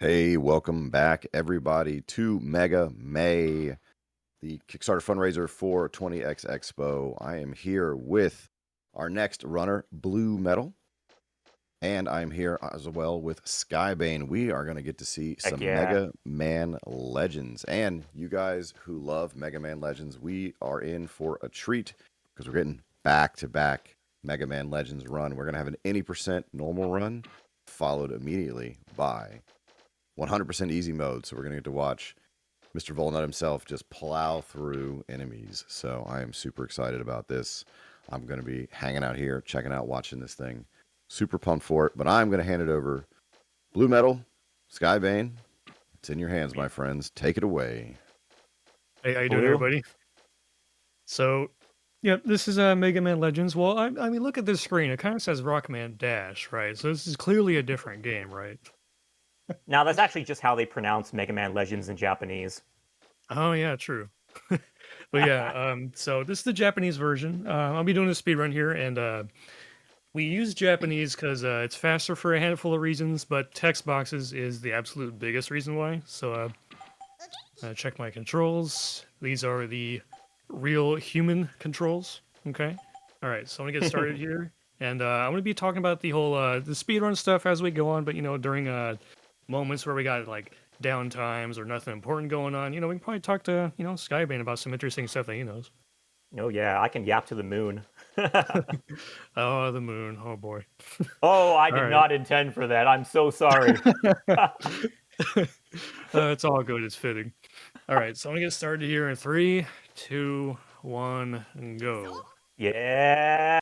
Hey, welcome back, everybody, to Mega May, the Kickstarter fundraiser for 20X Expo. I am here with our next runner, BlueMetal, and I'm here as well with Skybane. We are going to get to see Heck some yeah. Mega Man Legends. And you guys who love Mega Man Legends, we are in for a treat because we're getting back-to-back Mega Man Legends run. We're going to have an any percent normal run, followed immediately by 100% easy mode, so we're going to get to watch Mr. Volnut himself just plow through enemies. So I am super excited about this. I'm going to be hanging out here, checking out, watching this thing. Super pumped for it, but I'm going to hand it over. BlueMetal, Skybane, it's in your hands, my friends. Take it away. Hey, how you doing, Blue? everybody? So, yeah, this is Mega Man Legends. Well, I mean, look at this screen. It kind of says Rockman Dash, right? So this is clearly a different game, right? Now, that's actually just how they pronounce Mega Man Legends in Japanese. Oh yeah, true. But yeah, so this is the Japanese version. I'll be doing a speed run here, and we use Japanese because it's faster for a handful of reasons, but text boxes is the absolute biggest reason why. So check my controls. These are the real human controls. Okay. All right. So I'm gonna get started here, and I'm gonna be talking about the whole the speedrun stuff as we go on. But during moments where we got like down times or nothing important going on, we can probably talk to Skybane about some interesting stuff that he knows. Oh, yeah, I can yap to the moon. Oh, the moon. Oh boy. Oh, I All did right. not intend for that. I'm so sorry. It's all good. It's fitting. All right. So I'm gonna get started here in three, two, one, and go. Yeah.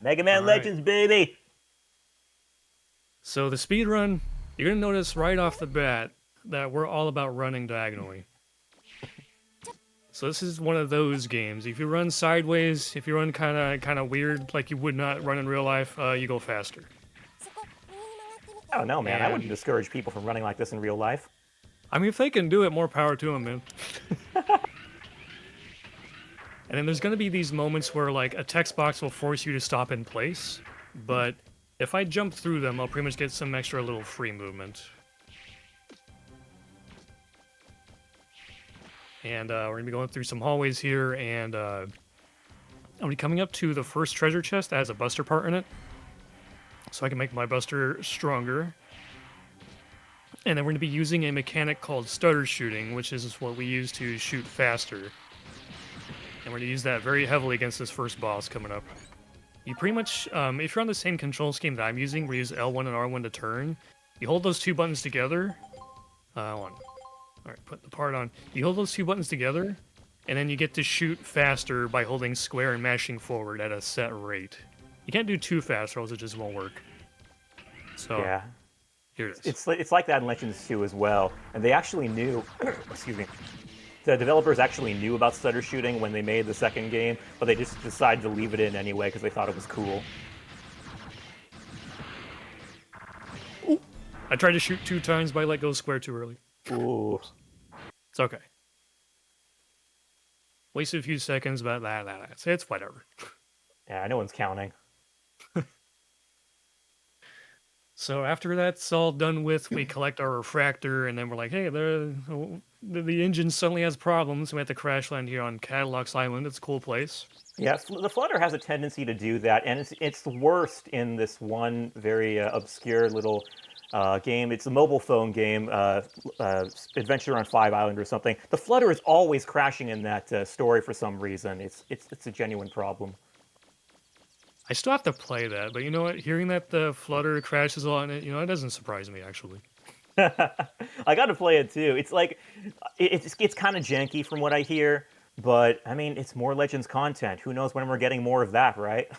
Mega All Man right. Legends, baby. So the speed run, you're gonna notice right off the bat that we're all about running diagonally. So this is one of those games. If you run sideways, if you run kind of weird, like you would not run in real life, you go faster. I don't know, man. I wouldn't And discourage people from running like this in real life. I mean, if they can do it, more power to them, man. And then there's gonna be these moments where like a text box will force you to stop in place, but if I jump through them, I'll pretty much get some extra little free movement. And we're gonna be going through some hallways here, and I'm gonna be coming up to the first treasure chest that has a buster part in it, so I can make my buster stronger. And then we're gonna be using a mechanic called stutter shooting, which is what we use to shoot faster. And we're gonna use that very heavily against this first boss coming up. You pretty much, if you're on the same control scheme that I'm using, we use L1 and R1 to turn. You hold those two buttons together. One. All right, put the part on. You hold those two buttons together, and then you get to shoot faster by holding square and mashing forward at a set rate. You can't do too fast, or else it just won't work. So Yeah. here it is. It's like that in Legends 2 as well. And they actually knew, excuse me, the developers actually knew about stutter shooting when they made the second game, but they just decided to leave it in anyway because they thought it was cool. Ooh. I tried to shoot 2 times, but I let go square too early. Ooh. Oops. It's okay. Wasted a few seconds, but it's whatever. Yeah, no one's counting. So after that's all done with, we collect our refractor, and then we're like, hey, the engine suddenly has problems. We have to crash land here on Cadillac's Island. It's a cool place. Yeah, the Flutter has a tendency to do that, and it's the worst in this one very obscure little game. It's a mobile phone game, Adventure on Five Island or something. The Flutter is always crashing in that story for some reason. It's a genuine problem. I still have to play that, but you know what? Hearing that the Flutter crashes a lot in it, it doesn't surprise me, actually. I got to play it too. It's like it's kind of janky from what I hear, but I mean it's more Legends content. Who knows when we're getting more of that, right?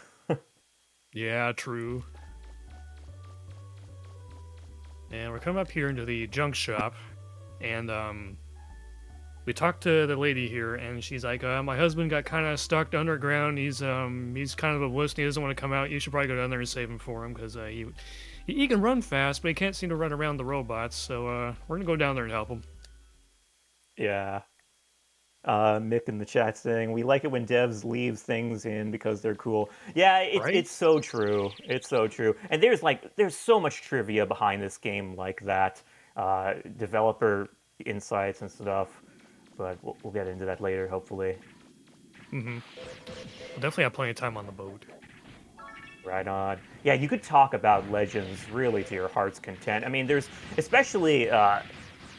Yeah, true. And we're coming up here into the junk shop, and we talked to the lady here, and she's like, "My husband got kind of stuck underground. He's kind of a wuss. And he doesn't want to come out. You should probably go down there and save him for him because he can run fast, but he can't seem to run around the robots. So we're gonna go down there and help him." Yeah. Mick in the chat saying we like it when devs leave things in because they're cool. Yeah, Right? it's so true. It's so true. And there's so much trivia behind this game like that. developer insights and stuff. But we'll get into that later, hopefully. Mm-hmm. We'll definitely have plenty of time on the boat. Right on. Yeah, you could talk about Legends really to your heart's content. I mean, there's especially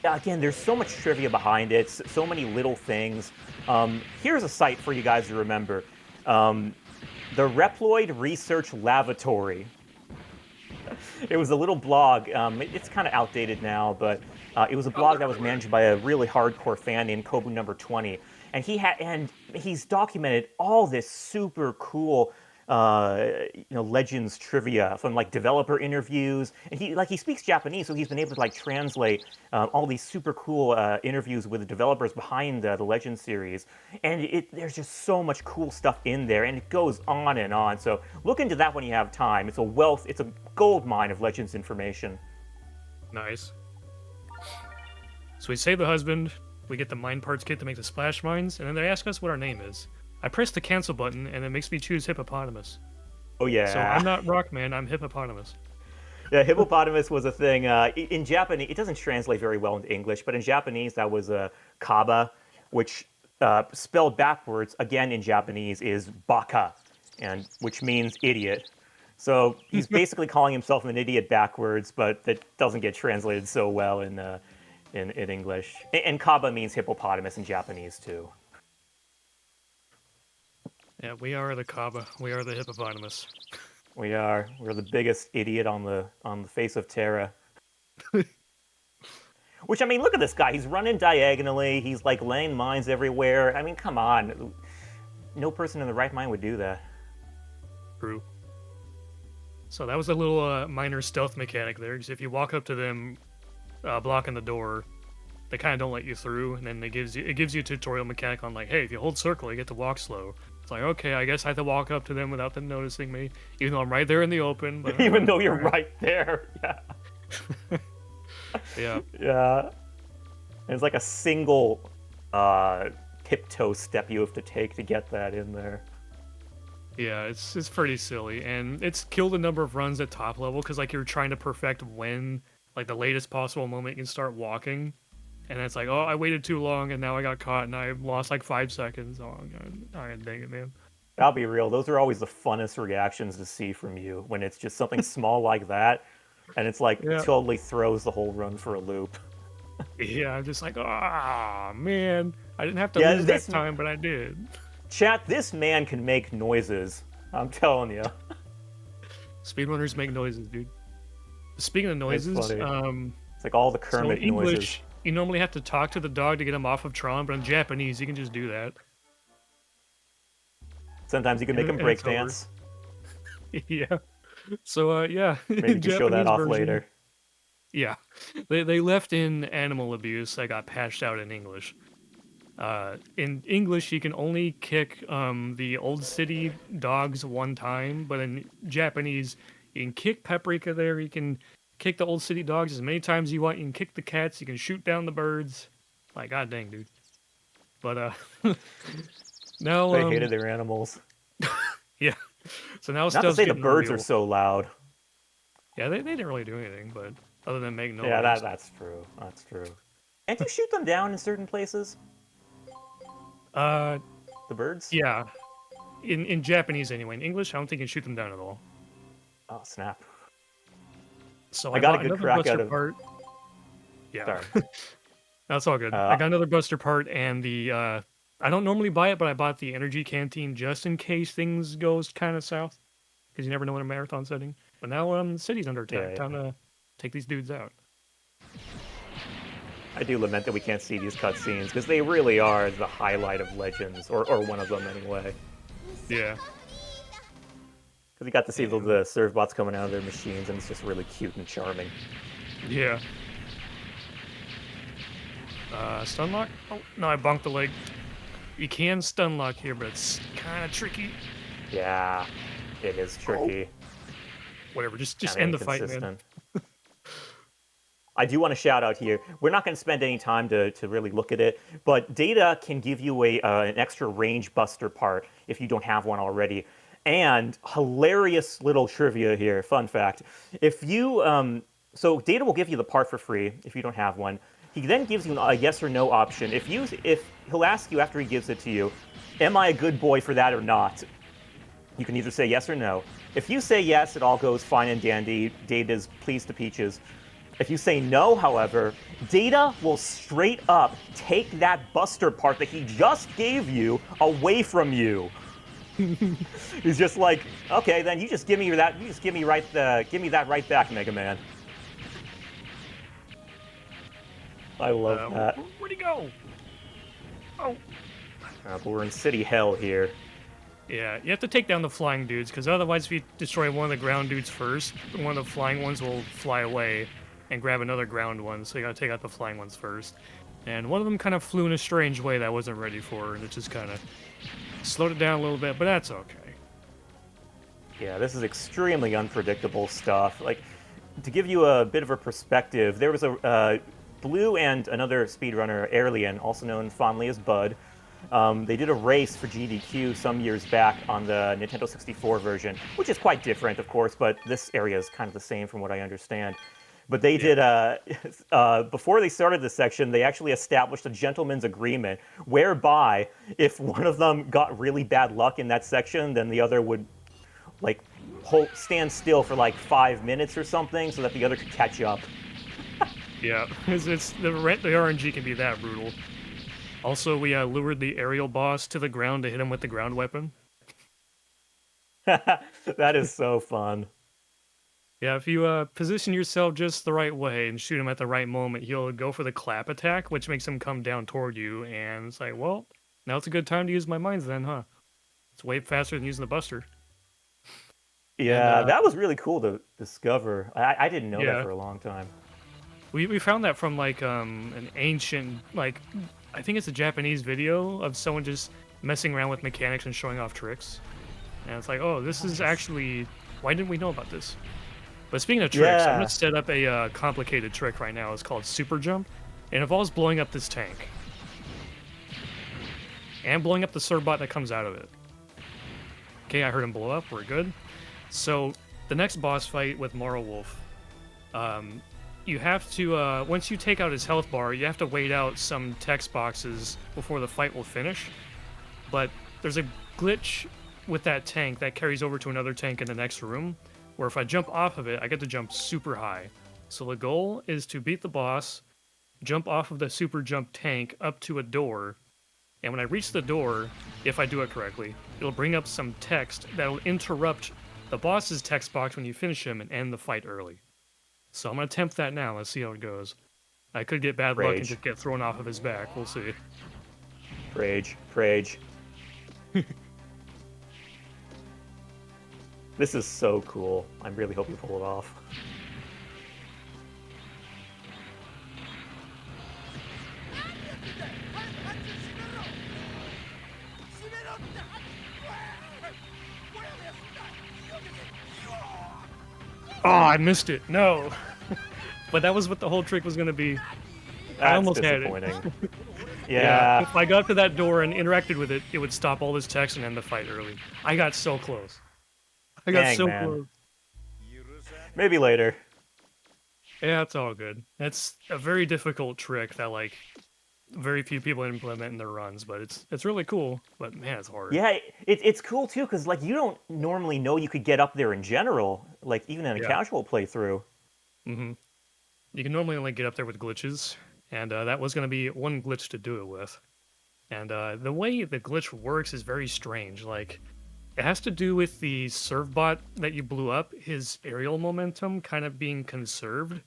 again, there's so much trivia behind it, so many little things. Here's a site for you guys to remember: um, the Reploid Research Lavatory. It was a little blog. It's kind of outdated now, but it was a blog that was managed by a really hardcore fan named Kobu Number 20, and he's documented all this super cool Legends trivia from like developer interviews, and he speaks Japanese, so he's been able to like translate all these super cool interviews with the developers behind the Legends series, and there's just so much cool stuff in there, and it goes on and on. So look into that when you have time. It's a gold mine of Legends information. Nice. So we save the husband, we get the mine parts kit to make the splash mines, and then they ask us what our name is. I press the cancel button, and it makes me choose hippopotamus. Oh yeah. So I'm not Rockman, I'm hippopotamus. Yeah, hippopotamus was a thing. In Japanese, it doesn't translate very well into English, but in Japanese, that was kaba, which spelled backwards, again in Japanese, is baka, and which means idiot. So he's basically calling himself an idiot backwards, but that doesn't get translated so well in English. And kaba means hippopotamus in Japanese too. Yeah, we are the Kaba. We are the hippopotamus. We're the biggest idiot on the face of Terra. Which, I mean, look at this guy. He's running diagonally. He's like laying mines everywhere. I mean, come on. No person in the right mind would do that. True. So that was a little minor stealth mechanic there, because if you walk up to them blocking the door, they kind of don't let you through, and then it gives you a tutorial mechanic on like, hey, if you hold circle, you get to walk slow. It's like, okay, I guess I have to walk up to them without them noticing me, even though I'm right there in the open. But, even though you're right there, yeah. Yeah. Yeah. And it's like a single tiptoe step you have to take to get that in there. Yeah, it's pretty silly, and it's killed a number of runs at top level because like you're trying to perfect when like the latest possible moment you can start walking. And it's like, oh, I waited too long, and now I got caught, and I lost like 5 seconds. Oh, God, dang it, man. I'll be real. Those are always the funnest reactions to see from you when it's just something small like that, and it's like totally throws the whole run for a loop. Yeah, I'm just like, ah, man. I didn't have to lose that time, but I did. Chat, this man can make noises. I'm telling you. Speedrunners make noises, dude. Speaking of noises, it's like all the Kermit English, noises. You normally have to talk to the dog to get him off of Tron, but in Japanese, you can just do that. Sometimes you can make him break dance. Yeah. So, yeah. Maybe you can show that off later. Yeah. They left in animal abuse that got patched out in English. In English, you can only kick the Old City dogs one time, but in Japanese, you can kick Paprika there, you can kick the Old City dogs as many times as you want. You can kick the cats. You can shoot down the birds. Like, god dang, dude. But, now... They hated their animals. Yeah. So now Not stuff's to say the birds real. are so loud. Yeah, they didn't really do anything, but other than make noise. Yeah, that's true. That's true. And you shoot them down in certain places? The birds? Yeah. In Japanese, anyway. In English, I don't think you can shoot them down at all. Oh, snap. So I got a good crack out of... part. Yeah. Sorry. That's all good. I got another Buster part, and the... I don't normally buy it, but I bought the energy canteen just in case things goes kind of south. Because you never know in a marathon setting. But now the city's under attack. Time to take these dudes out. I do lament that we can't see these cutscenes, because they really are the highlight of Legends, or one of them anyway. Yeah. Because you got to see the serve bots coming out of their machines, and it's just really cute and charming. Yeah. Stun lock? Oh, no, I bonked the leg. You can stun lock here, but it's kind of tricky. Yeah, it is tricky. Whatever, just end the fight, man. I do want to shout out here. We're not going to spend any time to really look at it, but Data can give you an extra range buster part if you don't have one already. And hilarious little trivia here, fun fact. If you so Data will give you the part for free if you don't have one. He then gives you a yes or no option. If he'll ask you after he gives it to you, am I a good boy for that or not? You can either say yes or no. If you say yes, it all goes fine and dandy. Data's pleased to peaches. If you say no, however, Data will straight up take that Buster part that he just gave you away from you. He's just like, okay, then you just give me that. You just give me that right back, Mega Man. I love that. Where'd he go? Oh. But we're in city hell here. Yeah, you have to take down the flying dudes, because otherwise if you destroy one of the ground dudes first, one of the flying ones will fly away and grab another ground one, so you gotta take out the flying ones first. And one of them kind of flew in a strange way that I wasn't ready for, and it just kind of slowed it down a little bit, but that's okay. Yeah, this is extremely unpredictable stuff. Like, to give you a bit of a perspective, there was a Blue and another speedrunner, Airlian, also known fondly as Bud. They did a race for GDQ some years back on the Nintendo 64 version, which is quite different, of course, but this area is kind of the same from what I understand. But they did, before they started this section, they actually established a gentleman's agreement whereby if one of them got really bad luck in that section, then the other would, like, stand still for like 5 minutes or something so that the other could catch up. Yeah, it's the RNG can be that brutal. Also, we lured the aerial boss to the ground to hit him with the ground weapon. That is so fun. Yeah, if you position yourself just the right way and shoot him at the right moment, he'll go for the clap attack, which makes him come down toward you, and it's like, well, now it's a good time to use my mines then, huh? It's way faster than using the Buster. Yeah, that was really cool to discover. I didn't know Yeah. that for a long time. We found that from like an ancient, like, I think it's a Japanese video of someone just messing around with mechanics and showing off tricks. And it's like, oh, this is actually, why didn't we know about this? But speaking of tricks, I'm Yeah. going to set up a complicated trick right now. It's called Super Jump. It involves blowing up this tank. And blowing up the Surbot that comes out of it. Okay, I heard him blow up. We're good. So, the next boss fight with Mara Wolf, you have to, once you take out his health bar, you have to wait out some text boxes before the fight will finish. But there's a glitch with that tank that carries over to another tank in the next room, where if I jump off of it, I get to jump super high. So the goal is to beat the boss, jump off of the super jump tank up to a door, and when I reach the door, if I do it correctly, it'll bring up some text that'll interrupt the boss's text box when you finish him and end the fight early. So I'm going to attempt that now. Let's see how it goes. I could get bad luck and Rage. just get thrown off of his back. We'll see. Rage. Rage. This is so cool. I really hope you pull it off. Oh, I missed it. No. But that was what the whole trick was going to be. That's I almost had it. disappointing. Yeah. If I got to that door and interacted with it, it would stop all this text and end the fight early. I got so close. I got Dang, so man. close. Maybe later. Yeah, it's all good. That's a very difficult trick that like very few people implement in their runs, but it's really cool. But man, it's hard. Yeah, it's cool too, because like you don't normally know you could get up there in general, like even in a Yeah. casual playthrough. Mm-hmm. You can normally only get up there with glitches, and that was going to be one glitch to do it with. And the way the glitch works is very strange. Like, it has to do with the servbot that you blew up, his aerial momentum kind of being conserved.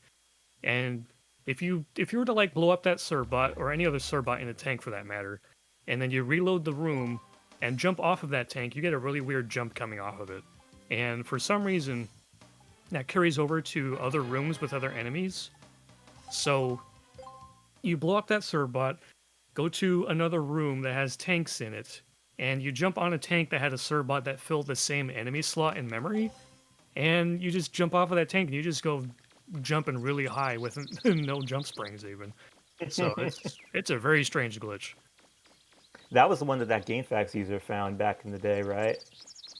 And if you were to like blow up that servbot or any other servbot in a tank for that matter, and then you reload the room and jump off of that tank, you get a really weird jump coming off of it. And for some reason, that carries over to other rooms with other enemies. So you blow up that servbot, go to another room that has tanks in it, and you jump on a tank that had a servbot that filled the same enemy slot in memory, and you just jump off of that tank and you just go jumping really high with no jump springs even. So it's a very strange glitch. That was the one that GameFAQs user found back in the day, right?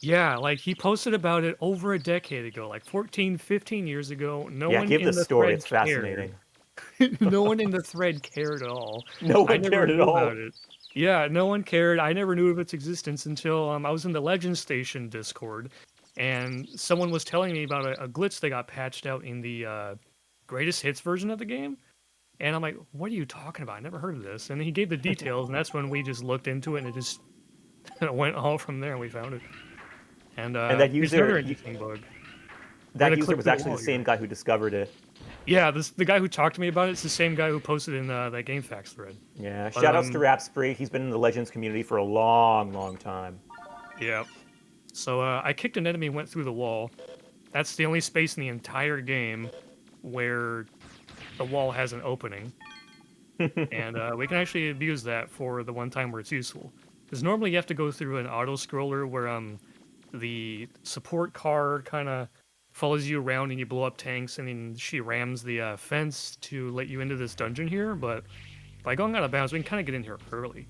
Yeah, like he posted about it over a decade ago, like 14, 15 years ago. No Yeah, one give the in the story. thread It's cared. fascinating. No one in the thread cared at all. No I one never cared at knew all. about it. Yeah, no one cared. I never knew of its existence until I was in the Legends Station Discord, and someone was telling me about a glitch that got patched out in the greatest hits version of the game. And I'm like, what are you talking about? I never heard of this. And he gave the details, and that's when we just looked into it, and it just went all from there, and we found it. And And that here's user, another interesting bug. We're that gonna user click was through the actually wall the same here. guy who discovered it. Yeah, the guy who talked to me about it's the same guy who posted in that GameFAQs thread. Yeah, But shout outs to Rapspree. He's been in the Legends community for a long, long time. yeah. So I kicked an enemy, went through the wall. That's the only space in the entire game where the wall has an opening, and we can actually abuse that for the one time where it's useful. Because normally you have to go through an auto scroller where the support car kind of follows you around and you blow up tanks, and then she rams the fence to let you into this dungeon here. But by going out of bounds, we can kind of get in here early.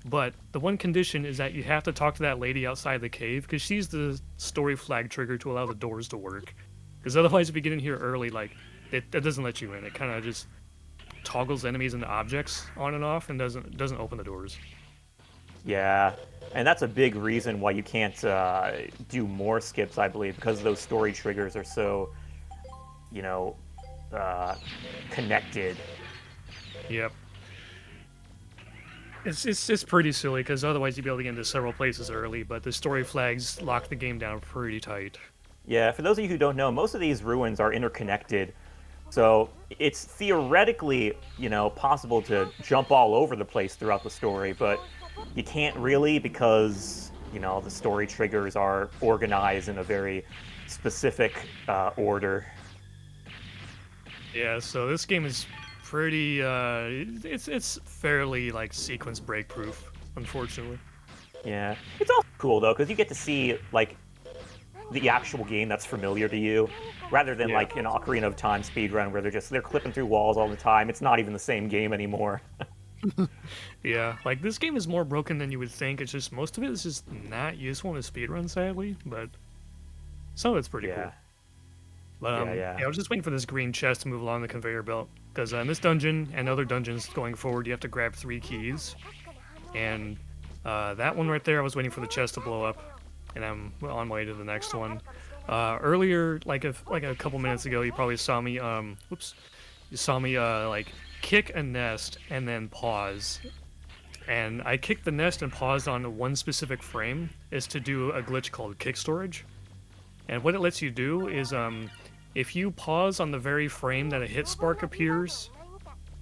But the one condition is that you have to talk to that lady outside the cave because she's the story flag trigger to allow the doors to work. Because otherwise, if you get in here early, like it doesn't let you in. It kind of just toggles enemies and objects on and off and doesn't open the doors. Yeah, and that's a big reason why you can't do more skips, I believe, because those story triggers are so, you know, uh, connected. Yep. It's pretty silly because otherwise you'd be able to get into several places early, but the story flags lock the game down pretty tight. Yeah, for those of you who don't know, most of these ruins are interconnected. So it's theoretically, possible to jump all over the place throughout the story, but you can't really because, the story triggers are organized in a very specific order. Yeah, so this game is pretty it's fairly like sequence break proof, unfortunately. Yeah. It's also cool, though, because you get to see, like, the actual game that's familiar to you, rather than, Yeah. like, an Ocarina of Time speedrun where they're clipping through walls all the time. It's not even the same game anymore. Yeah, like this game is more broken than you would think. It's just most of it is just not useful in a speedrun, sadly, but some of it's pretty cool. Yeah. But Yeah. I was just waiting for this green chest to move along the conveyor belt because in this dungeon and other dungeons going forward, you have to grab 3 keys, and that one right there, I was waiting for the chest to blow up, and I'm on my way to the next one. Earlier, like a couple minutes ago, you probably saw me. Whoops, you saw me like kick a nest and then pause. And I kicked the nest and paused on one specific frame is to do a glitch called kick storage. And what it lets you do is if you pause on the very frame that a hit spark appears,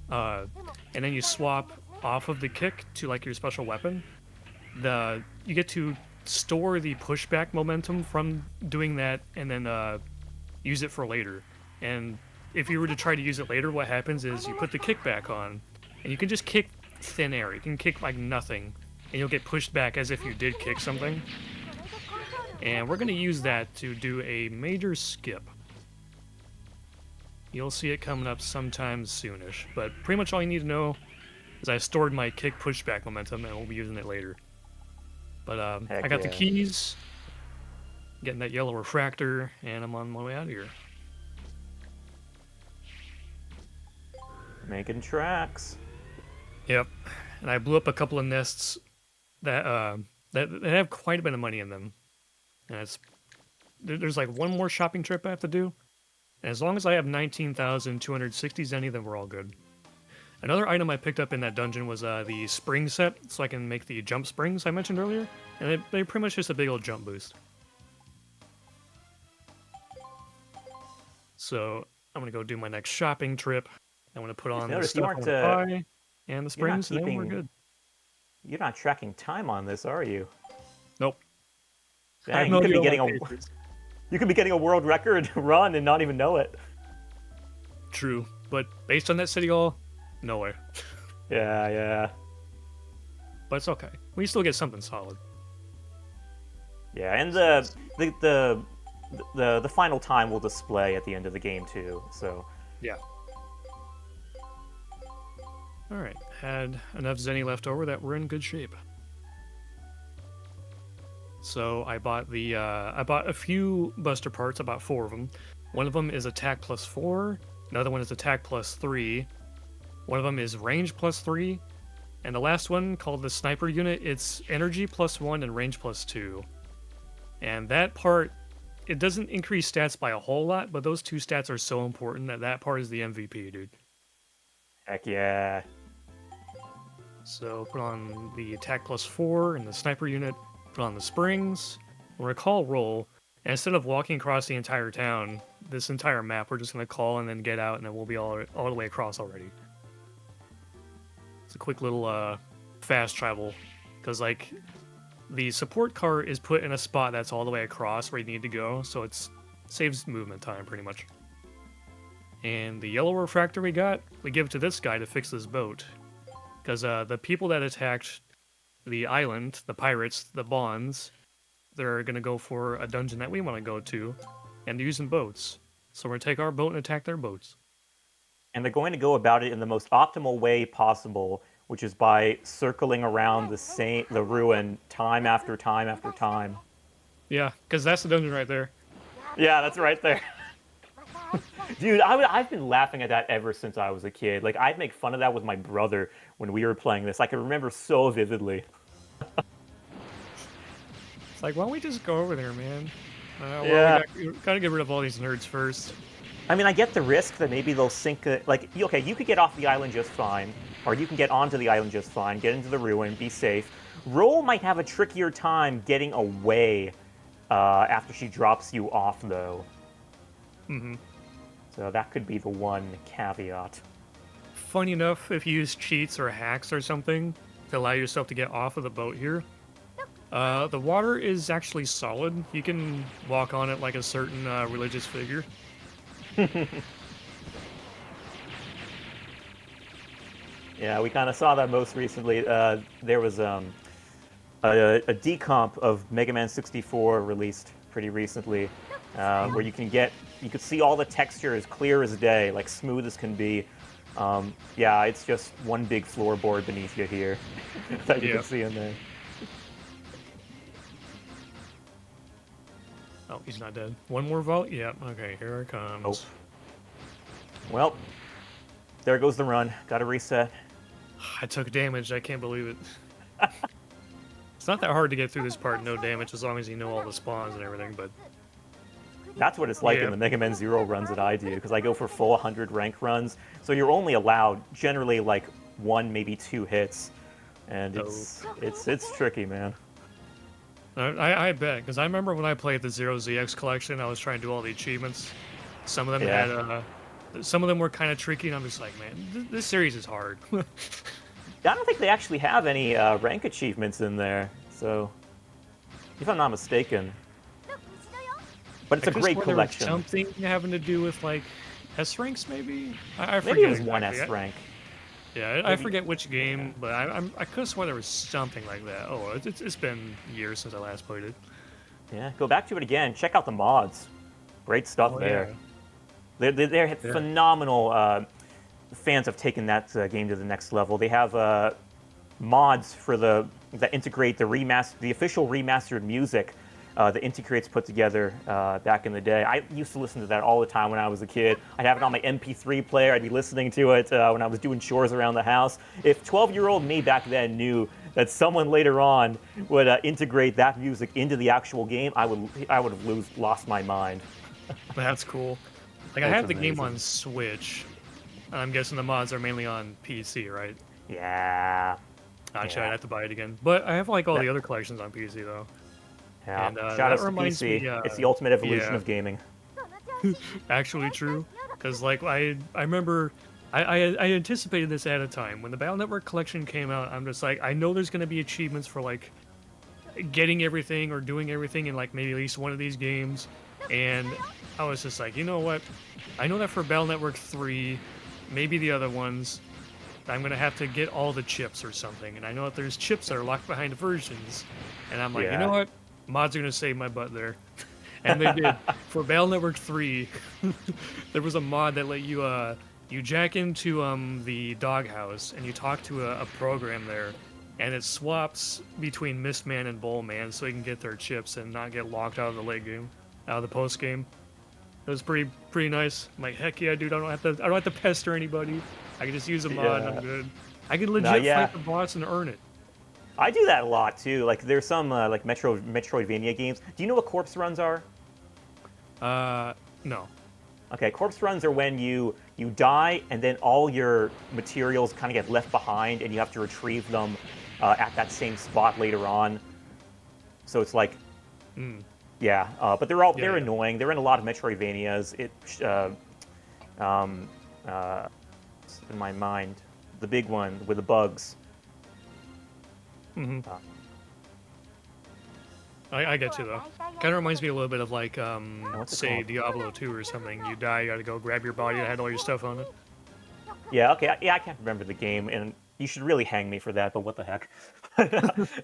and then you swap off of the kick to like your special weapon, you get to store the pushback momentum from doing that and then use it for later. And if you were to try to use it later, what happens is you put the kick back on, and you can just kick thin air. You can kick like nothing, and you'll get pushed back as if you did kick something. And we're going to use that to do a major skip. You'll see it coming up sometime soonish, but pretty much all you need to know is I stored my kick pushback momentum, and we'll be using it later. But I got the Yeah. keys, getting that yellow refractor, and I'm on my way out of here. Making tracks. Yep, and I blew up a couple of nests that have quite a bit of money in them, and there's like one more shopping trip I have to do, and as long as I have 19,260 zenny, then we're all good. Another item I picked up in that dungeon was the spring set, so I can make the jump springs I mentioned earlier, and they're pretty much just a big old jump boost. So I'm gonna go do my next shopping trip. I'm gonna put on the noticed you stuff I aren't, want to buy and the You're not springs, and then we're keeping. good. You're not tracking time on this, are you? Nope. I have Dang, no you could idea be what getting my a pace is. you could be getting a world record run and not even know it. True, but based on that city hall, no way. Yeah. But it's okay. We still get something solid. Yeah, and the final time will display at the end of the game too. So Yeah. All right. Had enough zenny left over that we're in good shape. So I bought I bought a few Buster parts. I bought 4 of them. One of them is attack +4. Another one is attack +3. One of them is range +3. And the last one, called the sniper unit, it's energy +1 and range +2. And that part, it doesn't increase stats by a whole lot, but those 2 stats are so important that that part is the MVP, dude. Heck yeah. So put on the attack +4 and the sniper unit, put on the springs, we're gonna call roll, and instead of walking across the entire town, this entire map, we're just gonna call and then get out, and then we'll be all the way across already. It's a quick little fast travel, because like the support car is put in a spot that's all the way across where you need to go, so it saves movement time pretty much. And the yellow refractor we give it to this guy to fix this boat. Because the people that attacked the island, the pirates, the Bonds, they're going to go for a dungeon that we want to go to, and they're using boats. So we're going to take our boat and attack their boats. And they're going to go about it in the most optimal way possible, which is by circling around the ruin time after time after time. Yeah, because that's the dungeon right there. Yeah, that's right there. Dude, I've been laughing at that ever since I was a kid. Like, I'd make fun of that with my brother when we were playing this. I can remember so vividly. It's like, why don't we just go over there, man? Yeah. We gotta get rid of all these nerds first. I mean, I get the risk that maybe they'll sink like, okay, you could get off the island just fine, or you can get onto the island just fine, get into the ruin, be safe. Roll might have a trickier time getting away after she drops you off, though. Mm-hmm. So that could be the one caveat. Funny enough, if you use cheats or hacks or something to allow yourself to get off of the boat here, the water is actually solid. You can walk on it like a certain religious figure. Yeah, we kind of saw that most recently. There was a decomp of Mega Man 64 released pretty recently, where you could see all the texture as clear as day, like smooth as can be. Yeah, it's just one big floorboard beneath you here that you can see in there. Oh, he's not dead. One more vault? Yep. Okay, here it comes. Oh. Well, there goes the run. Gotta reset. I took damage. I can't believe it. It's not that hard to get through this part, no damage, as long as you know all the spawns and everything, but... That's what it's like in the Mega Man Zero runs that I do, because I go for full 100 rank runs, so you're only allowed generally like 1, maybe 2 hits, and it's tricky, man. I bet, because I remember when I played the Zero ZX collection, I was trying to do all the achievements. Some of them had, some of them were kind of tricky, and I'm just like, man, this series is hard. I don't think they actually have any rank achievements in there, so if I'm not mistaken. But it's a great collection. There was something having to do with like S ranks, maybe. I forget. Maybe it was exactly. one S rank. Yeah, I forget which game, but I could have sworn there was something like that. Oh, it's been years since I last played it. Yeah, go back to it again. Check out the mods. Great stuff there. Yeah. They're phenomenal. Fans have taken that game to the next level. They have mods for that integrate the official remastered music that Integrate's put together back in the day. I used to listen to that all the time when I was a kid. I'd have it on my MP3 player. I'd be listening to it when I was doing chores around the house. If 12-year-old me back then knew that someone later on would integrate that music into the actual game, I would have lost my mind. That's cool. Like, I have the game on Switch. I'm guessing the mods are mainly on PC, right? Yeah. Gotcha, I'd have to buy it again. But I have like all the other collections on PC though. Yeah. And, shout out to PC. It's the ultimate evolution of gaming. Actually true. Because like I remember I anticipated this at a time. When the Battle Network collection came out, I'm just like, I know there's gonna be achievements for like getting everything or doing everything in like maybe at least one of these games. And I was just like, you know what? I know that for Battle Network 3, maybe the other ones, I'm going to have to get all the chips or something. And I know that there's chips that are locked behind versions. And I'm like, you know what? Mods are going to save my butt there. And they did. For Battle Network 3, there was a mod that let you jack into the doghouse and you talk to a program there. and it swaps between Mistman and Bowlman so you can get their chips and not get locked out of the late game, out of the post game. It was pretty nice. I'm like, heck yeah, dude! I don't have to pester anybody. I can just use a mod and I'm Yeah. good. I can No, legit yeah. fight the boss and earn it. I do that a lot too. Like there's some like Metroidvania games. Do you know what corpse runs are? No. Okay, corpse runs are when you die and then all your materials kind of get left behind and you have to retrieve them at that same spot later on. So it's like, Mm. yeah, but they're Yeah. annoying. They're in a lot of Metroidvanias. It's in my mind, the big one with the bugs. Hmm. Uh, I get you though. Kind of reminds me a little bit of like, what's it say called? Diablo 2 or something. You die, you gotta go grab your body that had all your stuff on it. Yeah, okay, yeah, I can't remember the game, and you should really hang me for that. But what the heck?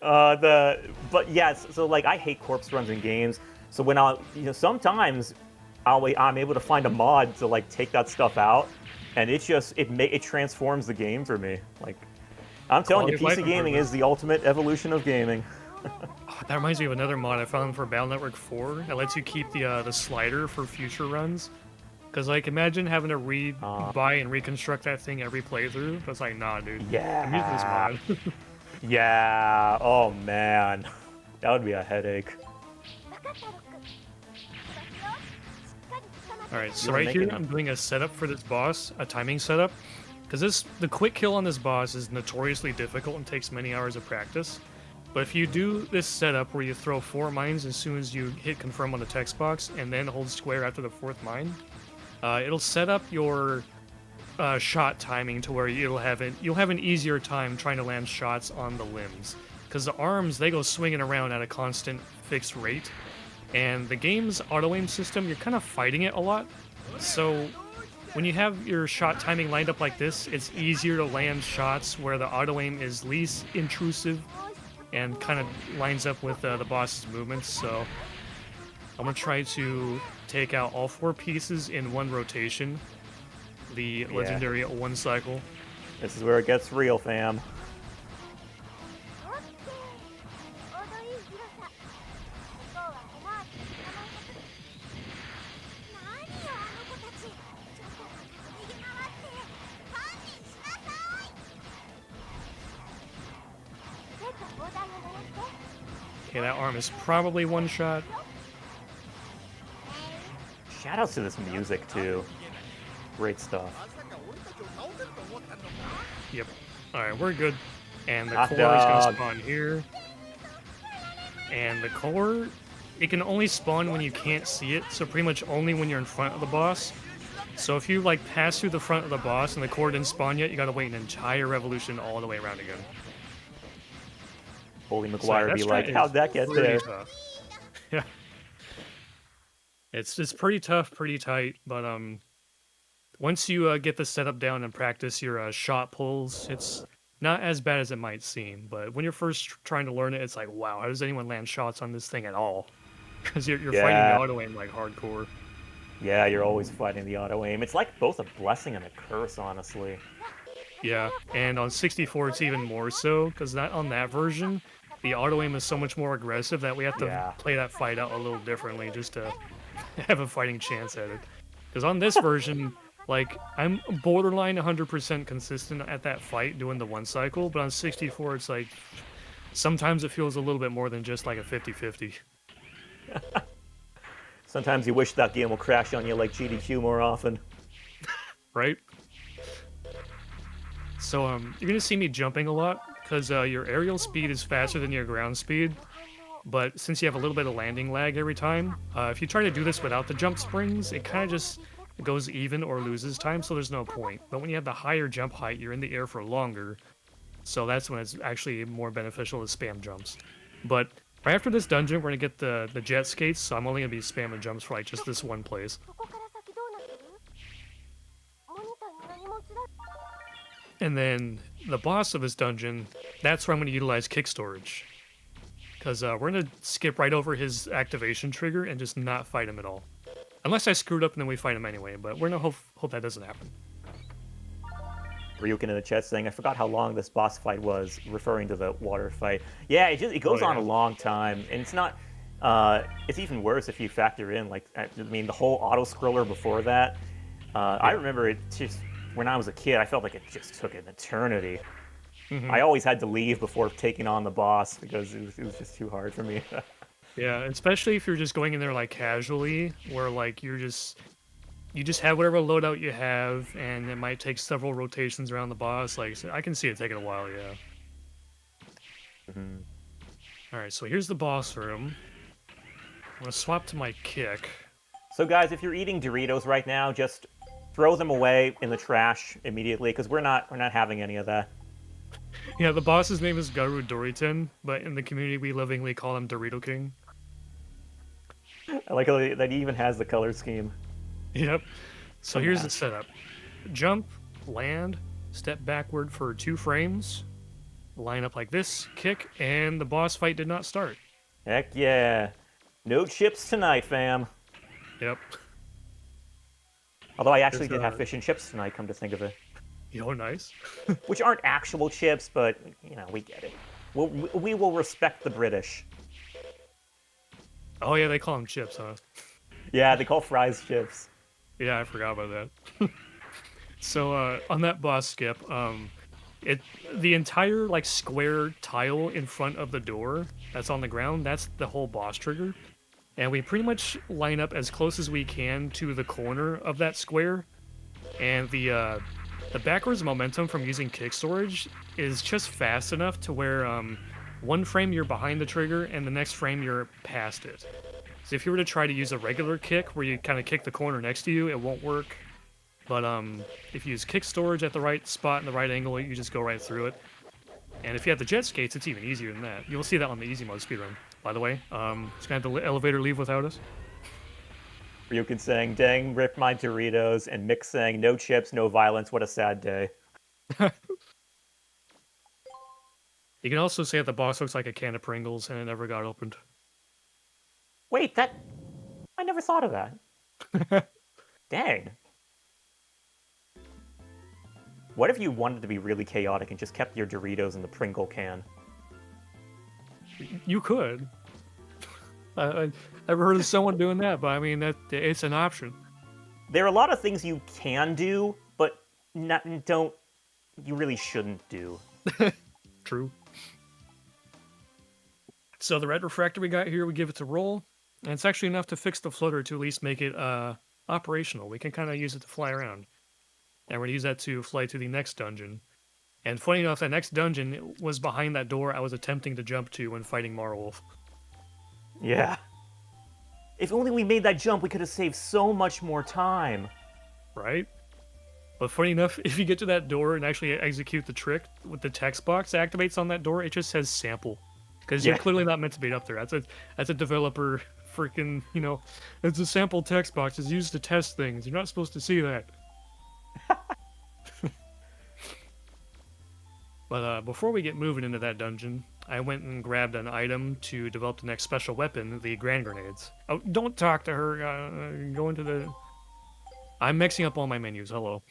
But yeah, so like I hate corpse runs in games. So when sometimes I'm able to find a mod to like take that stuff out, and it transforms the game for me. Like I'm telling you, Quality of life PC gaming improvement. is the ultimate evolution of gaming. Oh, that reminds me of another mod I found for Battle Network 4 that lets you keep the slider for future runs. Cause like imagine having to buy and reconstruct that thing every playthrough. That's like, nah, dude. I'm using this Yeah, mod. yeah. Oh man, that would be a headache. All right, so You were right here making I'm doing a setup for this boss, a timing setup. Because the quick kill on this boss is notoriously difficult and takes many hours of practice. But if you do this setup where you throw 4 mines as soon as you hit confirm on the text box and then hold square after the 4th mine, it'll set up your shot timing to where you'll have an easier time trying to land shots on the limbs. Because the arms, they go swinging around at a constant fixed rate. And the game's auto-aim system, you're kind of fighting it a lot. So when you have your shot timing lined up like this, it's easier to land shots where the auto-aim is least intrusive and kind of lines up with the boss's movements. So I'm going to try to take out all 4 pieces in one rotation. The Yeah. legendary 1 cycle. This is where it gets real, fam. Okay, that arm is probably 1 shot. Shoutouts to this music too. Great stuff. Yep. Alright, we're good. And the Hot core is going to dog. spawn here. And the core, it can only spawn when you can't see it, so pretty much only when you're in front of the boss. So if you like pass through the front of the boss and the core didn't spawn yet, you gotta wait an entire revolution all the way around again. Holy So McGuire that be strat like, is how'd that get pretty there? tough. Yeah. It's pretty tough, pretty tight, but once you get the setup down and practice your shot pulls, it's not as bad as it might seem. But when you're first trying to learn it, it's like, wow, how does anyone land shots on this thing at all? Because you're fighting the Yeah, auto aim like hardcore. yeah, you're always fighting the auto aim. It's like both a blessing and a curse, honestly. Yeah, and on 64 it's even more so, because on that version, the auto aim is so much more aggressive that we have to Yeah. play that fight out a little differently just to have a fighting chance at it. Because on this version, like, I'm borderline 100% consistent at that fight doing the 1 cycle, but on 64 it's like, sometimes it feels a little bit more than just like a 50-50, Sometimes you wish that game will crash on you like GDQ more often. right? So you're gonna see me jumping a lot, because your aerial speed is faster than your ground speed, but since you have a little bit of landing lag every time, if you try to do this without the jump springs, it kind of just goes even or loses time, so there's no point. But when you have the higher jump height, you're in the air for longer, so that's when it's actually more beneficial to spam jumps. But right after this dungeon, we're gonna get the jet skates, so I'm only gonna be spamming jumps for like just this one place. And then the boss of this dungeon, that's where I'm gonna utilize kick storage. Because we're going to skip right over his activation trigger and just not fight him at all. Unless I screwed up and then we fight him anyway, but we're going to hope that doesn't happen. Ryukin in the chat saying, I forgot how long this boss fight was, referring to the water fight. Yeah, it goes on a long time, and it's not. It's even worse if you factor in, like, I mean, the whole auto scroller before that. I remember it just when I was a kid, I felt like it just took an eternity. I always had to leave before taking on the boss because it was just too hard for me. Yeah, especially if you're just going in there like casually, where like you just have whatever loadout you have, and it might take several rotations around the boss. Like I can see it taking a while. Yeah. All right, so here's the boss room. I'm gonna swap to my kick. So guys, if you're eating Doritos right now, just throw them away in the trash immediately because we're not having any of that. Yeah, the boss's name is Garu Doriton, but in the community we lovingly call him Dorito King. I like that he even has the color scheme. Yep. So here's the setup. Jump, land, step backward for 2 frames, line up like this, kick, and the boss fight did not start. Heck yeah. No chips tonight, fam. Yep. Although I actually did have fish and chips tonight, come to think of it. Yo, nice. Which aren't actual chips, but, you know, we get it. We will respect the British. Oh yeah, they call them chips, huh? Yeah, they call fries chips. Yeah, I forgot about that. So on that boss skip, the entire like square tile in front of the door that's on the ground, that's the whole boss trigger. And we pretty much line up as close as we can to the corner of that square. And the backwards momentum from using kick storage is just fast enough to where 1 frame you're behind the trigger and the next frame you're past it. So if you were to try to use a regular kick where you kind of kick the corner next to you, it won't work. But if you use kick storage at the right spot and the right angle, you just go right through it. And if you have the jet skates, it's even easier than that. You'll see that on the easy mode speedrun, by the way. Just gonna have the elevator leave without us. Ryukin saying, dang, rip my Doritos, and Mick saying, no chips, no violence, what a sad day. You can also say that the boss looks like a can of Pringles and it never got opened. Wait, I never thought of that. Dang. What if you wanted to be really chaotic and just kept your Doritos in the Pringle can? You could. I've heard of someone doing that, but I mean, it's an option. There are a lot of things you can do, but you really shouldn't do. True. So the red refractor we got here, we give it to roll, and it's actually enough to fix the floater to at least make it operational. We can kind of use it to fly around. And we're going to use that to fly to the next dungeon. And funny enough, that next dungeon was behind that door I was attempting to jump to when fighting Marwolf. Yeah. If only we made that jump, we could have saved so much more time. Right? But funny enough, if you get to that door and actually execute the trick with the text box that activates on that door, it just says sample. Because you're clearly not meant to be up there. That's a developer freaking, it's a sample text box. It's used to test things. You're not supposed to see that. But before we get moving into that dungeon, I went and grabbed an item to develop the next special weapon, the Grand Grenades. Oh, don't talk to her. Go into the... I'm mixing up all my menus. Hello.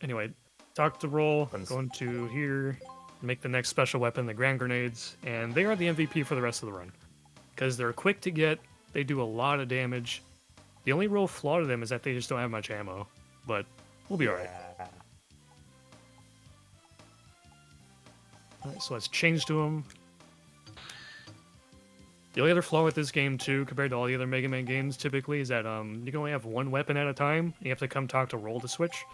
Anyway, talk to roll. I'm going to here, make the next special weapon, the Grand Grenades, and they are the MVP for the rest of the run. Because they're quick to get, they do a lot of damage. The only real flaw to them is that they just don't have much ammo. But we'll be alright. Alright, so let's change to them. The only other flaw with this game, too, compared to all the other Mega Man games, typically, is that you can only have one weapon at a time. You have to come talk to roll to switch.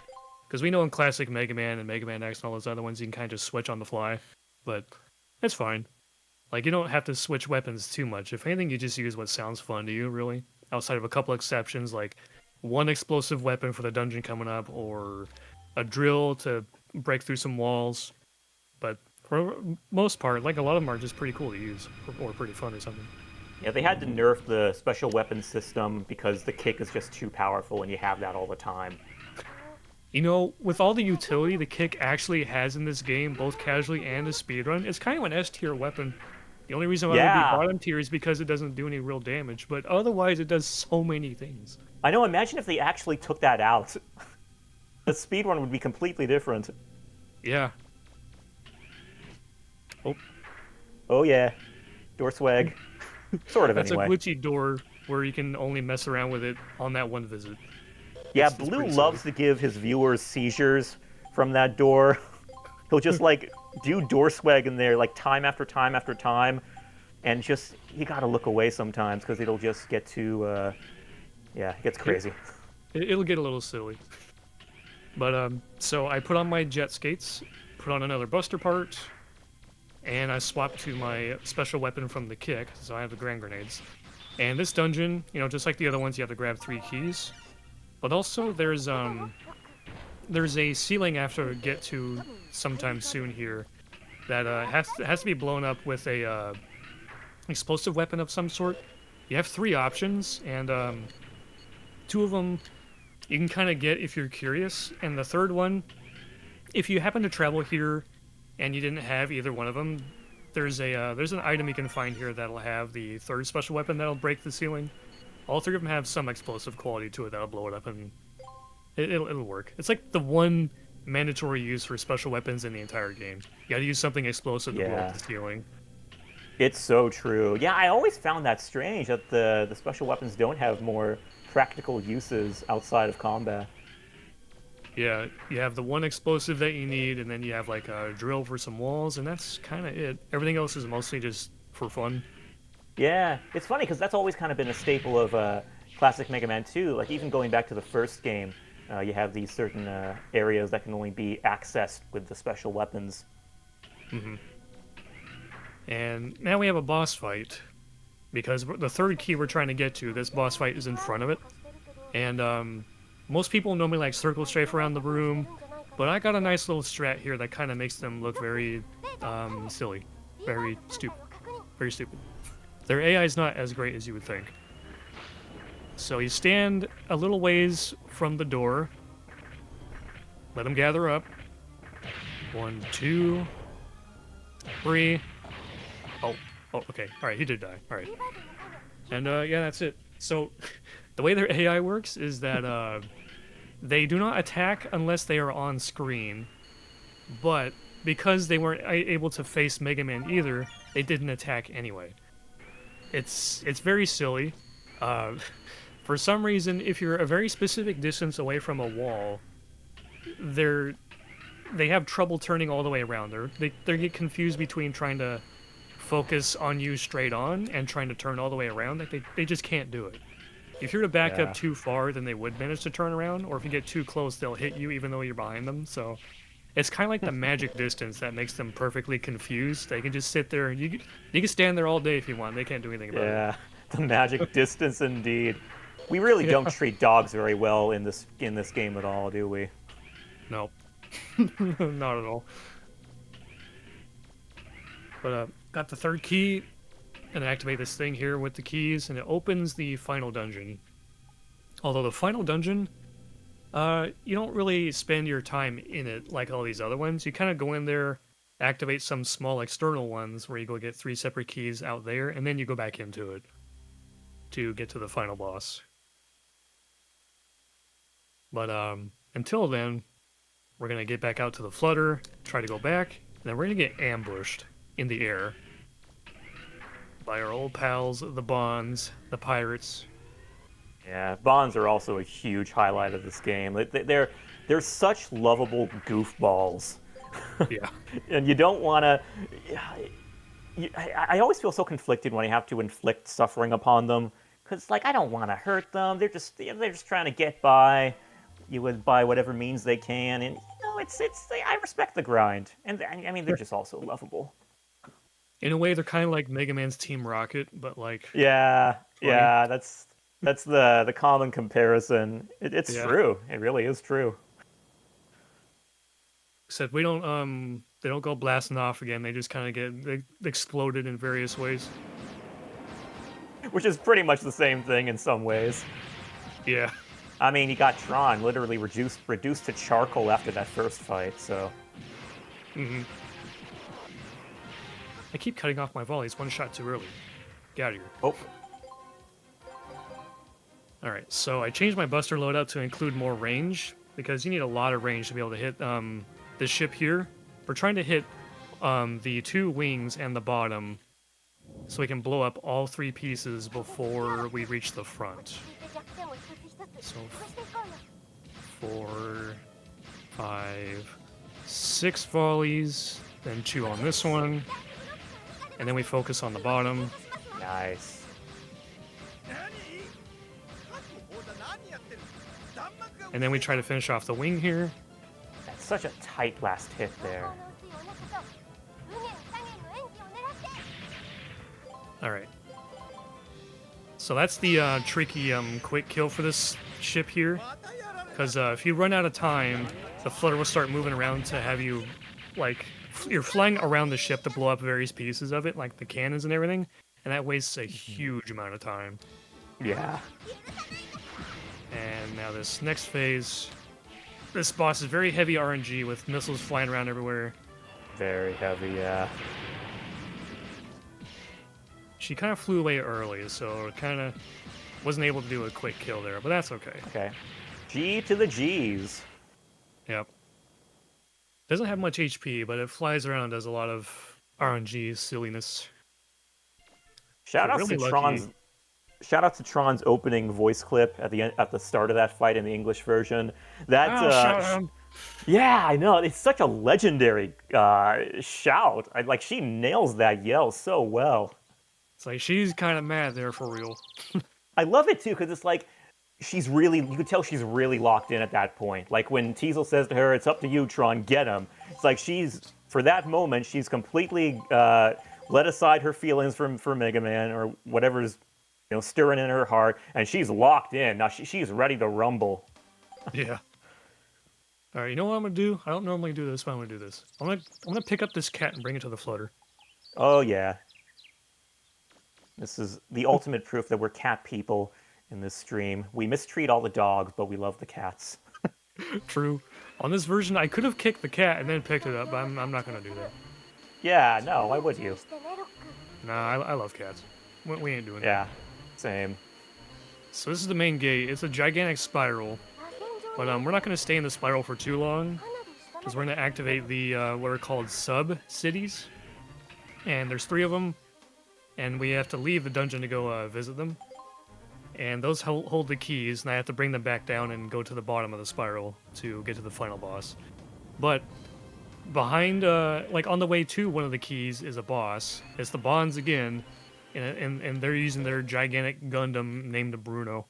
Because we know in classic Mega Man and Mega Man X and all those other ones, you can kind of just switch on the fly. But it's fine. Like, you don't have to switch weapons too much. If anything, you just use what sounds fun to you, really. Outside of a couple exceptions, like one explosive weapon for the dungeon coming up, or a drill to break through some walls. But for most part, like, a lot of them are just pretty cool to use, or pretty fun or something. Yeah, they had to nerf the special weapon system because the kick is just too powerful and you have that all the time. With all the utility the kick actually has in this game, both casually and as speedrun, it's kind of an S-tier weapon. The only reason why it would be bottom tier is because it doesn't do any real damage, but otherwise it does so many things. I know, imagine if they actually took that out. The speedrun would be completely different. Yeah. Oh, Oh yeah, door swag. Sort of that's a anyway. glitchy door where you can only mess around with it on that one visit. Yeah, It's Blue pretty silly. loves to give his viewers seizures from that door. He'll just like do door swag in there like time after time after time, and just you gotta look away sometimes because it'll just get too yeah, it gets It, crazy. it'll get a little silly. But so I put on my jet skates, put on another Buster part, and I swapped to my special weapon from the kick, so I have the grand grenades. And this dungeon, just like the other ones, you have to grab 3 keys. But also there's a ceiling I have to get to sometime soon here that has to be blown up with a explosive weapon of some sort. You have 3 options, and 2 of them you can kind of get if you're curious, and the third one, if you happen to travel here and you didn't have either one of them, there's an item you can find here that'll have the third special weapon that'll break the ceiling. All 3 of them have some explosive quality to it that'll blow it up, and it'll work. It's like the one mandatory use for special weapons in the entire game. You gotta use something explosive to blow up Yeah, the ceiling. it's so true. Yeah, I always found that strange that the special weapons don't have more practical uses outside of combat. Yeah, you have the one explosive that you need, and then you have like a drill for some walls, and that's kind of it. Everything else is mostly just for fun. Yeah, it's funny because that's always kind of been a staple of classic Mega Man 2. Like even going back to the first game, you have these certain areas that can only be accessed with the special weapons. hmm And now we have a boss fight because the third key we're trying to get to, this boss fight is in front of it, and most people normally like circle strafe around the room, but I got a nice little strat here that kind of makes them look very silly, very stupid, very stupid. Their AI is not as great as you would think. So you stand a little ways from the door, let them gather up. 1, 2, 3. Oh, oh, okay. All right, he did die. All right, and yeah, that's it. So the way their AI works is that they do not attack unless they are on screen, but because they weren't able to face Mega Man either, they didn't attack anyway. It's very silly. Uh, for some reason, if you're a very specific distance away from a wall, they're they have trouble turning all the way around. They get confused between trying to focus on you straight on and trying to turn all the way around. Like they just can't do it. If you're to back up Yeah. too far, then they would manage to turn around, or if you get too close, they'll hit you even though you're behind them. So it's kind of like the magic distance that makes them perfectly confused. They can just sit there. You can stand there all day if you want. They can't do anything about it. Yeah, the magic distance indeed. We really Yeah. don't treat dogs very well in this game at all, do we? No, not at all. But got the third key, and activate this thing here with the keys, and it opens the final dungeon. Although the final dungeon, you don't really spend your time in it like all these other ones. You kind of go in there, activate some small external ones where you go get 3 separate keys out there, and then you go back into it to get to the final boss. But until then, we're gonna get back out to the flutter, try to go back, and then we're gonna get ambushed in the air by our old pals, the Bonds, the pirates. Yeah, bonds are also a huge highlight of this game. They're such lovable goofballs, Yeah, and you don't want to. I always feel so conflicted when I have to inflict suffering upon them because, like, I don't want to hurt them. They're just trying to get by, you would by whatever means they can, and it's I respect the grind, and I mean they're just also lovable. in a way, they're kind of like Mega Man's Team Rocket, but like Yeah, funny. yeah, that's the common comparison. It's Yeah, true. It really is true. except we don't they don't go blasting off again. They just kind of get exploded in various ways. Which is pretty much the same thing in some ways. Yeah. I mean, you got Tron literally reduced to charcoal after that first fight. So hmm I keep cutting off my volleys one shot too early. Get out of here. oh All right, so I changed my Buster loadout to include more range because you need a lot of range to be able to hit this ship here, we're trying to hit the 2 wings and the bottom so we can blow up all 3 pieces before we reach the front. So 4, 5, 6 volleys, then 2 on this one, and then we focus on the bottom. Nice. And then we try to finish off the wing here. That's such a tight last hit there. All right. So that's the tricky quick kill for this ship here. Because if you run out of time, the flutter will start moving around to have you, like, you're flying around the ship to blow up various pieces of it, like the cannons and everything, and that wastes a huge amount of time. Yeah. And now this next phase, this boss is very heavy RNG with missiles flying around everywhere. Very heavy, yeah. She kind of flew away early, so kind of wasn't able to do a quick kill there, but that's okay. Okay. G to the G's. Yep. Doesn't have much HP, but it flies around and does a lot of RNG silliness. Shout out really to lucky. Tron's. Shout out to Tron's opening voice clip at the start of that fight in the English version. That Shout out. yeah, I know, it's such a legendary shout. She nails that yell so well. It's like she's kind of mad there for real. I love it too because it's like she's really, you could tell she's really locked in at that point. Like when Teasel says to her, "It's up to you, Tron, get him." It's like for that moment, she's completely let aside her feelings for Mega Man or whatever's stirring in her heart, and she's locked in. Now she's ready to rumble. Yeah. All right, you know what I'm gonna do? I don't normally do this, but I'm gonna do this. I'm gonna pick up this cat and bring it to the flutter. Oh yeah. This is the ultimate proof that we're cat people in this stream. We mistreat all the dogs, but we love the cats. True. On this version, I could have kicked the cat and then picked it up, but I'm not gonna do that. Yeah, no, why would you? Nah, I love cats. We ain't doing that. Yeah, same. So this is the main gate. It's a gigantic spiral, but we're not gonna stay in the spiral for too long, because we're gonna activate the what are called sub-cities, and there's 3 of them. And we have to leave the dungeon to go visit them. And those hold the keys, and I have to bring them back down and go to the bottom of the spiral to get to the final boss. But behind, on the way to one of the keys is a boss. It's the Bonds again, and they're using their gigantic Gundam named Bruno.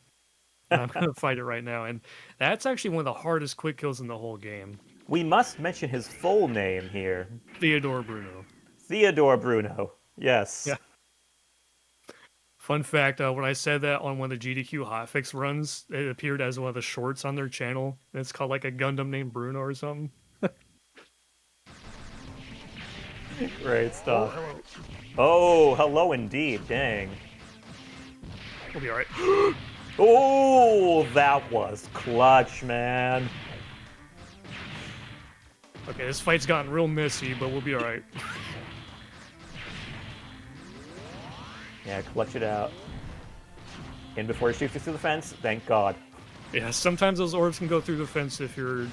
And I'm going to fight it right now. And that's actually one of the hardest quick kills in the whole game. We must mention his full name here. Theodore Bruno. Theodore Bruno. Yes. Yeah. Fun fact, when I said that on one of the GDQ hotfix runs, it appeared as one of the shorts on their channel. And it's called like a Gundam named Bruno or something. Great stuff. Oh, hello indeed. Dang. We'll be alright. Oh, that was clutch, man. Okay, this fight's gotten real messy, but we'll be alright. Yeah, clutch it out. In before he shoots you through the fence, thank God. Yeah, sometimes those orbs can go through the fence if you're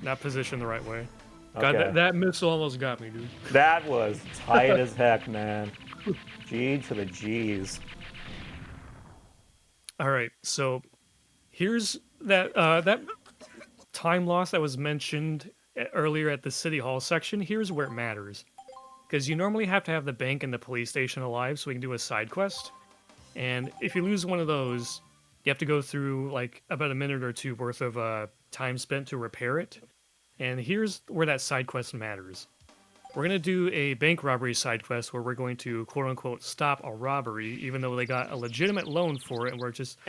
not positioned the right way. God, Okay. that missile almost got me, dude. That was tight as heck, man. G to the G's. Alright, so here's that time loss that was mentioned earlier at the City Hall section. Here's where it matters. Because you normally have to have the bank and the police station alive so we can do a side quest. And if you lose one of those, you have to go through like about a minute or 2 worth of time spent to repair it. And here's where that side quest matters. We're going to do a bank robbery side quest where we're going to quote-unquote stop a robbery, even though they got a legitimate loan for it, and we're just...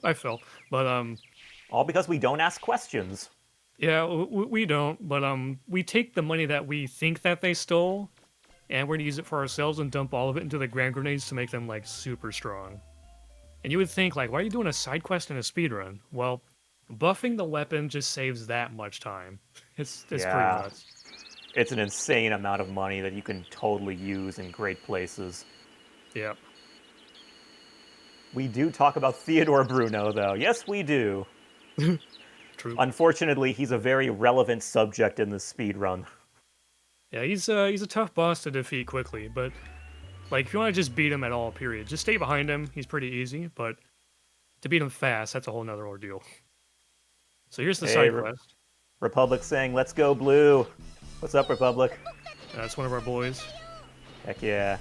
I fell. But, All because we don't ask questions. yeah, we don't, but we take the money that we think that they stole, and we're going to use it for ourselves and dump all of it into the grand grenades to make them, like, super strong. And you would think, like, why are you doing a side quest in a speedrun? Well, buffing the weapon just saves that much time. It's pretty nuts. It's an insane amount of money that you can totally use in great places. Yep. We do talk about Theodore Bruno, though. Yes, we do. True. Unfortunately, he's a very relevant subject in this speed run. Yeah, he's a tough boss to defeat quickly, but like if you want to just beat him at all, period, just stay behind him. He's pretty easy, but to beat him fast, that's a whole nother ordeal. So here's the Hey, side quest. Republic saying, "Let's go, Blue." What's up, Republic? That's one of our boys. Heck yeah.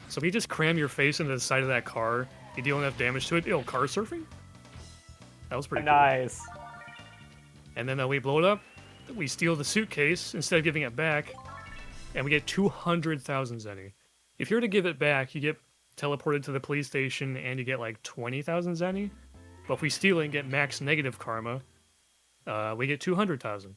So if you just cram your face into the side of that car, you deal enough damage to it. Yo, car surfing? That was pretty cool. Nice. And then we blow it up. We steal the suitcase instead of giving it back, and we get 200,000 zenny. If you were to give it back, you get teleported to the police station and you get like 20,000 zenny. But if we steal it and get max negative karma, we get 200,000.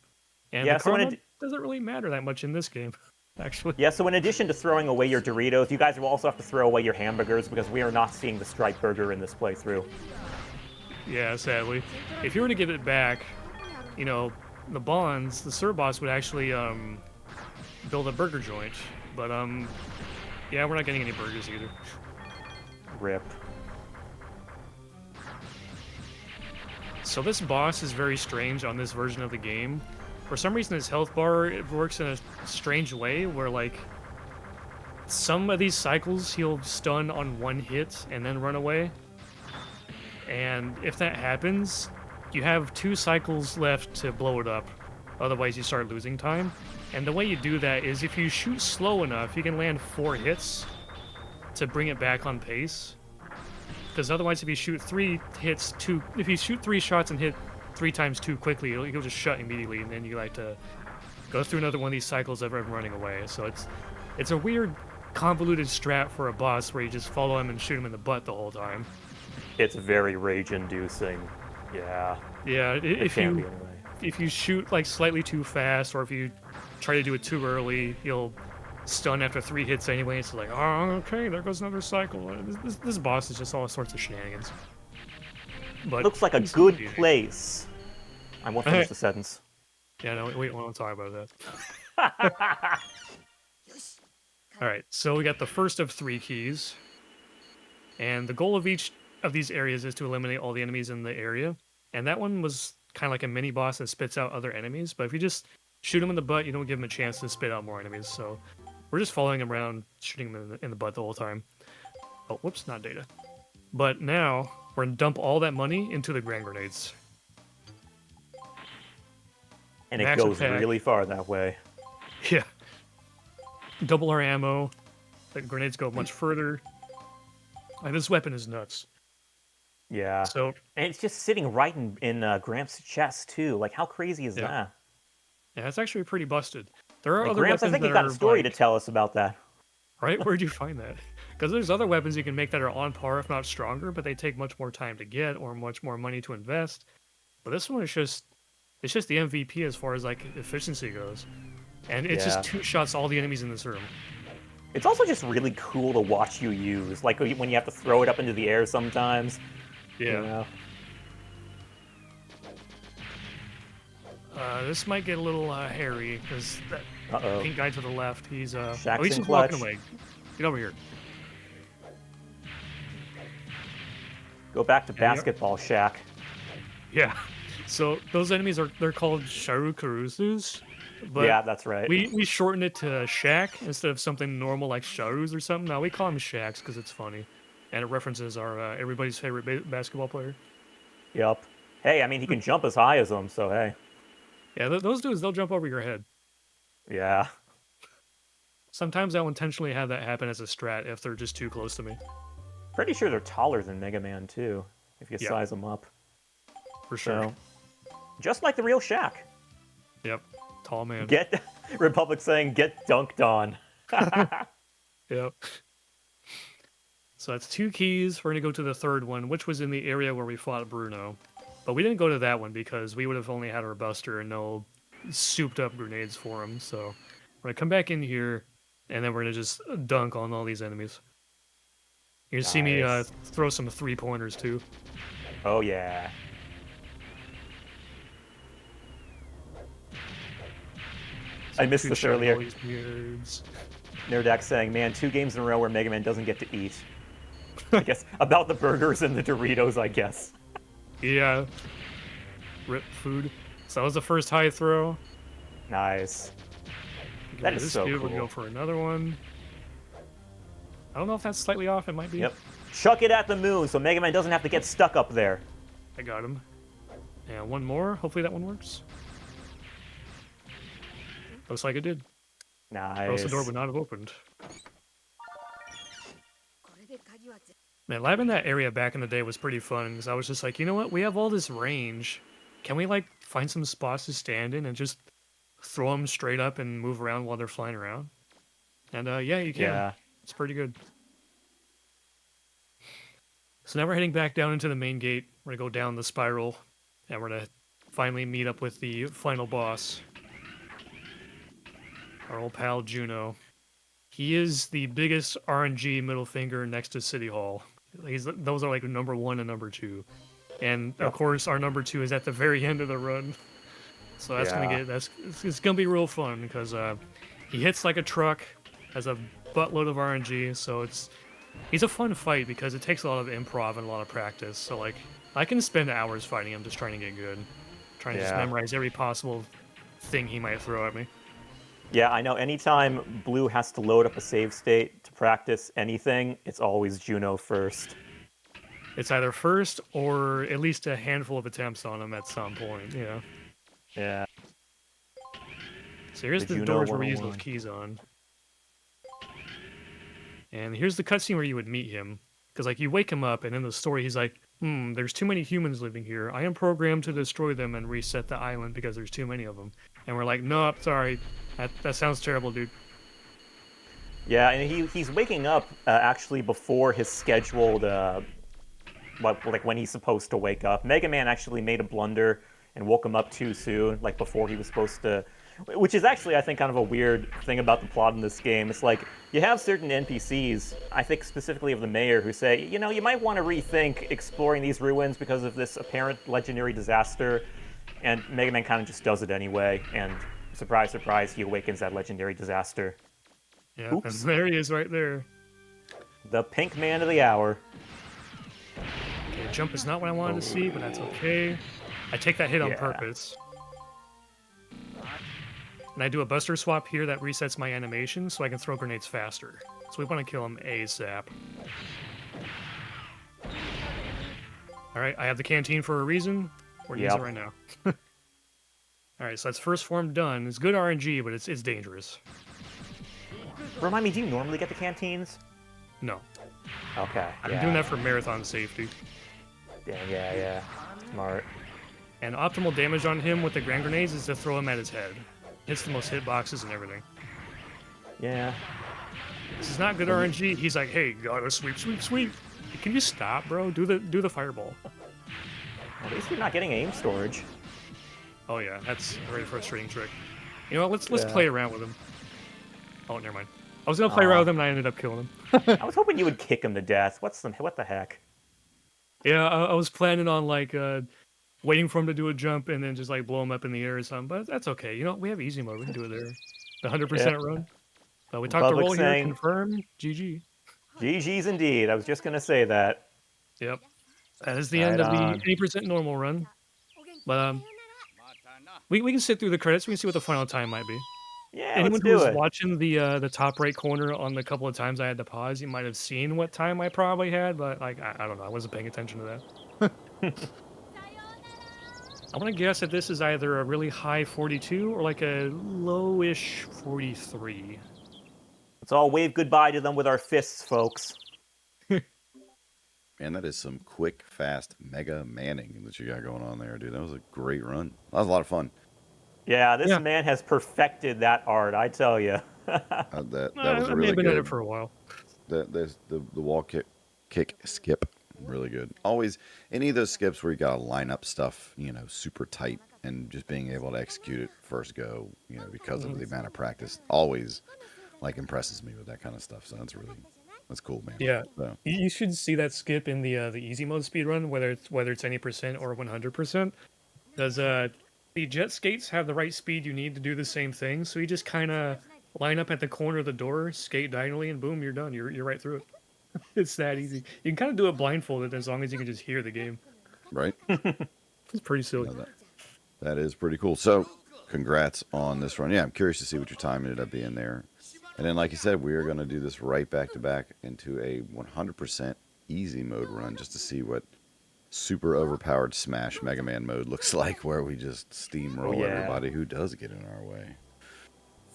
And Yeah, the so karma doesn't really matter that much in this game, actually. Yeah, so in addition to throwing away your Doritos, you guys will also have to throw away your hamburgers because we are not seeing the striped burger in this playthrough. Yeah, sadly. If you were to give it back, you know, the bonds, the Sir boss would actually build a burger joint. But yeah, we're not getting any burgers either. Rip. So this boss is very strange on this version of the game. For some reason, his health bar, it works in a strange way where, like, some of these cycles he'll stun on one hit and then run away. And if that happens, you have 2 cycles left to blow it up. Otherwise, you start losing time. And the way you do that is if you shoot slow enough, you can land 4 hits to bring it back on pace. Because otherwise, if you shoot 3 hits, if you shoot 3 shots and hit 3 times too quickly, you'll just shut immediately, and then you like to go through another one of these cycles of everyone running away. So it's a weird, convoluted strat for a boss where you just follow him and shoot him in the butt the whole time. It's very rage-inducing. Yeah. Yeah, It can be anyway. if you shoot like slightly too fast, or if you try to do it too early, you'll stun after 3 hits anyway. It's like, oh, okay, there goes another cycle. This boss is just all sorts of shenanigans. But Looks like a good place. I won't finish the sentence. Yeah, no, we won't talk about that. All right, so we got the first of 3 keys, and the goal of each of these areas is to eliminate all the enemies in the area. And that one was kind of like a mini boss that spits out other enemies. But if you just shoot them in the butt, you don't give them a chance to spit out more enemies. So we're just following them around, shooting them in the butt the whole time. Oh, whoops, not data. But now we're gonna dump all that money into the grand grenades. And it Max goes attack. really far that way. Yeah. Double our ammo. The grenades go much further. This weapon is nuts. Yeah. So And it's just sitting right in Gramps' chest, too. Like, how crazy is Yeah. that? yeah, it's actually pretty busted. There are Like, other Gramps, I weapons think that you got are a story like, to tell us about that. right? Where'd you find that? Because there's other weapons you can make that are on par, if not stronger, but they take much more time to get or much more money to invest. But this one is just the MVP as far as like efficiency goes, and it's Yeah. just 2 shots all the enemies in this room. It's also just really cool to watch you use. Like, when you have to throw it up into the air sometimes. Yeah. You know? This might get a little hairy because that Uh-oh. pink guy to the left, he's Shaq's he's in just walking clutch. away. Get over here. Go back to Yeah, basketball, Shaq. Yeah. So those enemies they're called Sharukarusus, but Yeah, that's right. we shorten it to Shaq instead of something normal like Sharus or something. Now we call him Shaqs because it's funny, and it references our everybody's favorite basketball player. Yep. Hey, I mean, he can jump as high as them, so hey. Yeah, those dudes they'll jump over your head. Yeah. Sometimes I'll intentionally have that happen as a strat if they're just too close to me. Pretty sure they're taller than Mega Man, too, if you Yeah. size them up. For sure. So, just like the real Shaq. Yep. Tall man. Get Republic saying, get dunked on. Yep. So that's 2 keys. We're going to go to the third one, which was in the area where we fought Bruno. But we didn't go to that one because we would have only had our buster and no souped up grenades for him. So we're going to come back in here, and then we're going to just dunk on all these enemies. You're going to see me Nice. throw some 3-pointers too. Oh, yeah. I missed this Two-shot earlier. all these weirds. Nerdak saying, man, 2 games in a row where Mega Man doesn't get to eat. I guess about the burgers and the Doritos, I guess. Yeah, rip food. So that was the first high throw. Nice. Get That rid of is this so dude. We'll cool. go for another one. I don't know if that's slightly off. It might be. Yep. Chuck it at the moon so Mega Man doesn't have to get stuck up there. I got him. And one more. Hopefully that one works. Looks like it did. Or else the door Nice. would not have opened. Man, lab in that area back in the day was pretty fun because I was just like, you know what? We have all this range. Can we like find some spots to stand in and just throw them straight up and move around while they're flying around? And yeah, you can. Yeah. It's pretty good. So now we're heading back down into the main gate. We're gonna go down the spiral, and we're gonna finally meet up with the final boss. Our old pal Juno. He is the biggest RNG middle finger next to City Hall. Those are like number 1 and number 2. And of course our number 2 is at the very end of the run. So that's it's gonna be real fun because he hits like a truck, has a buttload of RNG, so he's a fun fight because it takes a lot of improv and a lot of practice. So like I can spend hours fighting him just trying to get good. Trying to just memorize every possible thing he might throw at me. Yeah, I know. Anytime Blue has to load up a save state to practice anything, it's always Juno first. It's either first or at least a handful of attempts on him at some point, yeah. Yeah. So here's the doors where we use those keys on. And here's the cutscene where you would meet him. Because, like, you wake him up, and in the story, he's like, there's too many humans living here. I am programmed to destroy them and reset the island because there's too many of them. And we're like, no, sorry. That sounds terrible, dude. Yeah, and he's waking up actually before his scheduled, like when he's supposed to wake up. Mega Man actually made a blunder and woke him up too soon, like before he was supposed to. Which is actually, I think, kind of a weird thing about the plot in this game. It's like, you have certain NPCs, I think specifically of the mayor, who say, you know, you might want to rethink exploring these ruins because of this apparent legendary disaster. And Mega Man kind of just does it anyway, and surprise, surprise, he awakens that legendary disaster. Yeah, and there he is right there. The pink man of the hour. Okay, jump is not what I wanted to see, but that's okay. I take that hit on purpose. And I do a buster swap here that resets my animation so I can throw grenades faster. So we want to kill him ASAP. Alright, I have the canteen for a reason. We're using it right now. Alright, so that's first form done. It's good RNG, but it's dangerous. Remind me, do you normally get the canteens? No. Okay. I'm doing that for marathon safety. Yeah. Smart. And optimal damage on him with the grand grenades is to throw him at his head. Hits the most hitboxes and everything. Yeah. This is not good RNG. He's like, hey, gotta sweep. Can you stop, bro? Do the fireball. At least you're not getting aim storage. Oh yeah, that's a very frustrating trick. You know what? Let's play around with him. Oh, never mind. I was gonna play around with him and I ended up killing him. I was hoping you would kick him to death. What the heck? Yeah, I was planning on like waiting for him to do a jump and then just like blow him up in the air or something. But that's okay. You know, we have easy mode. We can do it there. The 100% run. We talked to roll here. Confirm. GG. GG's indeed. I was just gonna say that. Yep. That is the end of the 80% normal run. But we can sit through the credits. We can see what the final time might be. Yeah, anyone let's who do was it. watching the top right corner on the couple of times I had to pause, you might have seen what time I probably had, but like I don't know, I wasn't paying attention to that. I want to guess that this is either a really high 42 or like a lowish 43. Let's all wave goodbye to them with our fists, folks. Man, that is some quick, fast Mega Manning that you got going on there, dude. That was a great run. That was a lot of fun. Yeah, this man has perfected that art, I tell you. That was I really been good. at it for a while. The wall kick skip, really good. Always any of those skips where you got to line up stuff, you know, super tight, and just being able to execute it first go, you know, because of the amount of practice, always like impresses me with that kind of stuff. So that's cool, man. Yeah, so. You should see that skip in the easy mode speedrun, whether it's any percent or 100%. Does the jet skates have the right speed you need to do the same thing? So you just kind of line up at the corner of the door, skate diagonally, and boom, you're done. You're right through it. It's that easy. You can kind of do it blindfolded as long as you can just hear the game. Right? It's pretty silly. No, that is pretty cool. So, congrats on this run. Yeah, I'm curious to see what your time ended up being there. And then, like you said, we are going to do this right back to back into a 100% easy mode run just to see what super overpowered Smash Mega Man mode looks like, where we just steamroll yeah. everybody who does get in our way.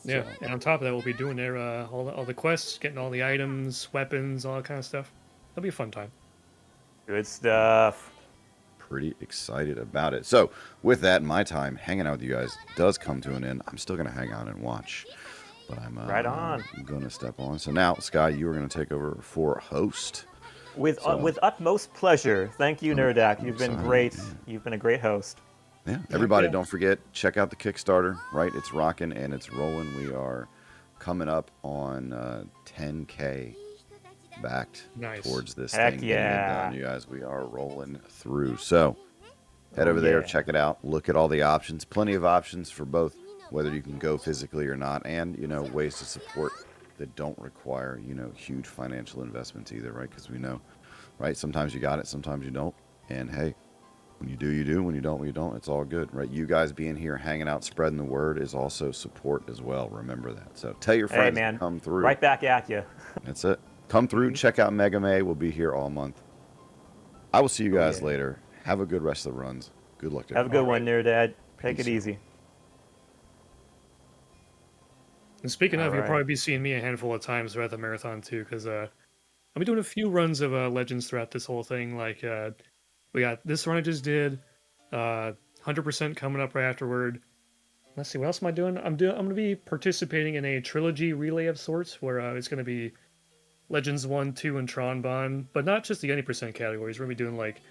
Yeah, So, and on top of that, we'll be doing there all the quests, getting all the items, weapons, all that kind of stuff. That'll be a fun time. Good stuff. pretty excited about it. So, with that, my time hanging out with you guys does come to an end. I'm still going to hang out and watch, but I'm Right on. going to step on. So now, Sky, you are going to take over for host. With utmost pleasure. Thank you, Nerdak. You've been excited, great. yeah. You've been a great host. Yeah, everybody, yeah. don't forget, check out the Kickstarter, right? It's rocking and it's rolling. We are coming up on 10K backed Nice. towards this Heck thing getting it yeah. done, you guys. We are rolling through. So head over there, yeah. check it out, look at all the options. Plenty of options for both, whether you can go physically or not, and ways to support that don't require huge financial investments either, right? Because we know, right? Sometimes you got it, sometimes you don't, and hey, when you do, you do. When you don't, you don't. It's all good, right? You guys being here, hanging out, spreading the word is also support as well. Remember that. So tell your friends Hey, man. to come through. Right back at you. That's it. Come through. Check out Mega May. We'll be here all month. I will see you guys later. Have a good rest of the runs. Good luck to Have a good one, Nerdad. Take Peace. it easy. And speaking of, All you'll right. probably be seeing me a handful of times throughout the marathon too, because I'll be doing a few runs of Legends throughout this whole thing. Like we got this run I just did, 100% coming up right afterward. Let's see, what else am I doing? I'm going to be participating in a trilogy relay of sorts, where it's going to be Legends 1, 2, and Tron Bond, but not just the any percent categories. We're going to be doing like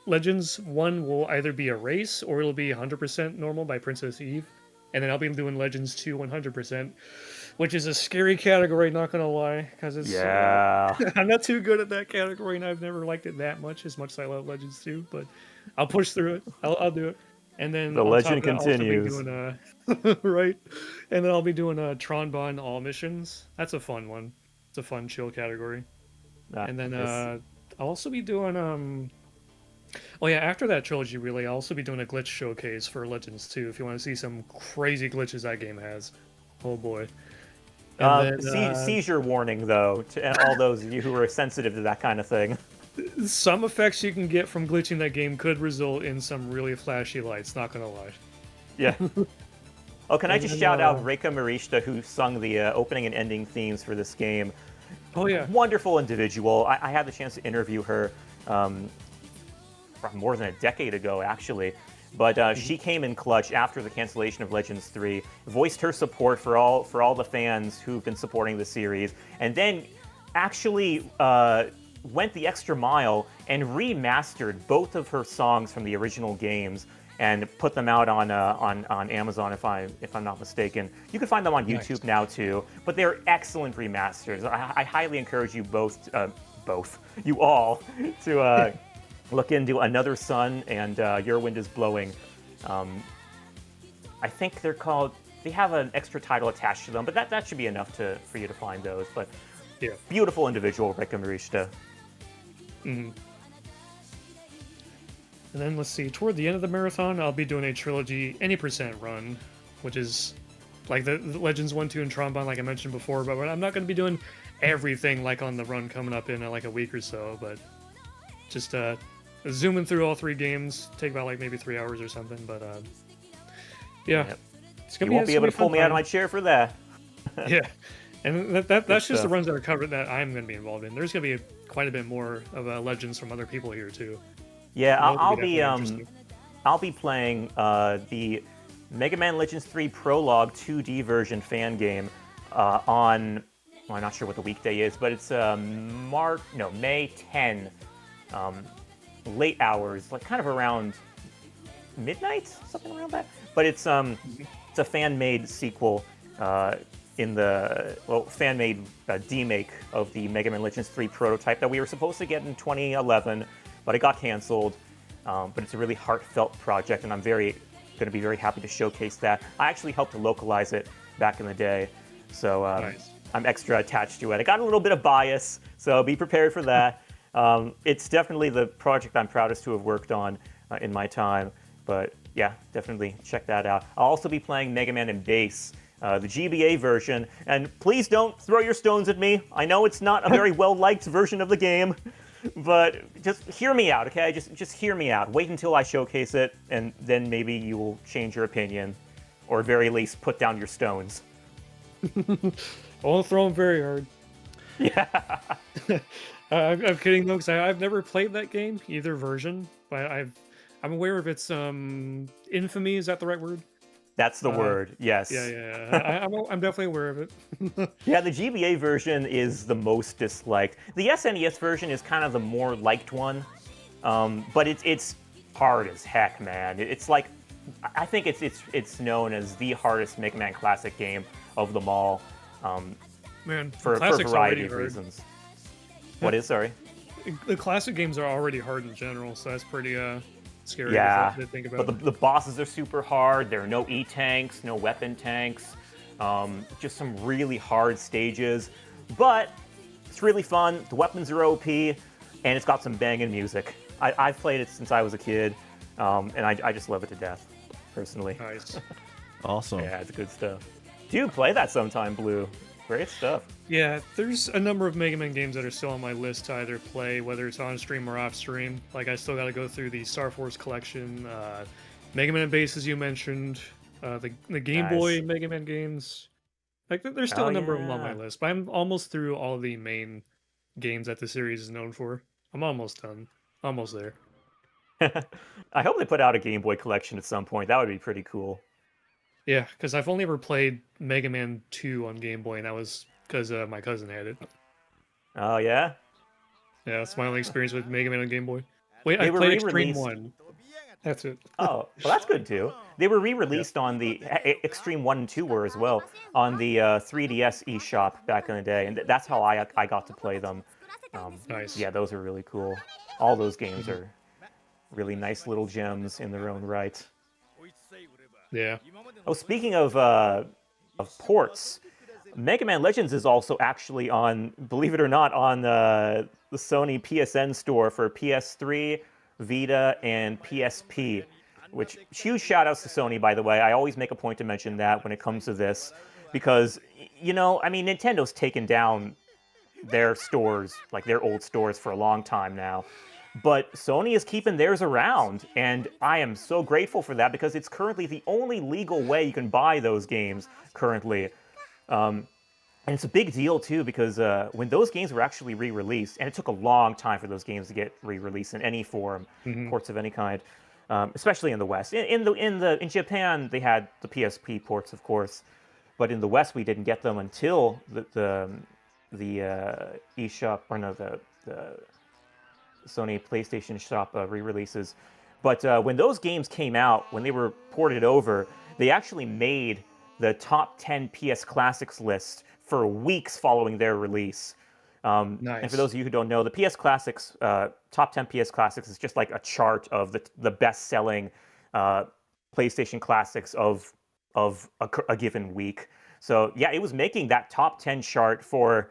Legends 1 will either be a race or it'll be 100% normal by Princess Eve. And then I'll be doing Legends 2 100%, which is a scary category, not going to lie, because it's I'm not too good at that category, and I've never liked it that much as I love Legends 2, but I'll push through it. I'll do it. And then The on top legend of that, I'll also be continues. doing right, and then I'll be doing Tron Bond all missions. That's a fun one. It's a fun chill category. And then I'll also be doing oh yeah, after that trilogy relay, I'll also be doing a glitch showcase for Legends 2 if you want to see some crazy glitches that game has. Oh boy. And then, seizure warning, though, to all those of you who are sensitive to that kind of thing. some effects you can get from glitching that game could result in some really flashy lights, not gonna lie. Yeah. Oh, can I And just then, shout out Reika Marishta, who sung the opening and ending themes for this game. Oh yeah. Wonderful individual. I had the chance to interview her more than a decade ago, actually. But she came in clutch after the cancellation of Legends 3, voiced her support for all the fans who've been supporting the series, and then actually went the extra mile and remastered both of her songs from the original games and put them out on Amazon, if I'm not mistaken. You can find them on YouTube now too, but they're excellent remasters. I highly encourage you you all, to look into Another Sun and Your Wind is Blowing. I think they're called. They have an extra title attached to them, but that should be enough for you to find those. But Yeah. beautiful individual, Reika Marishta. Mm-hmm. And then let's see, toward the end of the marathon, I'll be doing a trilogy any percent run, which is like the Legends 1, 2, and Tron Bond, like I mentioned before. But I'm not going to be doing everything like on the run coming up in like a week or so. But just zooming through all 3 games, take about like maybe 3 hours or something. But yeah, Yep. it's You gonna won't be able to pull me out of my my chair for that. yeah. And that's just stuff. the runs that are covered that I'm going to be involved in. There's going to be quite a bit more of Legends from other people here too. Yeah, That'll I'll be be definitely interesting. I'll be playing the Mega Man Legends 3 Prologue 2D version fan game on. Well, I'm not sure what the weekday is, but it's May 10, late hours, like kind of around midnight, something around that. But it's a fan-made sequel fan-made demake of the Mega Man Legends 3 prototype that we were supposed to get in 2011, but it got canceled. But it's a really heartfelt project, and I'm going to be very happy to showcase that. I actually helped to localize it back in the day, so Nice. I'm extra attached to it. I got a little bit of bias, so be prepared for that. It's definitely the project I'm proudest to have worked on in my time. But yeah, definitely check that out. I'll also be playing Mega Man and Bass, the GBA version. And please don't throw your stones at me. I know it's not a very well-liked version of the game, but just hear me out, okay? Just hear me out. Wait until I showcase it, and then maybe you will change your opinion, or at very least put down your stones. I won't throw them very hard. Yeah. I'm kidding though, because I've never played that game, either version, but I'm aware of its infamy. Is that the right word? That's the word, yes. Yeah. I'm definitely aware of it. Yeah, the GBA version is the most disliked. The SNES version is kind of the more liked one, but it's hard as heck, man. It's like, I think it's known as the hardest Mega Man Classic game of them all, Man, for a classics variety already of hard. reasons. What is, sorry? The classic games are already hard in general, so that's pretty scary Yeah, to think but about. the bosses are super hard. There are no E-tanks, no weapon tanks, just some really hard stages. But it's really fun. The weapons are OP, and it's got some banging music. I've played it since I was a kid, and I just love it to death, personally. Nice. Awesome. Yeah, it's good stuff. Do play that sometime, Blue. Great stuff. Yeah, there's a number of Mega Man games that are still on my list to either play, whether it's on stream or off stream. Like, I still got to go through the Star Force collection, Mega Man Base, as you mentioned, the Game Boy Nice. Mega Man games. Like, there's still Oh, a number of them on my yeah. list, but I'm almost through all the main games that the series is known for. I'm almost done. Almost there. I hope they put out a Game Boy collection at some point. That would be pretty cool. Yeah, because I've only ever played Mega Man 2 on Game Boy, and that was because my cousin had it. Oh, yeah? Yeah, that's my only experience with Mega Man on Game Boy. Wait, They I were played Extreme re-released. 1. That's it. Oh, well, that's good too. They were re-released on the Extreme 1 and 2 were as well on the 3DS eShop back in the day, and that's how I got to play them. Nice. Yeah, those are really cool. All those games are really nice little gems in their own right. Yeah. Oh, speaking of ports, Mega Man Legends is also actually on, believe it or not, on the Sony PSN store for PS3, Vita, and PSP. Which, huge shout outs to Sony, by the way. I always make a point to mention that when it comes to this, because, you know, I mean, Nintendo's taken down their stores, like their old stores, for a long time now. But Sony is keeping theirs around, and I am so grateful for that because it's currently the only legal way you can buy those games currently. And it's a big deal too because when those games were actually re-released, and it took a long time for those games to get re-released in any form, ports of any kind, especially in the West. In Japan, they had the PSP ports, of course, but in the West we didn't get them until the eShop, or no, the Sony PlayStation Shop re-releases. But when those games came out, when they were ported over, they actually made the top 10 PS Classics list for weeks following their release. And for those of you who don't know, the PS Classics, top 10 PS Classics is just like a chart of the best-selling PlayStation Classics of a given week. So yeah, it was making that top 10 chart for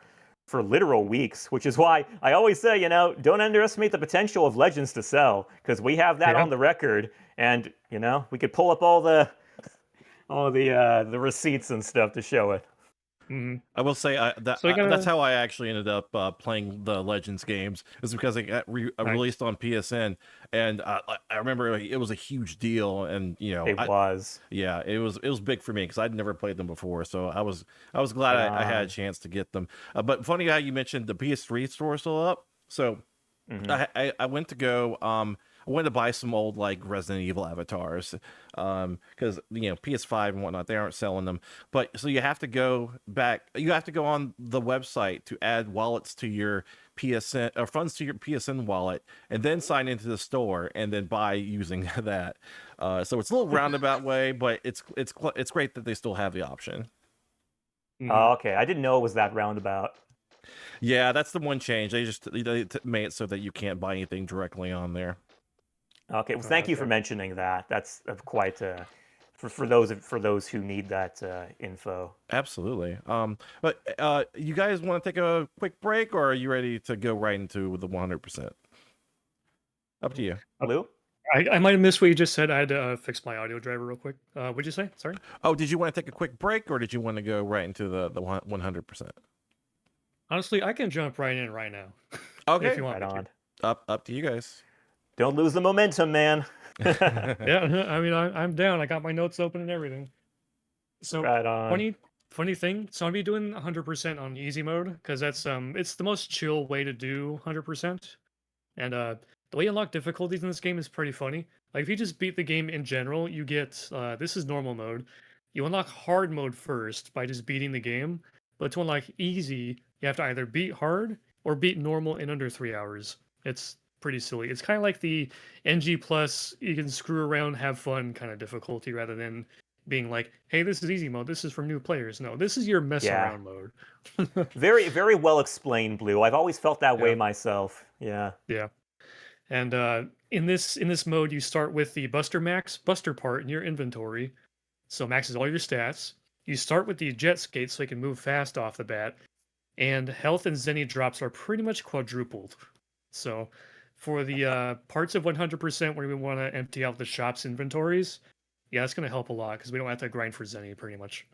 literal weeks, which is why I always say, you know, don't underestimate the potential of Legends to sell, because we have that on the record, and you know, we could pull up all the receipts and stuff to show it. I will say that's how I actually ended up playing the Legends games, is because it got released on PSN, and I remember it was a huge deal, and you know, it was big for me because I'd never played them before, so I was glad I had a chance to get them. But funny how you mentioned the PS3 store still up. So I went to go. I wanted to buy some old like Resident Evil avatars, because you know, PS5 and whatnot, they aren't selling them. But so you have to go back. You have to go on the website to add wallets to your PSN, or funds to your PSN wallet, and then sign into the store and then buy using that. So it's a little roundabout way, but it's great that they still have the option. Oh, okay. I didn't know it was that roundabout. Yeah, that's the one change. They made it so that you can't buy anything directly on there. Okay, well, thank you for mentioning that. That's quite for those who need that info. Absolutely. But you guys want to take a quick break, or are you ready to go right into the 100%? Up to you. Blue? I might have missed what you just said. I had to fix my audio driver real quick. What'd you say? Sorry. Oh, did you want to take a quick break, or did you want to go right into the 100%? Honestly, I can jump right in right now. Okay. If you want Right me on. Up to you guys. Don't lose the momentum, man. to. Yeah, I mean, I'm down. I got my notes open and everything. So Right on. funny thing. So I'll be doing 100% on easy mode because that's it's the most chill way to do 100%. And the way you unlock difficulties in this game is pretty funny. Like if you just beat the game in general, you get this is normal mode. You unlock hard mode first by just beating the game. But to unlock easy, you have to either beat hard or beat normal in under 3 hours. It's pretty silly. It's kind of like the NG plus, you can screw around, have fun kind of difficulty rather than being like, hey, this is easy mode. This is for new players. No, this is your mess Yeah. around mode. Very, very well explained, Blue. I've always felt that way Yeah. myself. Yeah. Yeah. And in this mode, you start with the Buster Max Buster part in your inventory. So maxes all your stats. You start with the jet skate so you can move fast off the bat. And health and zenny drops are pretty much quadrupled. So for the parts of 100% where we want to empty out the shop's inventories, yeah, that's going to help a lot because we don't have to grind for zenny pretty much.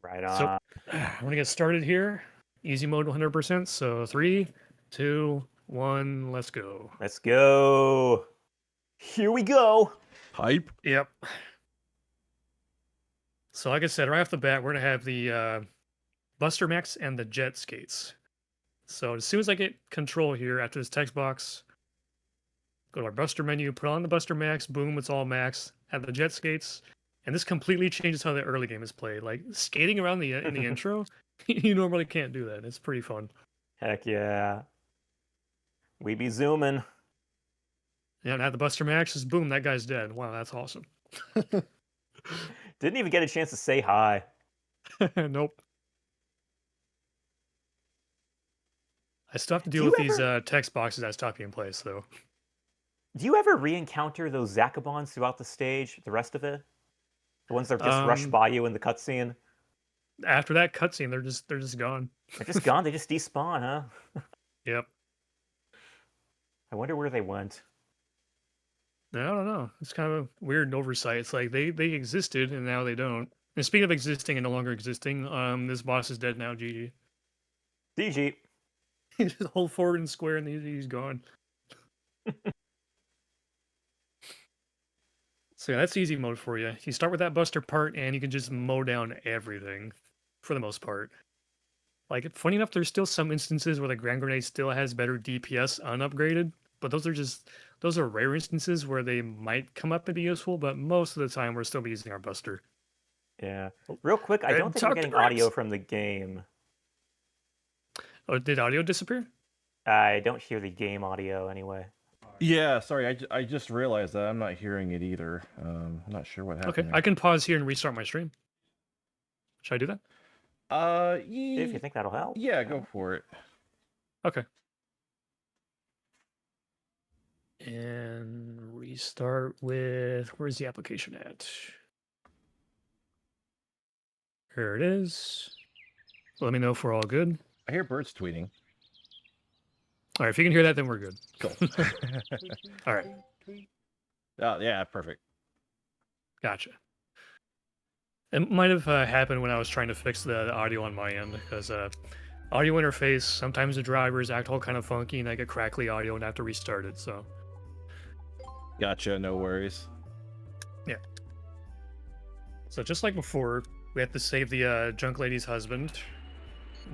Right on. So I'm going to get started here. Easy mode 100%. So 3, 2, 1, let's go. Let's go. Here we go. Hype. Yep. So like I said, right off the bat, we're going to have the Buster Max and the jet skates. So as soon as I get control here after this text box, go to our Buster menu, put on the Buster Max, boom, it's all max. Have the jet skates, and this completely changes how the early game is played. Like skating around in the intro, you normally can't do that. It's pretty fun. Heck yeah. We be zooming. Yeah, and have the Buster Max, just boom, that guy's dead. Wow, that's awesome. Didn't even get a chance to say hi. Nope. I still have to deal with these text boxes as top in place, though. Do you ever re-encounter those Zakabons throughout the stage, the rest of it? The ones that just rush by you in the cutscene? After that cutscene, they're just gone. They're just gone. They just despawn, huh? Yep. I wonder where they went. I don't know. It's kind of a weird oversight. It's like they existed and now they don't. And speaking of existing and no longer existing, this boss is dead now. GG. DG. He just hold forward and square, and he's gone. So yeah, that's easy mode for you. You start with that Buster part, and you can just mow down everything, for the most part. Like, funny enough, there's still some instances where the Grand Grenade still has better DPS unupgraded, but those are rare instances where they might come up and be useful, but most of the time we're still using our Buster. Yeah. Real quick, I don't think I'm getting audio from the game. Oh, did audio disappear? I don't hear the game audio anyway. Yeah, sorry, I just realized that I'm not hearing it either. I'm not sure what happened. Okay, there. I can pause here and restart my stream. Should I do that? If you think that'll help. Yeah, go for it. Okay. And restart with, where's the application at? Here it is. Let me know if we're all good. I hear birds tweeting. All right, if you can hear that, then we're good. Cool. All right. Oh, yeah, perfect. Gotcha. It might have happened when I was trying to fix the audio on my end, because audio interface, sometimes the drivers act all kind of funky and I get crackly audio and have to restart it, so. Gotcha, no worries. Yeah. So just like before, we have to save the junk lady's husband,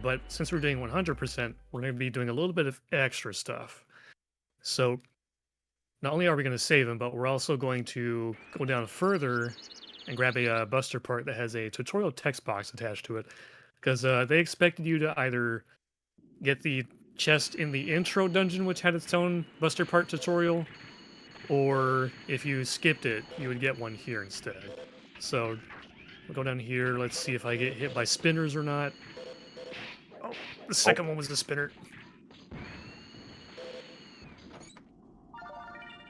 but since we're doing 100%, we're going to be doing a little bit of extra stuff. So not only are we going to save him, but we're also going to go down further and grab a Buster part that has a tutorial text box attached to it, because they expected you to either get the chest in the intro dungeon, which had its own Buster part tutorial, or if you skipped it, you would get one here instead. So we'll go down here. Let's see if I get hit by spinners or not. Oh, the second one was the spinner.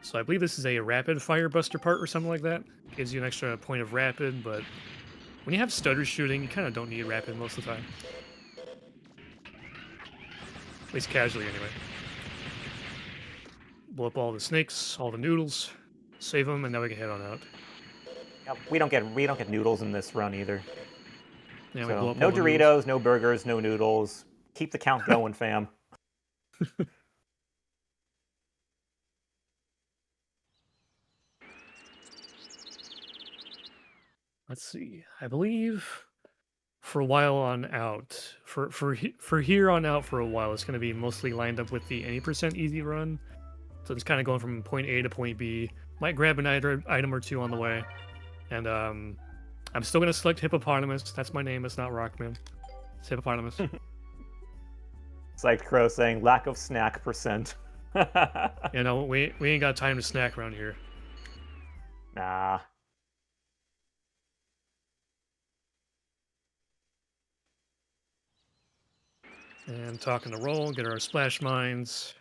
So So I believe this is a rapid fire buster part or something like that. Gives you an extra point of rapid, but when you have stutter shooting, you kind of don't need rapid most of the time. At least casually, anyway. Blow up all the snakes, all the noodles, save them, and now we can head on out. Yeah, we don't get noodles in this run either. Yeah, we So blow up no all the noodles. Doritos, no burgers, no noodles. Keep the count going, fam. Let's see. I believe for a while on out, for here on out for a while, it's going to be mostly lined up with the any percent easy run. So it's kind of going from point A to point B. Might grab an item or two on the way, and I'm still going to select hippopotamus. That's my name. It's not Rockman. It's hippopotamus. It's like Crow saying lack of snack percent. You know, we ain't got time to snack around here. Nah. And talking to roll, get our splash mines.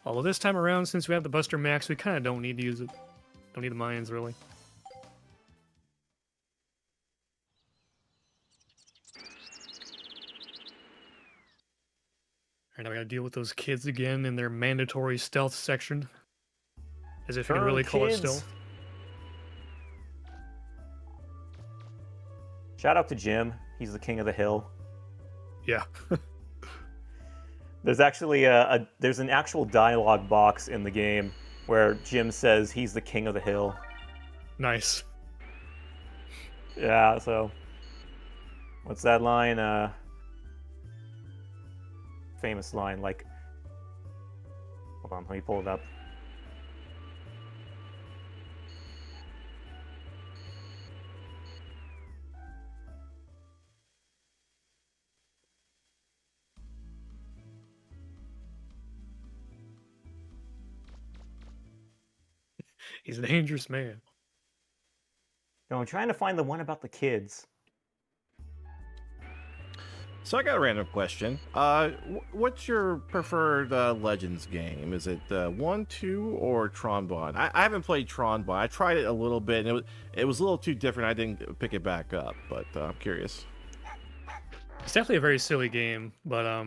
Although this time around, since we have the Buster Max, we kind of don't need to use it. Don't need the mines, really. Alright, now we gotta deal with those kids again in their mandatory stealth section. As if you can really call it stealth. Shout out to Jim. He's the king of the hill. Yeah. There's actually there's an actual dialogue box in the game where Jim says he's the king of the hill. Nice. Yeah, so what's that line? Famous line, like, hold on, let me pull it up. He's a dangerous man. No, I'm trying to find the one about the kids. So I got a random question. What's your preferred Legends game? Is it 1, 2, or Tron Bond? I haven't played Tron Bond. I tried it a little bit, and it was a little too different. I didn't pick it back up, but I'm curious. It's definitely a very silly game, but I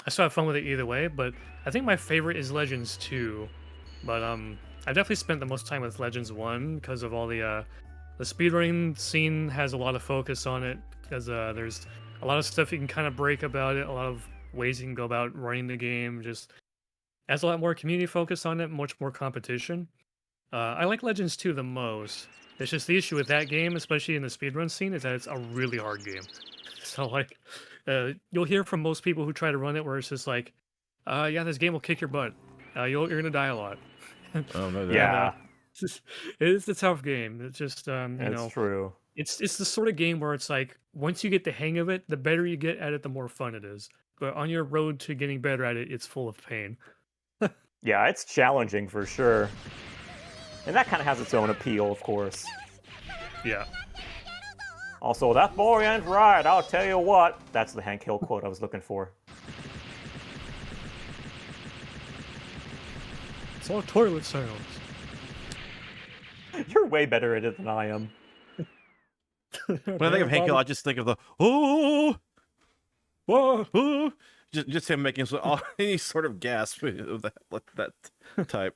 still have fun with it either way. But I think my favorite is Legends 2. But I've definitely spent the most time with Legends 1 because of all the speedrunning scene has a lot of focus on it because there's a lot of stuff you can kind of break about it, a lot of ways you can go about running the game. Just has a lot more community focus on it, much more competition. I like Legends 2 the most. It's just the issue with that game, especially in the speedrun scene, is that it's a really hard game. So like, you'll hear from most people who try to run it where it's just like, yeah, this game will kick your butt. You're gonna die a lot. Oh no, Yeah, it's a tough game. It's just you that's know, true. it's the sort of game where it's like once you get the hang of it, the better you get at it, the more fun it is. But on your road to getting better at it, it's full of pain. Yeah, it's challenging for sure. And that kind of has its own appeal, of course. Yeah. Also, that boy ain't right, I'll tell you what. That's the Hank Hill quote I was looking for. It's all toilet sounds. You're way better at it than I am. When I think of Hank Hill, I just think of the oh, just him making any sort of gasp of that type.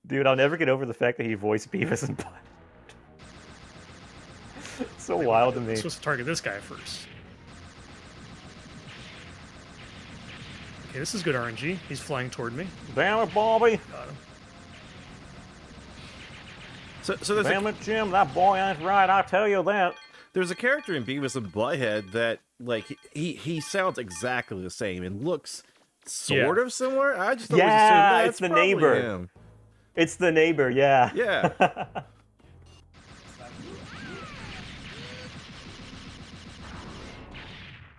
Dude, I'll never get over the fact that he voiced Beavis and Butt. So wild to me. I'm supposed to target this guy first. Okay, this is good RNG. He's flying toward me. Damn it, Bobby. Got him. So there's Damn it, Jim, that boy ain't right, I'll tell you that. there's a character in Beavis and Butthead that like he sounds exactly the same and looks sort of similar. I just always assumed that's it's the probably neighbor. him. It's the neighbor, yeah. Yeah.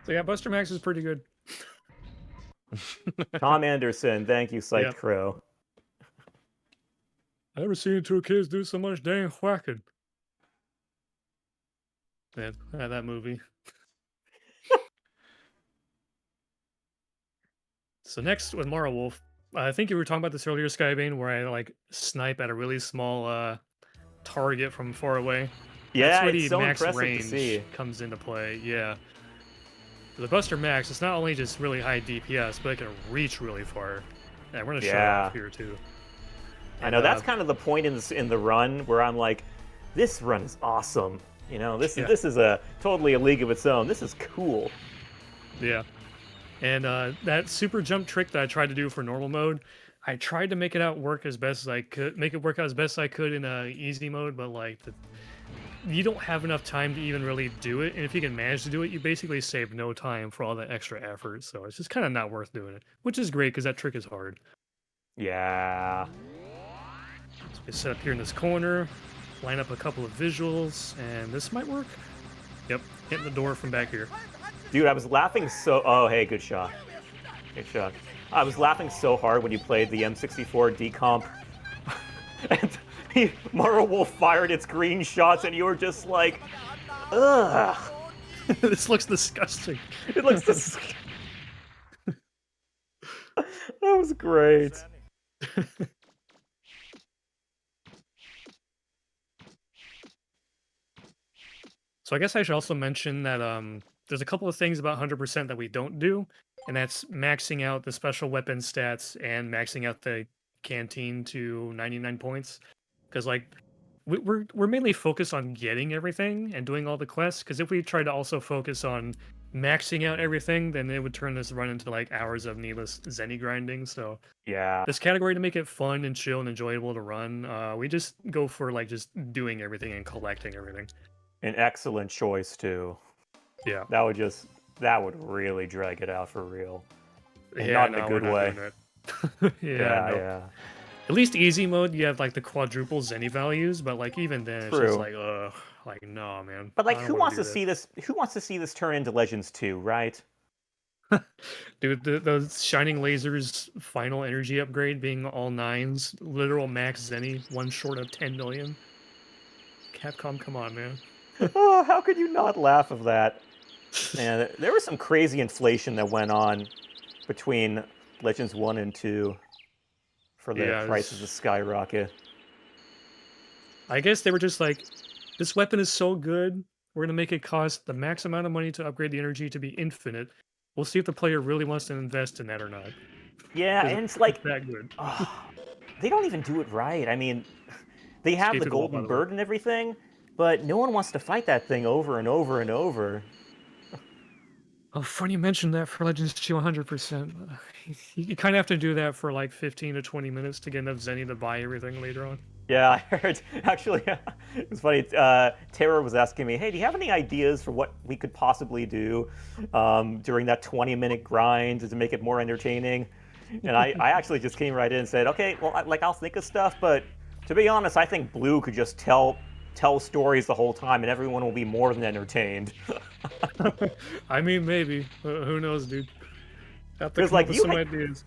So yeah, Buster Max is pretty good. Tom Anderson, thank you, Psyched Yep. Crow. I never seen two kids do so much dang whacking. Man, that movie. So next with Mara Wolf, I think you were talking about this earlier, Skybane, where I like snipe at a really small target from far away. That's Yeah, where it's the so max impressive to range see. comes into play. Yeah. The Buster Max, it's not only just really high DPS, but it can reach really far. Yeah, we're gonna show it Yeah. off here too. I And know that's kind of the point in the run where I'm like, this run is awesome. You know, this yeah, is a totally a league of its own. This is cool. yeah. And that super jump trick that I tried to do for normal mode, I tried to make it out work as best as I could, make it work out as best I could in easy mode, but like you don't have enough time to even really do it. And if you can manage to do it, you basically save no time for all that extra effort. So it's just kind of not worth doing it, which is great because that trick is hard. Yeah. So we set up here in this corner, line up a couple of visuals, and this might work. Yep, hitting the door from back here. Dude, I was laughing so. Oh, hey, good shot. Good shot. I was laughing so hard when you played the M64 decomp. And Mara Wolf fired its green shots, and you were just like, ugh. This looks disgusting. It looks disgusting. That was great. So I guess I should also mention that there's a couple of things about 100% that we don't do, and that's maxing out the special weapon stats and maxing out the canteen to 99 points. Because like we're mainly focused on getting everything and doing all the quests. Because if we try to also focus on maxing out everything, then it would turn this run into like hours of needless Zenny grinding. So Yeah. this category, to make it fun and chill and enjoyable to run, we just go for like just doing everything and collecting everything. An excellent choice, too. Yeah. That would really drag it out for real. And Yeah, not in no, a we're good not way. doing it. Yeah, no. yeah. At least easy mode, you have like the quadruple Zenny values, but like even then, it's just True. like, ugh, like no, man. But like, I don't who wanna wants do to that. see this? Who wants to see this turn into Legends 2, right? Dude, those shining lasers final energy upgrade being all nines, literal max Zenny, one short of 10 million. Capcom, come on, man. Oh, how could you not laugh of that? Man, there was some crazy inflation that went on between Legends 1 and 2 for the Yeah, prices to skyrocket. I guess they were just like, this weapon is so good, we're gonna make it cost the max amount of money to upgrade the energy to be infinite. We'll see if the player really wants to invest in that or not. Yeah, 'Cause and it's like, that good. they don't even do it right. I mean, they have Skate the through the wall, by golden the way. bird and everything, but no one wants to fight that thing over and over and over. Oh, funny you mentioned that for Legends 2 100%. You kind of have to do that for like 15 to 20 minutes to get enough Zenny to buy everything later on. Yeah, I heard. Actually, it was funny. Tara was asking me, "Hey, do you have any ideas for what we could possibly do during that 20-minute grind to make it more entertaining?" And I actually just came right in and said, "Okay, well, I'll think of stuff, but to be honest, I think Blue could just tell stories the whole time, and everyone will be more than entertained." I mean, maybe. Who knows, dude? Have to Because come up like with you, some ideas.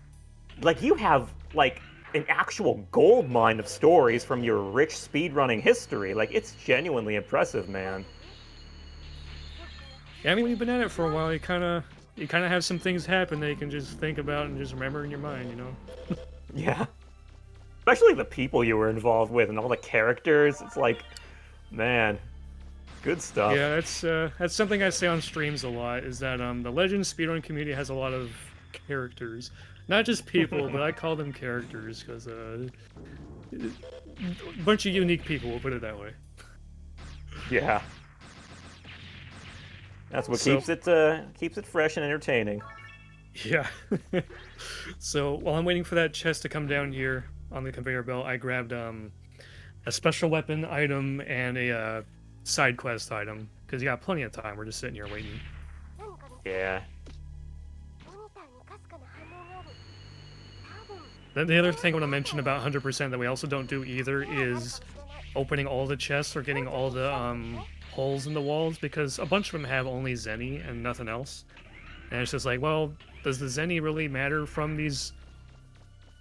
you have like an actual gold mine of stories from your rich speedrunning history. Like, it's genuinely impressive, man. Yeah, I mean, when you've been at it for a while, you kind of have some things happen that you can just think about and just remember in your mind, you know? Yeah. Especially the people you were involved with and all the characters. It's like, man, good stuff. Yeah, that's something I say on streams a lot, is that the Legends speedrun community has a lot of characters. Not just people, but I call them characters because a bunch of unique people, we'll put it that way. Yeah. That's what So- keeps it fresh and entertaining. Yeah. So while I'm waiting for that chest to come down here on the conveyor belt, I grabbed a special weapon item and a side quest item because you got plenty of time. We're just sitting here waiting. Yeah. Then the other thing I want to mention about 100% that we also don't do either is opening all the chests or getting all the holes in the walls, because a bunch of them have only Zenny and nothing else. And it's just like, well, does the Zenny really matter from these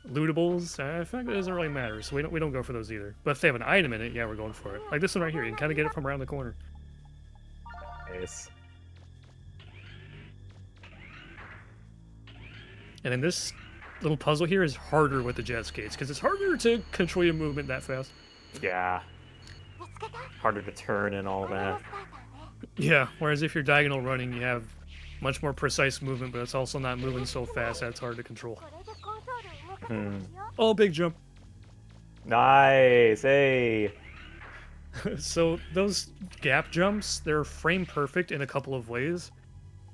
lootables? I feel like it doesn't really matter, so we don't go for those either. But if they have an item in it, yeah, we're going for it. Like this one right here, you can kind of get it from around the corner. Nice. And then this little puzzle here is harder with the jet skates because it's harder to control your movement that fast. Yeah. Harder to turn and all that. Yeah, whereas if you're diagonal running, you have much more precise movement, but it's also not moving so fast that it's hard to control. Oh, big jump. Nice. Hey. So those gap jumps, they're frame perfect in a couple of ways.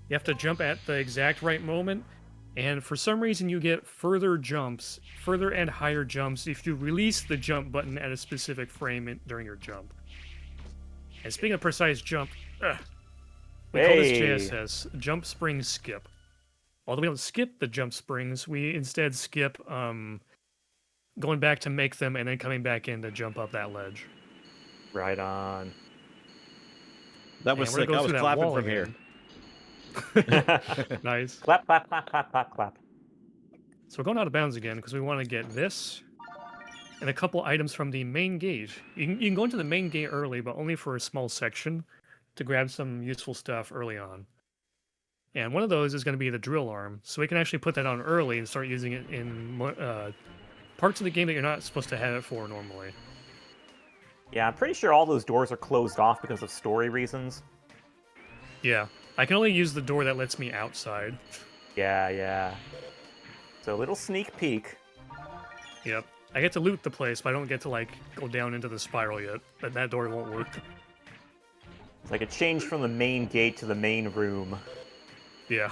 You have to jump at the exact right moment, and for some reason you get further and higher jumps if you release the jump button at a specific frame during your jump. And speaking of precise jump, we call this JSS, jump spring skip. Although we don't skip the jump springs, we instead skip going back to make them and then coming back in to jump up that ledge. Right on. That was sick. I was clapping from here. Nice. Clap, clap, clap, clap, clap, clap. So we're going out of bounds again because we want to get this and a couple items from the main gate. You can go into the main gate early, but only for a small section to grab some useful stuff early on. And one of those is going to be the drill arm. So we can actually put that on early and start using it in parts of the game that you're not supposed to have it for normally. Yeah, I'm pretty sure all those doors are closed off because of story reasons. Yeah, I can only use the door that lets me outside. Yeah. So a little sneak peek. Yep. I get to loot the place, but I don't get to, like, go down into the spiral yet. That door won't work. It's like a change from the main gate to the main room. Yeah.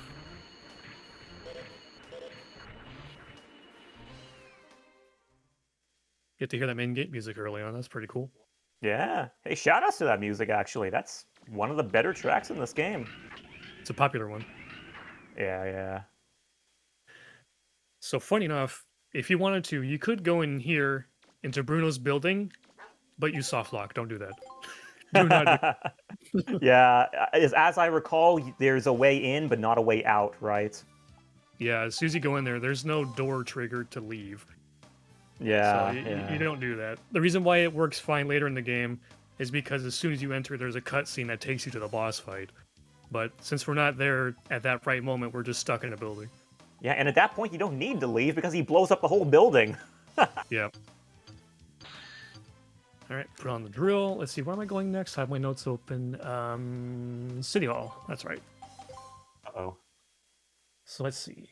Get to hear that main gate music early on. That's pretty cool. Yeah. Hey, shout outs to that music, actually. That's one of the better tracks in this game. It's a popular one. Yeah. So funny enough, if you wanted to, you could go in here into Bruno's building, but you soft lock. Don't do that. Do not do Yeah, as I recall, there's a way in, but not a way out, right? Yeah, as soon as you go in there, there's no door trigger to leave. Yeah, so you don't do that. The reason why it works fine later in the game is because as soon as you enter, there's a cutscene that takes you to the boss fight. But since we're not there at that right moment, we're just stuck in a building. Yeah, and at that point, you don't need to leave because he blows up the whole building. Yeah. All right, put on the drill. Let's see, where am I going next? I have my notes open. City Hall. That's right. Uh-oh. So let's see.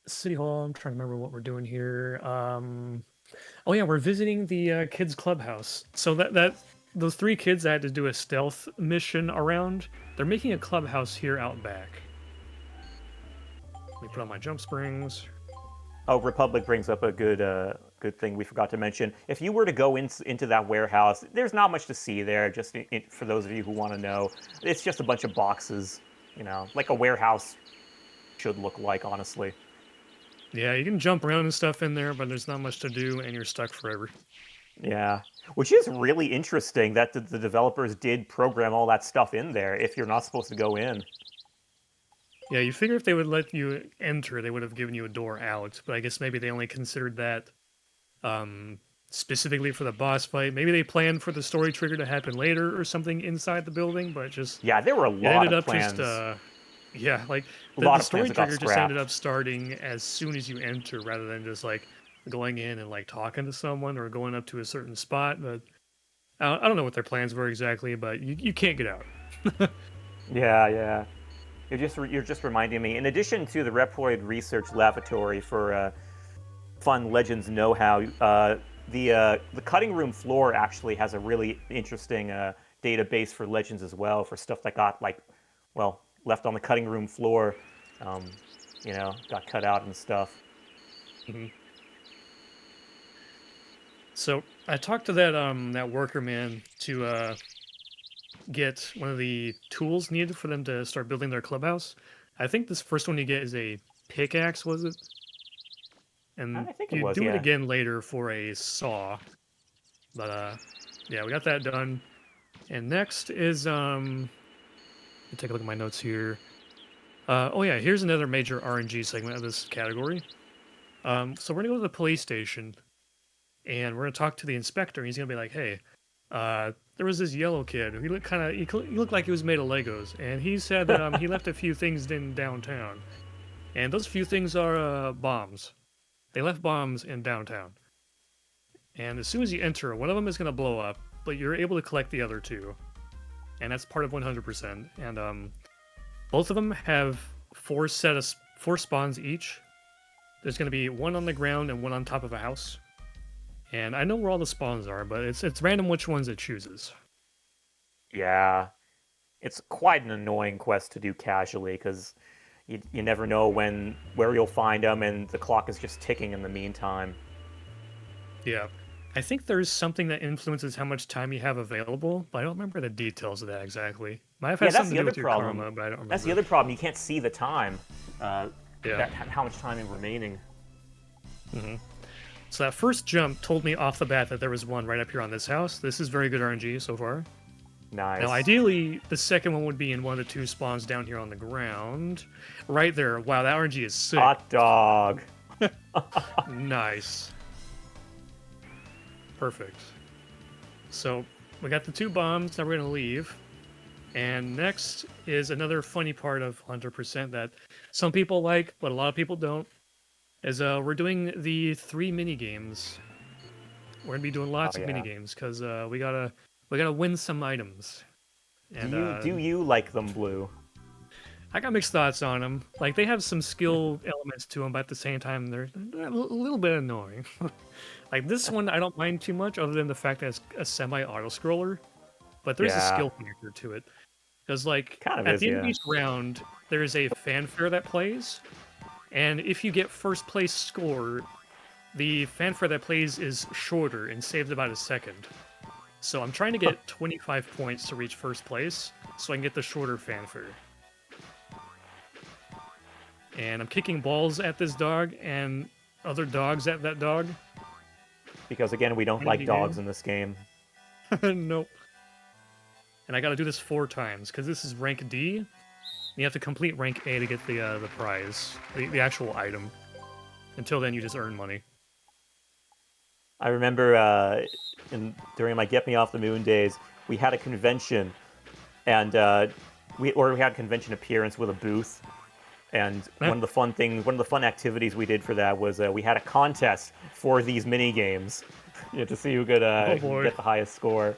City Hall. I'm trying to remember what we're doing here. Oh yeah, we're visiting the kids' clubhouse. So those three kids that had to do a stealth mission around, they're making a clubhouse here out back. Let me put on my jump springs. Oh, Republic brings up a good thing we forgot to mention. If you were to go into that warehouse, there's not much to see there. Just for those of you who want to know, it's just a bunch of boxes. Like a warehouse should look like, honestly. Yeah, you can jump around and stuff in there, but there's not much to do, and you're stuck forever. Yeah, which is really interesting that the developers did program all that stuff in there if you're not supposed to go in. Yeah, you figure if they would let you enter, they would have given you a door out, but I guess maybe they only considered that specifically for the boss fight. Maybe they planned for the story trigger to happen later or something inside the building, but just... Yeah, there were a lot of plans. The story trigger just ended up starting as soon as you enter rather than just, like, going in and, like, talking to someone or going up to a certain spot. But I don't know what their plans were exactly, but you can't get out. Yeah. You're just reminding me. In addition to the Reploid Research Laboratory for fun Legends know-how, the cutting room floor actually has a really interesting database for Legends as well, for stuff that got left on the cutting room floor, got cut out and stuff. Mm-hmm. So I talked to that worker man to get one of the tools needed for them to start building their clubhouse. I think this first one you get is a pickaxe, was it? And I think you it was, do yeah. it again later for a saw. But yeah, we got that done. And next is let me take a look at my notes here. Oh yeah, here's another major RNG segment of this category. So we're gonna go to the police station, and we're gonna talk to the inspector. And he's gonna be like, "Hey, there was this yellow kid. He looked like he was made of Legos, and he said that he left a few things in downtown. And those few things are bombs. They left bombs in downtown. And as soon as you enter, one of them is going to blow up, but you're able to collect the other two. And that's part of 100%. And both of them have four spawns each. There's going to be one on the ground and one on top of a house. And I know where all the spawns are, but it's random which ones it chooses. Yeah, it's quite an annoying quest to do casually because you never know where you'll find them, and the clock is just ticking in the meantime. Yeah. I think there's something that influences how much time you have available, but I don't remember the details of that exactly. Might have had Yeah, that's something the to do other with your problem. karma, but I don't remember. That's the other problem. You can't see the time. Yeah. How much time is remaining. So that first jump told me off the bat that there was one right up here on this house. This is very good RNG so far. Nice. Now, ideally, the second one would be in one of the two spawns down here on the ground. Right there. Wow, that RNG is sick. Hot dog. Nice. Perfect. So, we got the two bombs, now we're going to leave. And next is another funny part of 100% that some people like, but a lot of people don't. Is we're doing the 3 mini games. We're gonna be doing lots of mini games because we gotta win some items. And, do you like them, Blue? I got mixed thoughts on them. Like they have some skill elements to them, but at the same time they're a little bit annoying. Like this one I don't mind too much, other than the fact that it's a semi-auto scroller. But there's a skill factor to it because like at the end of each round there's a fanfare that plays. And if you get first place score, the fanfare that plays is shorter and saves about a second. So I'm trying to get 25 points to reach first place, so I can get the shorter fanfare. And I'm kicking balls at this dog and other dogs at that dog. Because again, we don't like dogs in this game. Nope. And I gotta do this 4 times, because this is rank D. You have to complete rank A to get the prize, the actual item. Until then, you just earn money. I remember during my Get Me Off the Moon days, we had a convention, and we had a convention appearance with a booth. And one of the fun activities we did for that was we had a contest for these mini games to see who could get the highest score.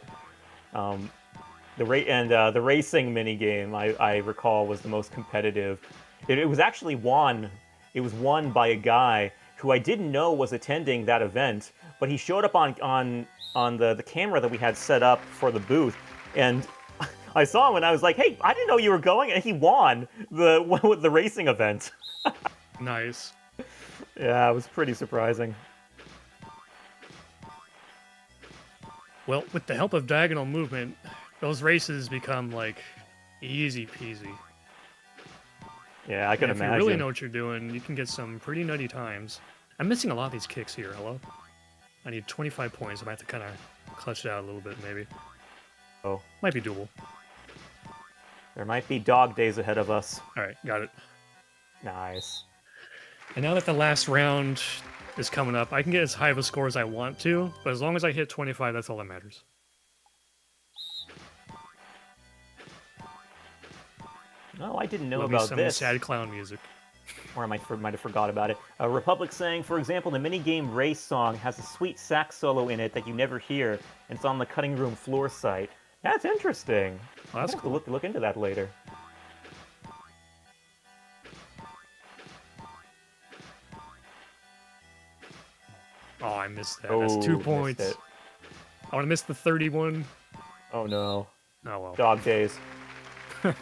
The racing mini game I recall was the most competitive. It was actually won. It was won by a guy who I didn't know was attending that event, but he showed up on the camera that we had set up for the booth, and I saw him and I was like, "Hey, I didn't know you were going," and he won the racing event. Nice. Yeah, it was pretty surprising. Well, with the help of diagonal movement, those races become, like, easy peasy. Yeah, I can imagine. If you really know what you're doing, you can get some pretty nutty times. I'm missing a lot of these kicks here, hello? I need 25 points. I might have to kind of clutch it out a little bit, maybe. Oh. Might be doable. There might be dog days ahead of us. Alright, got it. Nice. And now that the last round is coming up, I can get as high of a score as I want to, but as long as I hit 25, that's all that matters. Oh, I didn't know Love about some this. Sad clown music. Or I might have forgot about it. Republic saying, for example, the minigame Race Song has a sweet sax solo in it that you never hear, and it's on the cutting room floor site. That's interesting. Well, that's cool. Look into that later. Oh, I missed that. That's 2 points. I want to miss the 31. Oh no. Oh well. Dog days. Alright,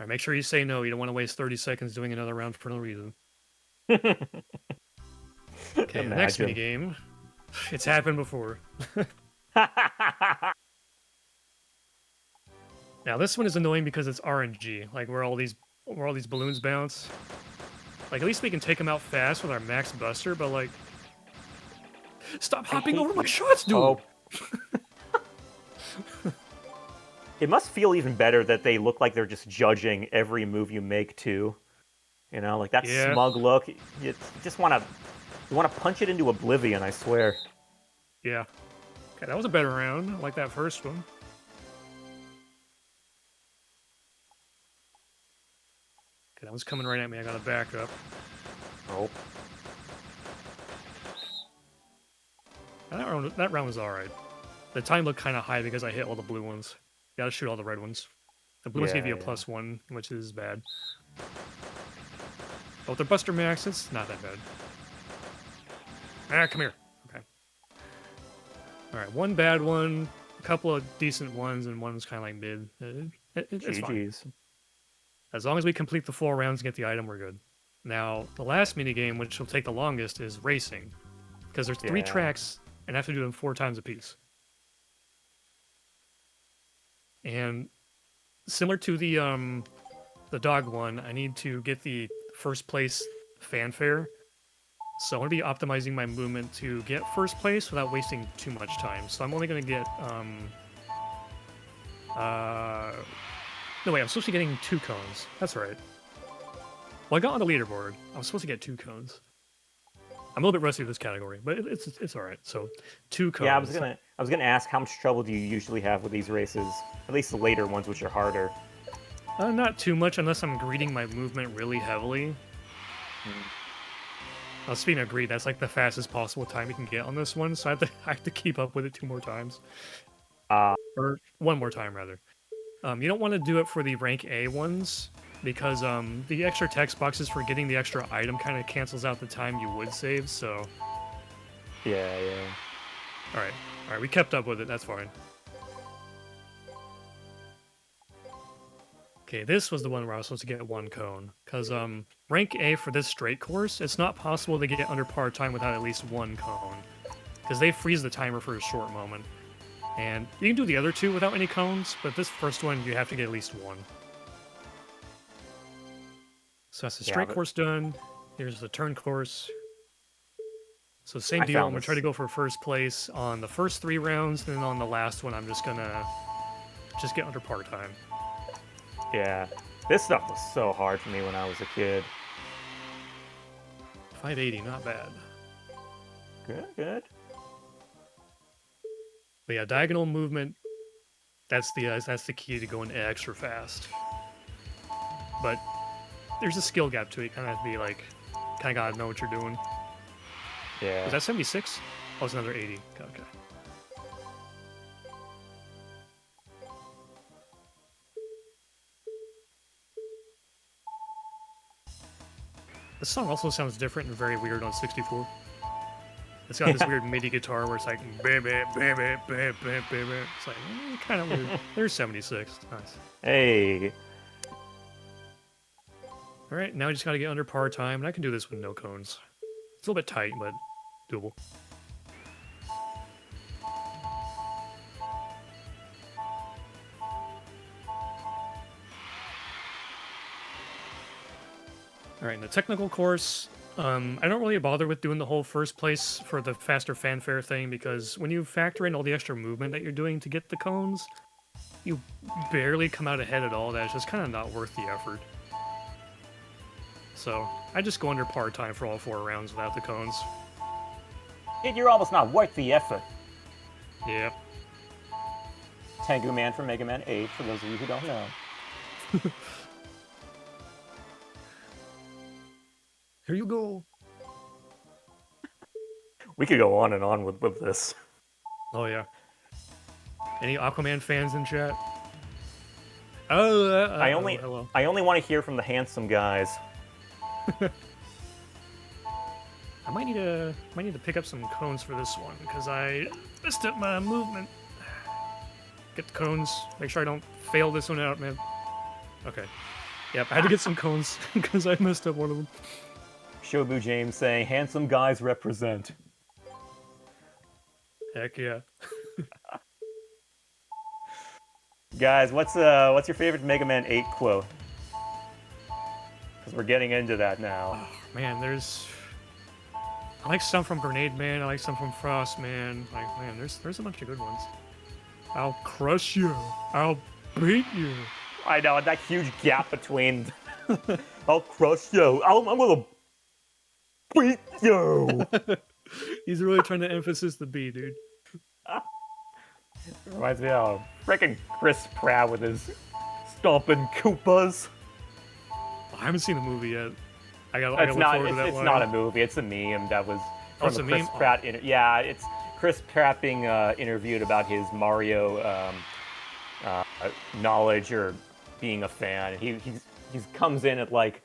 make sure you say no. You don't want to waste 30 seconds doing another round for no reason. Okay, the next minigame. It's happened before. Now this one is annoying because it's RNG, like where all these balloons bounce. Like at least we can take them out fast with our max buster, but like, stop hopping over my shots, dude. Oh. It must feel even better that they look like they're just judging every move you make too. You know, like that smug look. You just want to punch it into oblivion, I swear. Yeah. Okay, that was a better round. I like that first one. that one's coming right at me. I gotta back up. Oh. That round was alright. The time looked kind of high because I hit all the blue ones. Gotta shoot all the red ones. The blue ones give you a +1, which is bad. But with their Buster Max, it's not that bad. Ah, come here. Okay. Alright, one bad one, a couple of decent ones, and one's kind of like mid. It's fine. As long as we complete the 4 rounds and get the item, we're good. Now, the last minigame, which will take the longest, is racing. Because there's 3 tracks, and I have to do them 4 times apiece. And similar to the dog one, I need to get the first place fanfare. So I'm going to be optimizing my movement to get first place without wasting too much time. So I'm only going to get... No, wait, I'm supposed to be getting 2 cones. That's right. Well, I got on the leaderboard. I was supposed to get 2 cones. I'm a little bit rusty with this category, but it's all right. So 2 cones. Yeah, I was gonna ask, how much trouble do you usually have with these races? At least the later ones, which are harder. Not too much, unless I'm greeting my movement really heavily. Speaking of greed, that's like the fastest possible time you can get on this one, so I have to keep up with it 2 more times. Or 1 more time, rather. You don't want to do it for the rank A ones, because the extra text boxes for getting the extra item kind of cancels out the time you would save, so... Yeah. Alright, we kept up with it, that's fine. Okay, this was the one where I was supposed to get 1 cone, because rank A for this straight course, it's not possible to get under par time without at least 1 cone, because they freeze the timer for a short moment. And you can do the other 2 without any cones, but this first one, you have to get at least 1. So that's the straight course done. Here's the turn course. So same deal, I'm going to try to go for first place on the first 3 rounds, and then on the last one, I'm just going to get under par time. Yeah, this stuff was so hard for me when I was a kid. 580, not bad. Good. But yeah, diagonal movement, that's the key to going extra fast. But there's a skill gap to it. You kind of have to be like, kind of gotta know what you're doing. Yeah. Was that 76? Oh, it's another 80. Okay. This song also sounds different and very weird on 64. It's got this weird MIDI guitar where it's like, baby. It's like, kind of weird. There's 76. Nice. Hey. All right, now I just got to get under par time, and I can do this with no cones. It's a little bit tight, but doable. All right, in the technical course, I don't really bother with doing the whole first place for the faster fanfare thing, because when you factor in all the extra movement that you're doing to get the cones, you barely come out ahead at all. That's just kind of not worth the effort. So I just go under par time for all 4 rounds without the cones. You're almost not worth the effort. Yeah. Tengu Man from Mega Man 8, for those of you who don't know. Here you go. We could go on and on with this. Oh, yeah. Any Aquaman fans in chat? Oh, I only want to hear from the handsome guys. I might need to pick up some cones for this one, because I messed up my movement. Get the cones. Make sure I don't fail this one out, man. Okay. Yep, I had to get some cones because I messed up one of them. Shobu James saying, handsome guys represent. Heck yeah. Guys, what's your favorite Mega Man 8 quote? Because we're getting into that now. Oh, man, I like some from Grenade Man, I like some from Frost Man. Like, man, there's a bunch of good ones. I'll crush you. I'll beat you. I know, that huge gap between I'll crush you. I'm gonna beat you. He's really trying to emphasize the B, dude. Reminds me of freaking Chris Pratt with his stomping Koopas. I haven't seen the movie yet. I gotta It's look not. forward to that It's line. not a movie. It's a meme that was Oh, it's from a a Chris meme? Oh. Pratt. Yeah, it's Chris Pratt being interviewed about his Mario knowledge or being a fan. He comes in at like,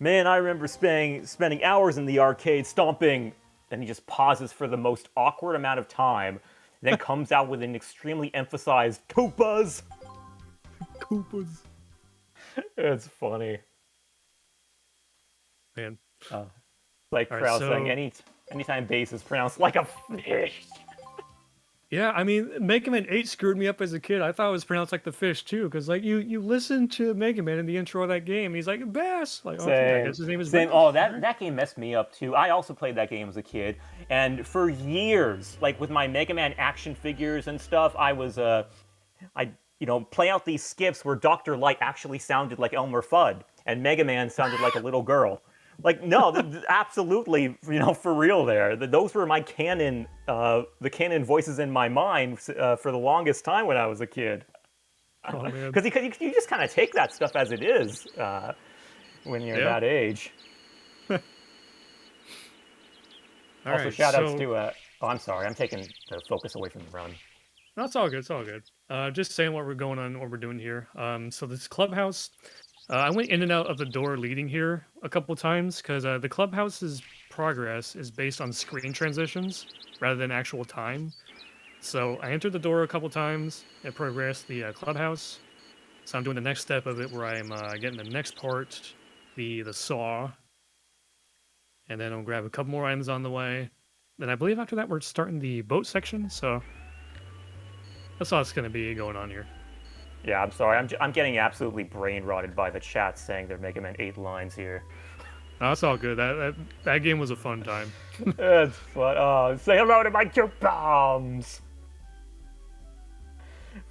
man, I remember spending hours in the arcade stomping. Then he just pauses for the most awkward amount of time, then comes out with an extremely emphasized Koopas. Koopas. It's funny. Man. Like All right, Krause so saying, anytime bass is pronounced like a fish. yeah, I mean, Mega Man 8 screwed me up as a kid. I thought it was pronounced like the fish too, because like you listen to Mega Man in the intro of that game, he's like Bass. Like, okay, I Same, guess his name is same. Bass. Oh, that game messed me up too. I also played that game as a kid, and for years, like with my Mega Man action figures and stuff, I was I play out these skips where Dr. Light actually sounded like Elmer Fudd, and Mega Man sounded like a little girl. Like no, absolutely, for real. Those were my canon, the canon voices in my mind for the longest time when I was a kid. Oh man. Because you just kind of take that stuff as it is when you're Yeah. that age. All Also, right, shout outs so to. Oh, I'm sorry, I'm taking the focus away from the run. that's all good. It's all good. Just saying what we're going on, what we're doing here. So this clubhouse, I went in and out of the door leading here a couple times because the clubhouse's progress is based on screen transitions rather than actual time. So I entered the door a couple times. It progressed the clubhouse. So I'm doing the next step of it where I'm getting the next part, the saw, and then I'll grab a couple more items on the way. Then I believe after that we're starting the boat section. So that's all that's going to be going on here. Yeah, I'm sorry. I'm getting absolutely brain rotted by the chat saying they're Mega Man 8 lines here. No, that's all good. That game was a fun time. It's fun. Oh, say hello to my two bombs.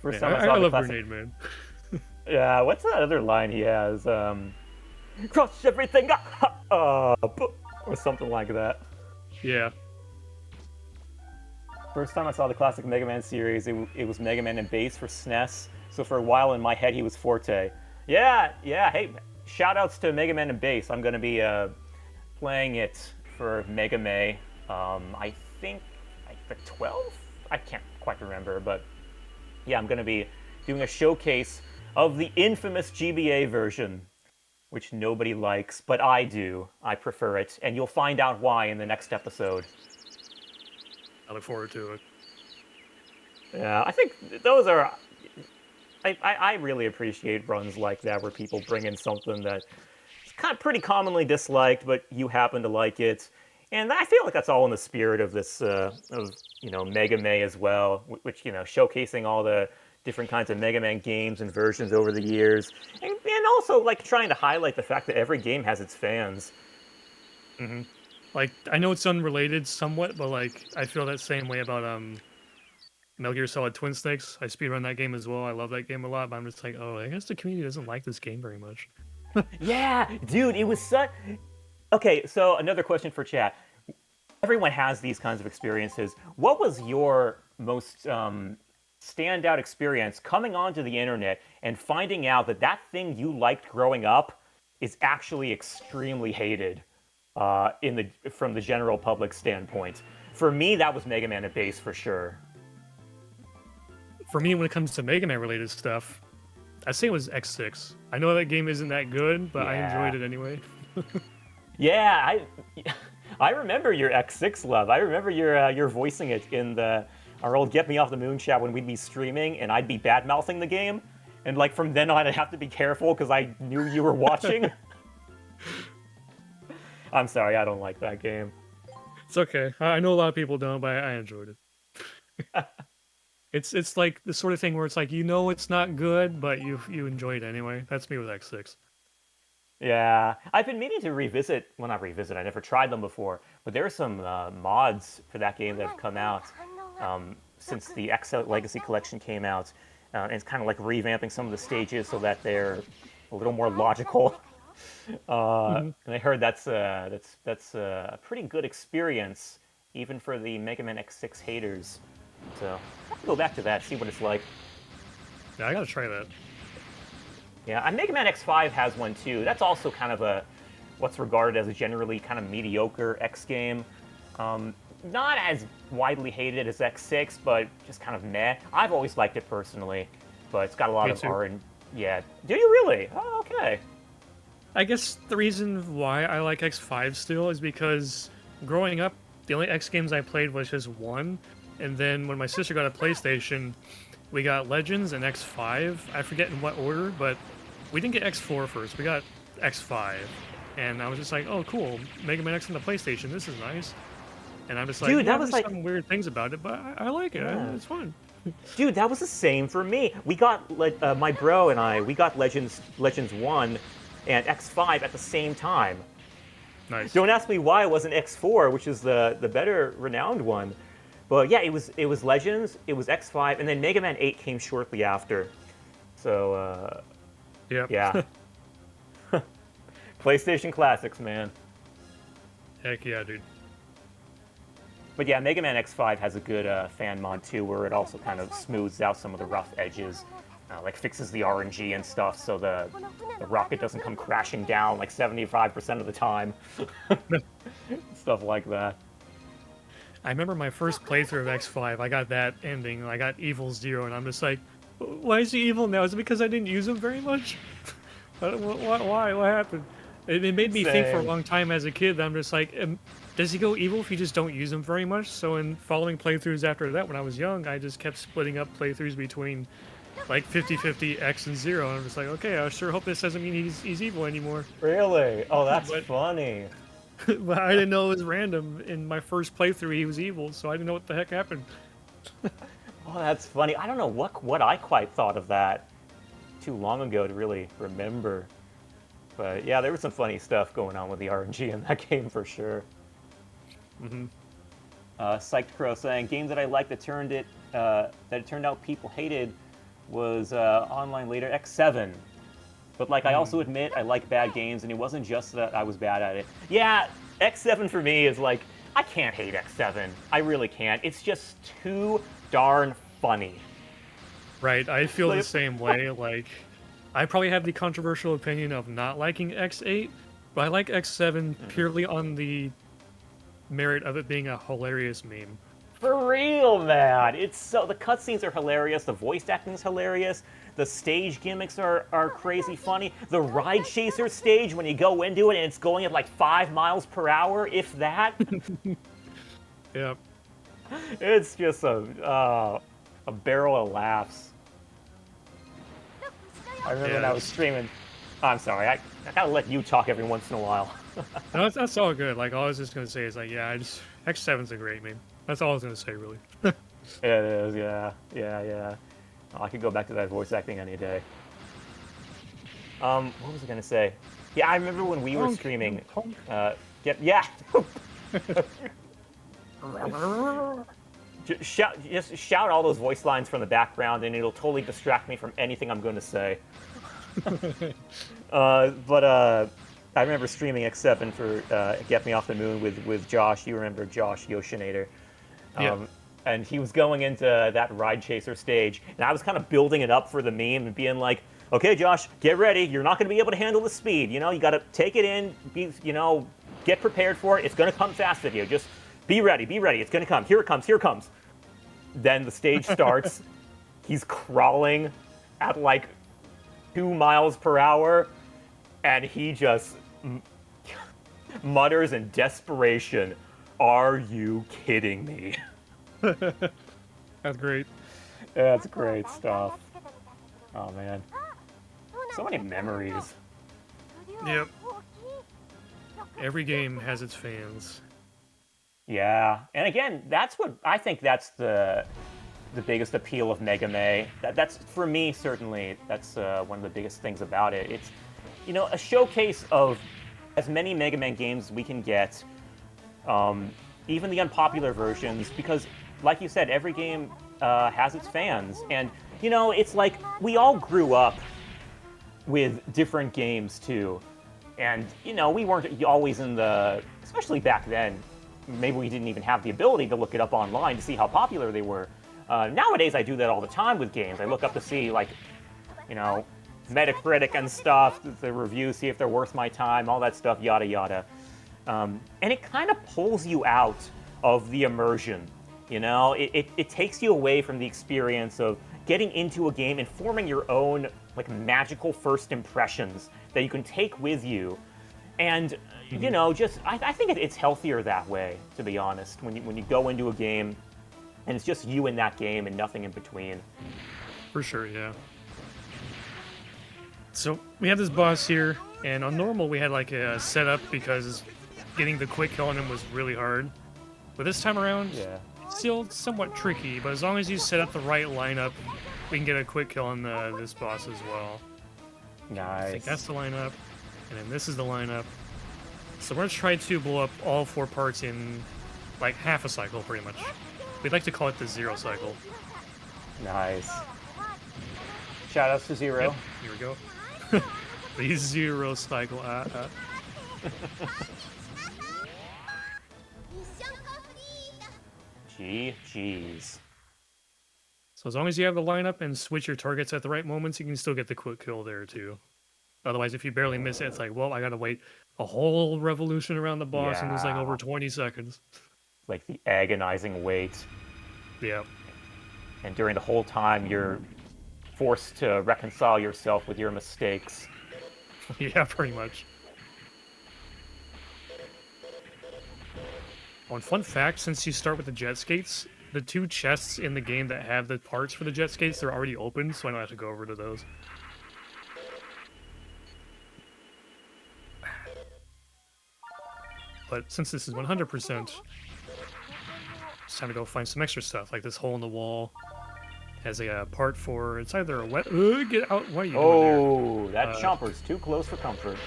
First Man, time I I saw the love classic. Grenade Man. Yeah, what's that other line he has? Crush everything up, or something like that. Yeah. First time I saw the classic Mega Man series, it was Mega Man and Bass for SNES. So for a while in my head, he was Forte. Yeah. Hey, shout outs to Mega Man and Bass. I'm gonna be playing it for Mega May. I think like the 12th. I can't quite remember, but yeah, I'm gonna be doing a showcase of the infamous GBA version, which nobody likes, but I do. I prefer it, and you'll find out why in the next episode. I look forward to it. Yeah, I think those are. I really appreciate runs like that where people bring in something that is kind of pretty commonly disliked, but you happen to like it, and I feel like that's all in the spirit of this Mega May as well, which showcasing all the different kinds of Mega Man games and versions over the years, and also like trying to highlight the fact that every game has its fans. Hmm. Like, I know it's unrelated somewhat, but like I feel that same way about Metal Gear Solid Twin Snakes. I speedrun that game as well. I love that game a lot, but I'm just like, oh, I guess the community doesn't like this game very much. Yeah, dude, it was such. Okay, so another question for chat. Everyone has these kinds of experiences. What was your most standout experience coming onto the internet and finding out that that thing you liked growing up is actually extremely hated from the general public standpoint? For me, that was Mega Man and Bass for sure. For me, when it comes to Mega Man related stuff, I'd say it was X6. I know that game isn't that good, but I enjoyed it anyway. Yeah, I remember your X6 love. I remember your voicing it in our old Get Me Off the Moon chat when we'd be streaming and I'd be bad mouthing the game, and like from then on I'd have to be careful because I knew you were watching. I'm sorry, I don't like that game. It's okay. I know a lot of people don't, but I enjoyed it. It's like the sort of thing where it's like it's not good, but you enjoy it anyway. That's me with X6. Yeah, I've been meaning to revisit. Well, not revisit. I never tried them before, but there are some mods for that game that have come out since the XL Legacy Collection came out, and it's kind of like revamping some of the stages so that they're a little more logical. And I heard that's a pretty good experience, even for the Mega Man X6 haters. So I have to go back to that, see what it's like. Yeah, I gotta try that. Yeah, and Mega Man X5 has one too. That's also kind of what's regarded as a generally kind of mediocre X game. Not as widely hated as X6, but just kind of meh. I've always liked it personally, but it's got a lot Me of too. R and yeah. Do you really? Oh, okay. I guess the reason why I like X5 still is because growing up, the only X games I played was just one, and then when my sister got a PlayStation, we got Legends and X5. I forget in what order, but we didn't get X4 first. We got X5, and I was just like, "Oh, cool, Mega Man X on the PlayStation. This is nice." And I'm just like, Dude, "Yeah, that was there's like, some weird things about it, but I like it. yeah. It's fun." Dude, that was the same for me. We got my bro and I. We got Legends 1 and X5 at the same time. Nice. Don't ask me why it wasn't X4, which is the better renowned one. But yeah, it was Legends, it was X5, and then Mega Man 8 came shortly after. So Yep. yeah, PlayStation classics, man. Heck yeah, dude. But yeah, Mega Man X5 has a good fan mod too, where it also kind of smooths out some of the rough edges, like fixes the RNG and stuff, so the rocket doesn't come crashing down like 75% of the time. Stuff like that. I remember my first playthrough of X5. I got that ending. I got Evil Zero, and I'm just like, "Why is he evil now? Is it because I didn't use him very much? Why? What happened?" It made me think for a Same. long time as a kid. That I'm just like, does he go evil if you just don't use him very much? So in following playthroughs after that, when I was young, I just kept splitting up playthroughs between like 50-50 X and Zero. And I'm just like, okay, I sure hope this doesn't mean he's evil anymore. Really? Oh, that's But funny. but I didn't know it was random. In my first playthrough, he was evil, so I didn't know what the heck happened. Oh, that's funny. I don't know what I quite thought of that too long ago to really remember. But yeah, there was some funny stuff going on with the RNG in that game for sure. Hmm. Psyched Crow saying game that I liked that it turned out people hated was online later X7. But like I also admit I like bad games, and it wasn't just that I was bad at it. Yeah, X7 for me is like I can't hate X7. I really can't. It's just too darn funny. Right, I feel the Like, same way. Like, I probably have the controversial opinion of not liking X8, but I like X7 purely on the merit of it being a hilarious meme. for real, man. It's so the cutscenes are hilarious. The voice acting is hilarious. The stage gimmicks are crazy funny. The ride chaser stage when you go into it and it's going at like 5 miles per hour, if that. Yep. It's just a barrel of laughs. I remember when I was streaming. I'm sorry, I gotta let you talk every once in a while. No, that's all good. Like, all I was just gonna say is like, yeah, X7's a great meme. That's all I was gonna say, really. It is, yeah. Oh, I could go back to that voice acting any day. What was I gonna say? Yeah, I remember when we were streaming. Yeah. Just shout all those voice lines from the background, and it'll totally distract me from anything I'm going to say. I remember streaming X7 for Get Me Off the Moon with Josh. You remember Josh Yoshinator. Yeah. And he was going into that ride chaser stage, and I was kind of building it up for the meme and being like, okay, Josh, get ready. You're not going to be able to handle the speed. You know, you got to take it in, get prepared for it. It's going to come fast at you. Just be ready. It's going to come. Here it comes. Then the stage starts. He's crawling at like 2 miles per hour, and he just mutters in desperation, "Are you kidding me?" That's great. That's great stuff. Oh man, so many memories. Yep. Every game has its fans. Yeah, and again, that's what I think. That's the biggest appeal of Mega Man. That's for me certainly. That's one of the biggest things about it. It's a showcase of as many Mega Man games we can get, even the unpopular versions, because like you said, every game has its fans, and it's like we all grew up with different games too, and we weren't always in especially back then. Maybe we didn't even have the ability to look it up online to see how popular they were. Nowadays, I do that all the time with games. I look up to see, like, Metacritic and stuff, the reviews, see if they're worth my time, all that stuff, yada yada. And it kind of pulls you out of the immersion. You know, it takes you away from the experience of getting into a game and forming your own like magical first impressions that you can take with you. And you know, just I think it's healthier that way, to be honest. When you go into a game and it's just you in that game and nothing in between. For sure, yeah. So we have this boss here, and on normal we had like a setup because getting the quick kill on him was really hard. But this time around, Yeah. it's still somewhat tricky, but as long as you set up the right lineup, we can get a quick kill on this boss as well. I think Nice. that's the lineup, and then this is the lineup. So we're going to try to blow up all 4 parts in like half a cycle, pretty much. We'd like to call it the 0 cycle. Nice. Shoutouts to Zero. Yep, here we go. The 0 cycle. GG's. So as long as you have the lineup and switch your targets at the right moments, you can still get the quick kill there too. Otherwise, if you barely miss it, it's like, well, I gotta wait a whole revolution around the boss and lose like over 20 seconds. Like the agonizing wait. Yeah. And during the whole time, you're forced to reconcile yourself with your mistakes. Yeah, pretty much. Oh, and fun fact, since you start with the jet skates, the 2 chests in the game that have the parts for the jet skates, they're already open, so I don't have to go over to those. But since this is 100%, it's time to go find some extra stuff, like this hole in the wall has a part for, it's either a wet... get out, what are you doing there? That chomper's too close for comfort.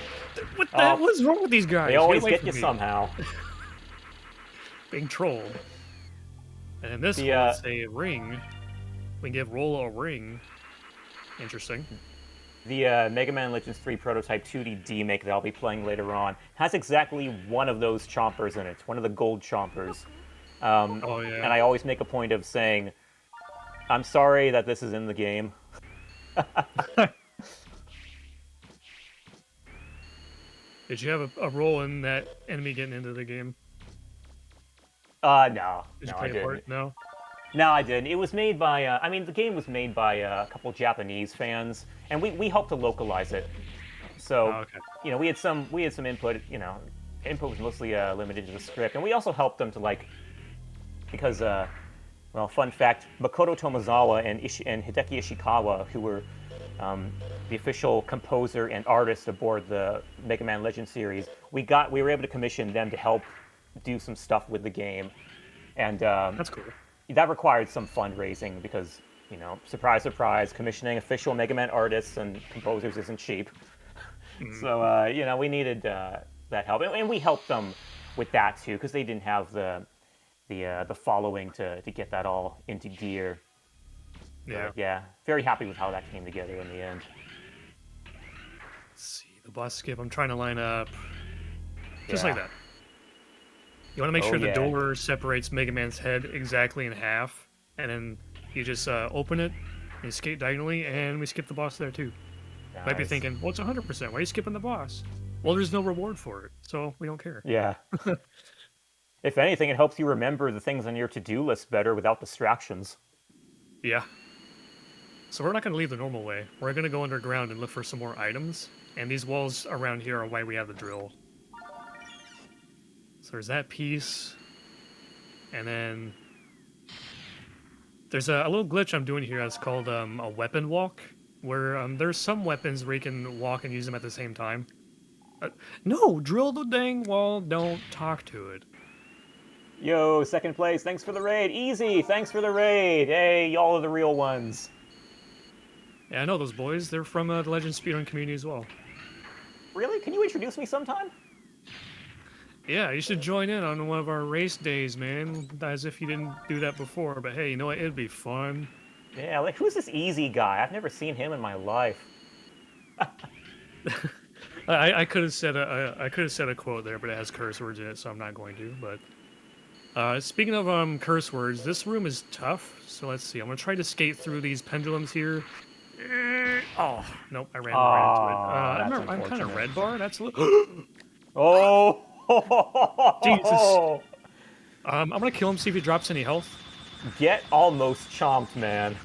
What the hell is wrong with these guys? They always away get from you me. somehow. Being trolled. And in this The, one, it's a ring. We can give Rolla a ring. Interesting. The Mega Man Legends 3 Prototype 2D demake that I'll be playing later on has exactly one of those chompers in it, one of the gold chompers. Oh, yeah. And I always make a point of saying, I'm sorry that this is in the game. Did you have a role in that enemy getting into the game? No. Did you No, play I a didn't. part? No? No, I didn't. It was made by, I mean, the game was made by a couple Japanese fans, and we helped to localize it. So, Oh, okay. you know, we had some input. You know, input was mostly limited to the script, and we also helped them to because, well, fun fact: Makoto Tomozawa and Hideki Ishikawa, who were the official composer and artist aboard the Mega Man Legends series, we were able to commission them to help do some stuff with the game, and That's cool. that required some fundraising because, you know, surprise, surprise, commissioning official Mega Man artists and composers isn't cheap. So, you know, we needed that help, and we helped them with that too because they didn't have the following to get that all into gear. Yeah. But, yeah, very happy with how that came together in the end. Let's see. The boss skip. I'm trying to line up. Just Yeah. like that. You want to make Oh, sure the yeah. door separates Mega Man's head exactly in half, and then you just open it, and you skate diagonally, and we skip the boss there too. Might be Nice. thinking, well, it's 100%. Why are you skipping the boss? Well, there's no reward for it, so we don't care. Yeah. If anything, it helps you remember the things on your to-do list better without distractions. Yeah. So we're not going to leave the normal way. We're going to go underground and look for some more items, and these walls around here are why we have the drill. So there's that piece, and then there's a little glitch I'm doing here that's called a weapon walk, where there's some weapons where you can walk and use them at the same time. No, drill the dang wall, don't talk to it. Yo, second place, thanks for the raid. Easy, thanks for the raid. Hey, y'all are the real ones. Yeah, I know those boys. They're from the Legend Speedrun community as well. Really? Can you introduce me sometime? Yeah, you should join in on one of our race days, man. As if you didn't do that before, but hey, you know what? It'd be fun. Yeah, like, who's this Easy guy? I've never seen him in my life. I could have said a quote there, but it has curse words in it, so I'm not going to. But speaking of curse words, this room is tough. So let's see. I'm gonna try to skate through these pendulums here. Oh, nope, I ran right into it. That's I'm kind of unfortunate. red bar. That's a little... Oh! Jesus. I'm gonna kill him, see if he drops any health. Get almost chomped, man.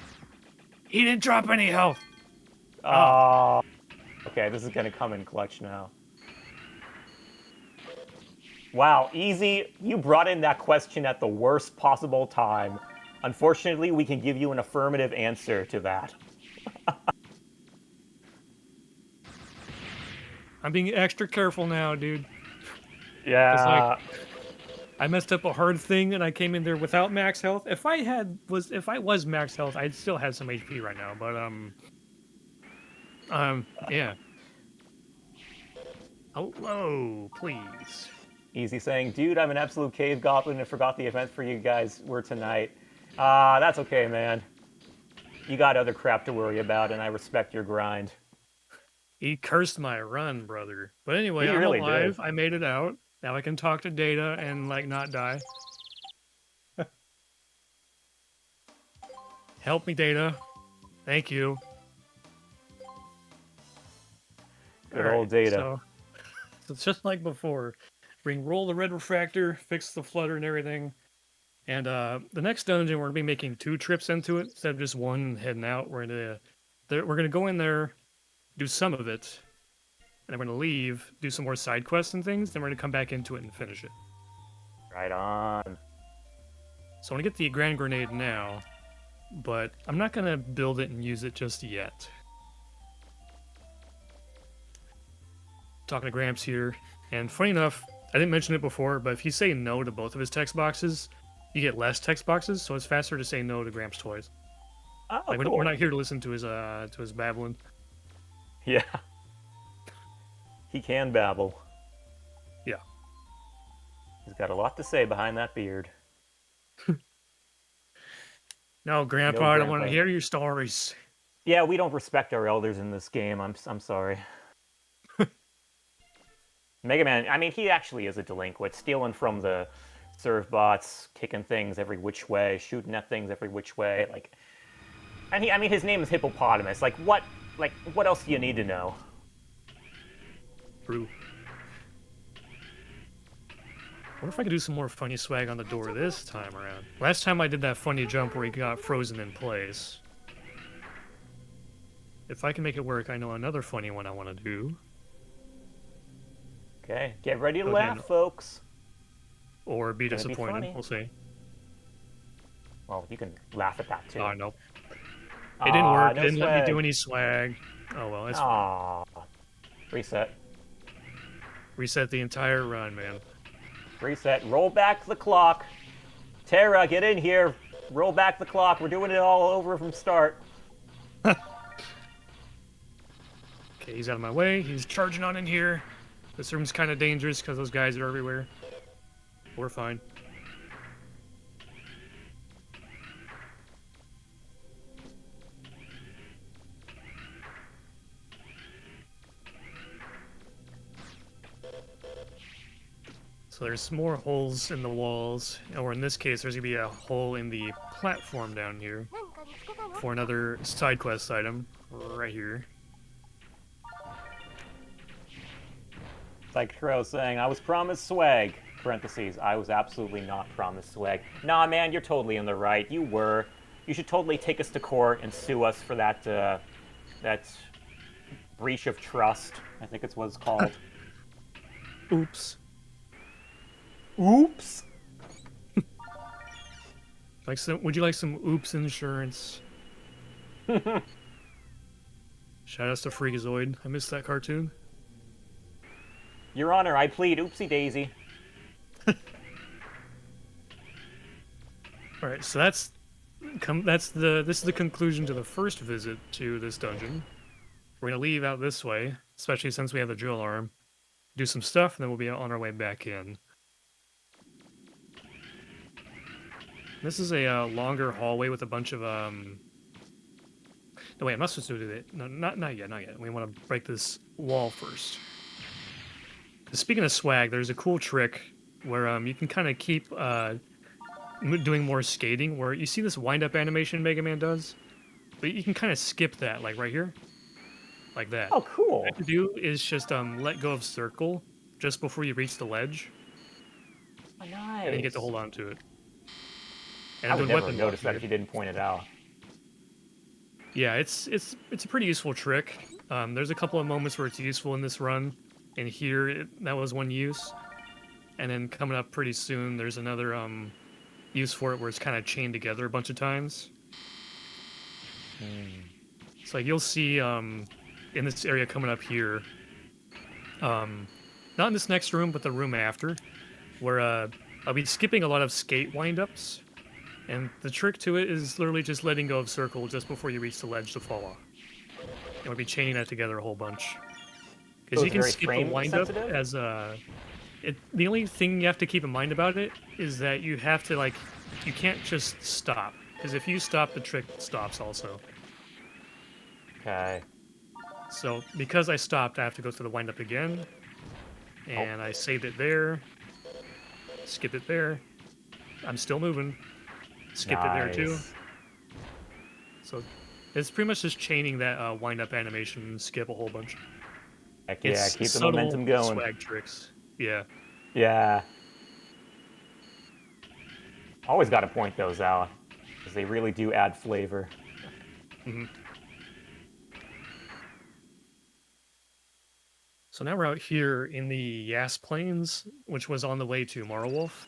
He didn't drop any health. Okay, this is gonna come in clutch now. Wow, Easy, you brought in that question at the worst possible time. Unfortunately, we can give you an affirmative answer to that. I'm being extra careful now, dude. Yeah. I messed up a hard thing and I came in there without max health. If I was max health, I'd still have some HP right now, but yeah. Hello, please. Easy saying, dude, I'm an absolute cave goblin and forgot the event for you guys were tonight. That's okay, man. You got other crap to worry about, and I respect your grind. He cursed my run, brother. But anyway, I'm really alive. did. I made it out. Now I can talk to Data and, like, not die. Help me, Data. Thank you. Good old Data. So it's just like before. Roll the red refractor, fix the flutter and everything. And the next dungeon, we're going to be making 2 trips into it instead of just one and heading out. We're gonna go in there, do some of it, and then we're going to leave, do some more side quests and things, then we're going to come back into it and finish it. Right on. So I want to get the Grand Grenade now, but I'm not going to build it and use it just yet. Talking to Gramps here, and funny enough, I didn't mention it before, but if you say no to both of his text boxes, you get less text boxes, so it's faster to say no to Gramps Toys. Oh, like, cool. we're not here to listen to his babbling. Yeah. He can babble. Yeah. He's got a lot to say behind that beard. No, Grandpa, No, I don't want Grandpa. to hear your stories. Yeah, we don't respect our elders in this game. I'm sorry. Mega Man, I mean, he actually is a delinquent, stealing from the serve bots, kicking things every which way, shooting at things every which way. Like, and I mean, his name is Hippopotamus. Like, what else do you need to know? True. What if I could do some more funny swag on the door this time around? Last time I did that funny jump where he got frozen in place. If I can make it work, I know another funny one I want to do. Okay, get ready to laugh, folks. Or be It's gonna be disappointed. funny. We'll see. Well, you can laugh at that too. Oh, no. It didn't work. No It didn't let me swag. do any swag. Oh, well, it's Aww. Reset. reset the entire run, man. Reset. Roll back the clock. Tara, get in here. Roll back the clock. We're doing it all over from start. Okay, he's out of my way. He's charging on in here. This room's kind of dangerous because those guys are everywhere. We're fine. So there's more holes in the walls, or in this case, there's gonna be a hole in the platform down here for another side quest item right here. It's like Crow saying, I was promised swag. Parentheses, I was absolutely not promised swag. Nah, man, you're totally in the right. You were. You should totally take us to court and sue us for that, that breach of trust, I think it's what it's called. Oops. Oops! Would you like some oops insurance? Shout outs to Freakazoid. I missed that cartoon. Your Honor, I plead oopsie daisy. Alright, so this is the conclusion to the first visit to this dungeon. We're gonna leave out this way, especially since we have the drill arm. Do some stuff, and then we'll be on our way back in. This is a longer hallway with a bunch of No, wait, I'm not supposed to do that. No, not yet, not yet. We want to break this wall first. Speaking of swag, there's a cool trick where you can kind of keep doing more skating. Where you see this wind-up animation Mega Man does, but you can kind of skip that, like right here. like that. Oh, What you cool. have to do is just let go of circle just before you reach the ledge, Oh, and then you get to nice. hold on to it. And I I'm would doing never have weapon noticed walking that here. if you didn't point it out. Yeah, it's a pretty useful trick. There's a couple of moments where it's useful in this run, and here that was one use. And then coming up pretty soon, there's another use for it where it's kind of chained together a bunch of times. So you'll see in this area coming up here, not in this next room, but the room after, where I'll be skipping a lot of skate windups. And the trick to it is literally just letting go of circle just before you reach the ledge to fall off. And we'll be chaining that together a whole bunch. So Because you it's can very skip the frame windup sensitive? as the only thing you have to keep in mind about it is that you have to you can't just stop. Because if you stop, the trick stops also. Okay. So because I stopped, I have to go through the windup again. Oh, And I saved it there. Skip it there. I'm still moving. Skipped it there too. nice. So it's pretty much just chaining that wind up animation and skip a whole bunch. Heck yeah, It's keep the subtle momentum going. swag tricks. Yeah. Yeah. Always got to point those out, because they really do add flavor. hmm So now we're out here in the Yas Plains, which was on the way to Marlwolf.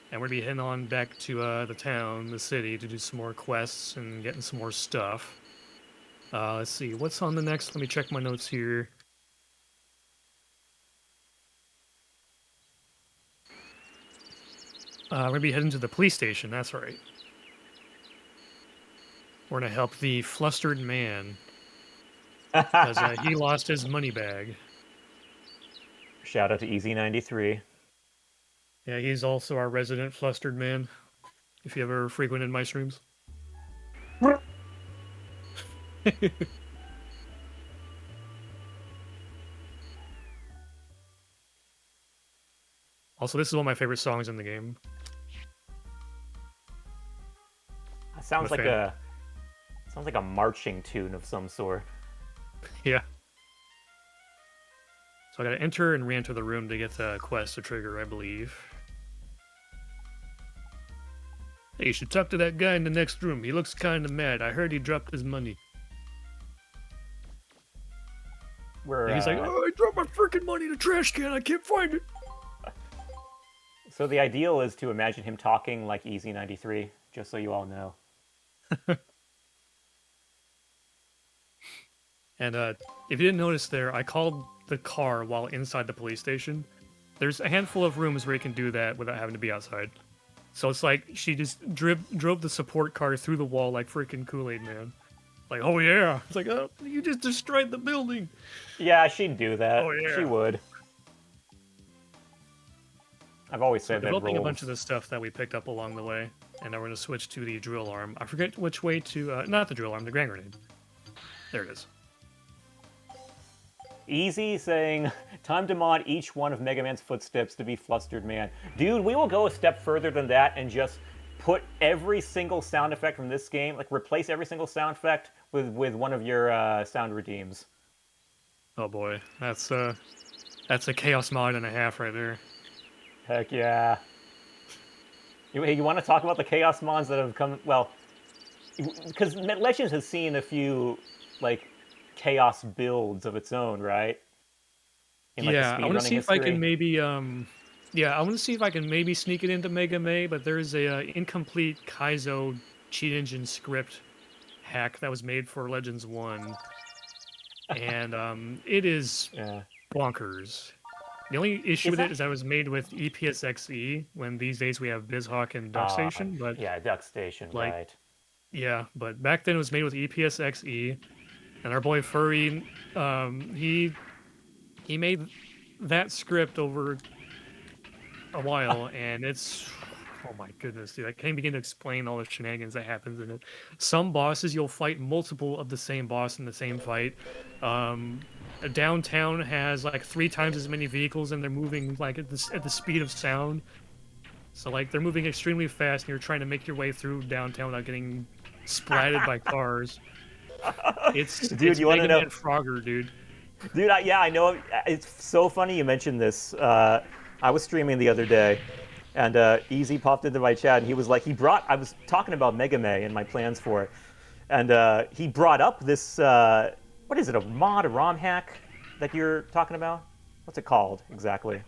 And we're gonna be heading on back to the town, the city, to do some more quests and getting some more stuff. Let's see, what's on the next? Let me check my notes here. We're gonna be heading to the police station, that's right. We're gonna help the flustered man, because he lost his money bag. Shout out to Easy93. Yeah, he's also our resident flustered man, if you ever frequented my streams. Also, this is one of my favorite songs in the game. I'm a Sounds like fan. a sounds like a marching tune of some sort. Yeah. So I gotta enter and re-enter the room to get the quest to trigger, I believe. Hey, you should talk to that guy in the next room. He looks kinda mad. I heard he dropped his money. We're And he's like, oh, I dropped my freaking money in a trash can. I can't find it. so the ideal is to imagine him talking like Easy93, just so you all know. And if you didn't notice there, I called the car while inside the police station. There's a handful of rooms where you can do that without having to be outside. So it's like she just drove the support car through the wall like freaking Kool-Aid Man. Like, oh yeah. It's like, oh, you just destroyed the building. Yeah, she'd do that. Oh She yeah. would. I've always So we're said that developing a roles. bunch of the stuff that we picked up along the way. And now we're going to switch to the drill arm. I forget which way to... not the drill arm, the grand grenade. There it is. Easy saying, time to mod each one of Mega Man's footsteps to be Flustered Man. Dude, we will go a step further than that and just put every single sound effect from this game, like replace every single sound effect with one of your sound redeems. Oh boy. That's a chaos mod and a half right there. Heck yeah. You want to talk about the Chaos mods that have come... Well, because Legends has seen a few, like, Chaos builds of its own, right? In, like, the Yeah, I want to speedrunning see if I can history. maybe yeah, I want to see if I can maybe sneak it into Mega May, but there's a incomplete Kaizo cheat engine script hack that was made for Legends 1. And it is Yeah. bonkers. The only issue Is with it that... is that it was made with EPSXE when these days we have BizHawk and DuckStation, but yeah, Duck Station, like right. yeah, but back then it was made with EPSXE, and our boy Furry, he made that script over a while, and it's oh my goodness, dude! I can't begin to explain all the shenanigans that happens in it. Some bosses you'll fight multiple of the same boss in the same fight. Downtown has like 3 times as many vehicles, and they're moving like at the speed of sound. So like they're moving extremely fast, and you're trying to make your way through downtown without getting splatted by cars. It's Dude, you want to Mega know? Man Frogger, dude. Dude, yeah, I know. It's so funny you mentioned this. I was streaming the other day, and Easy popped into my chat, and he was like, I was talking about Mega Man and my plans for it, and he brought up this, what is it, a mod, a ROM hack that you're talking about? What's it called exactly?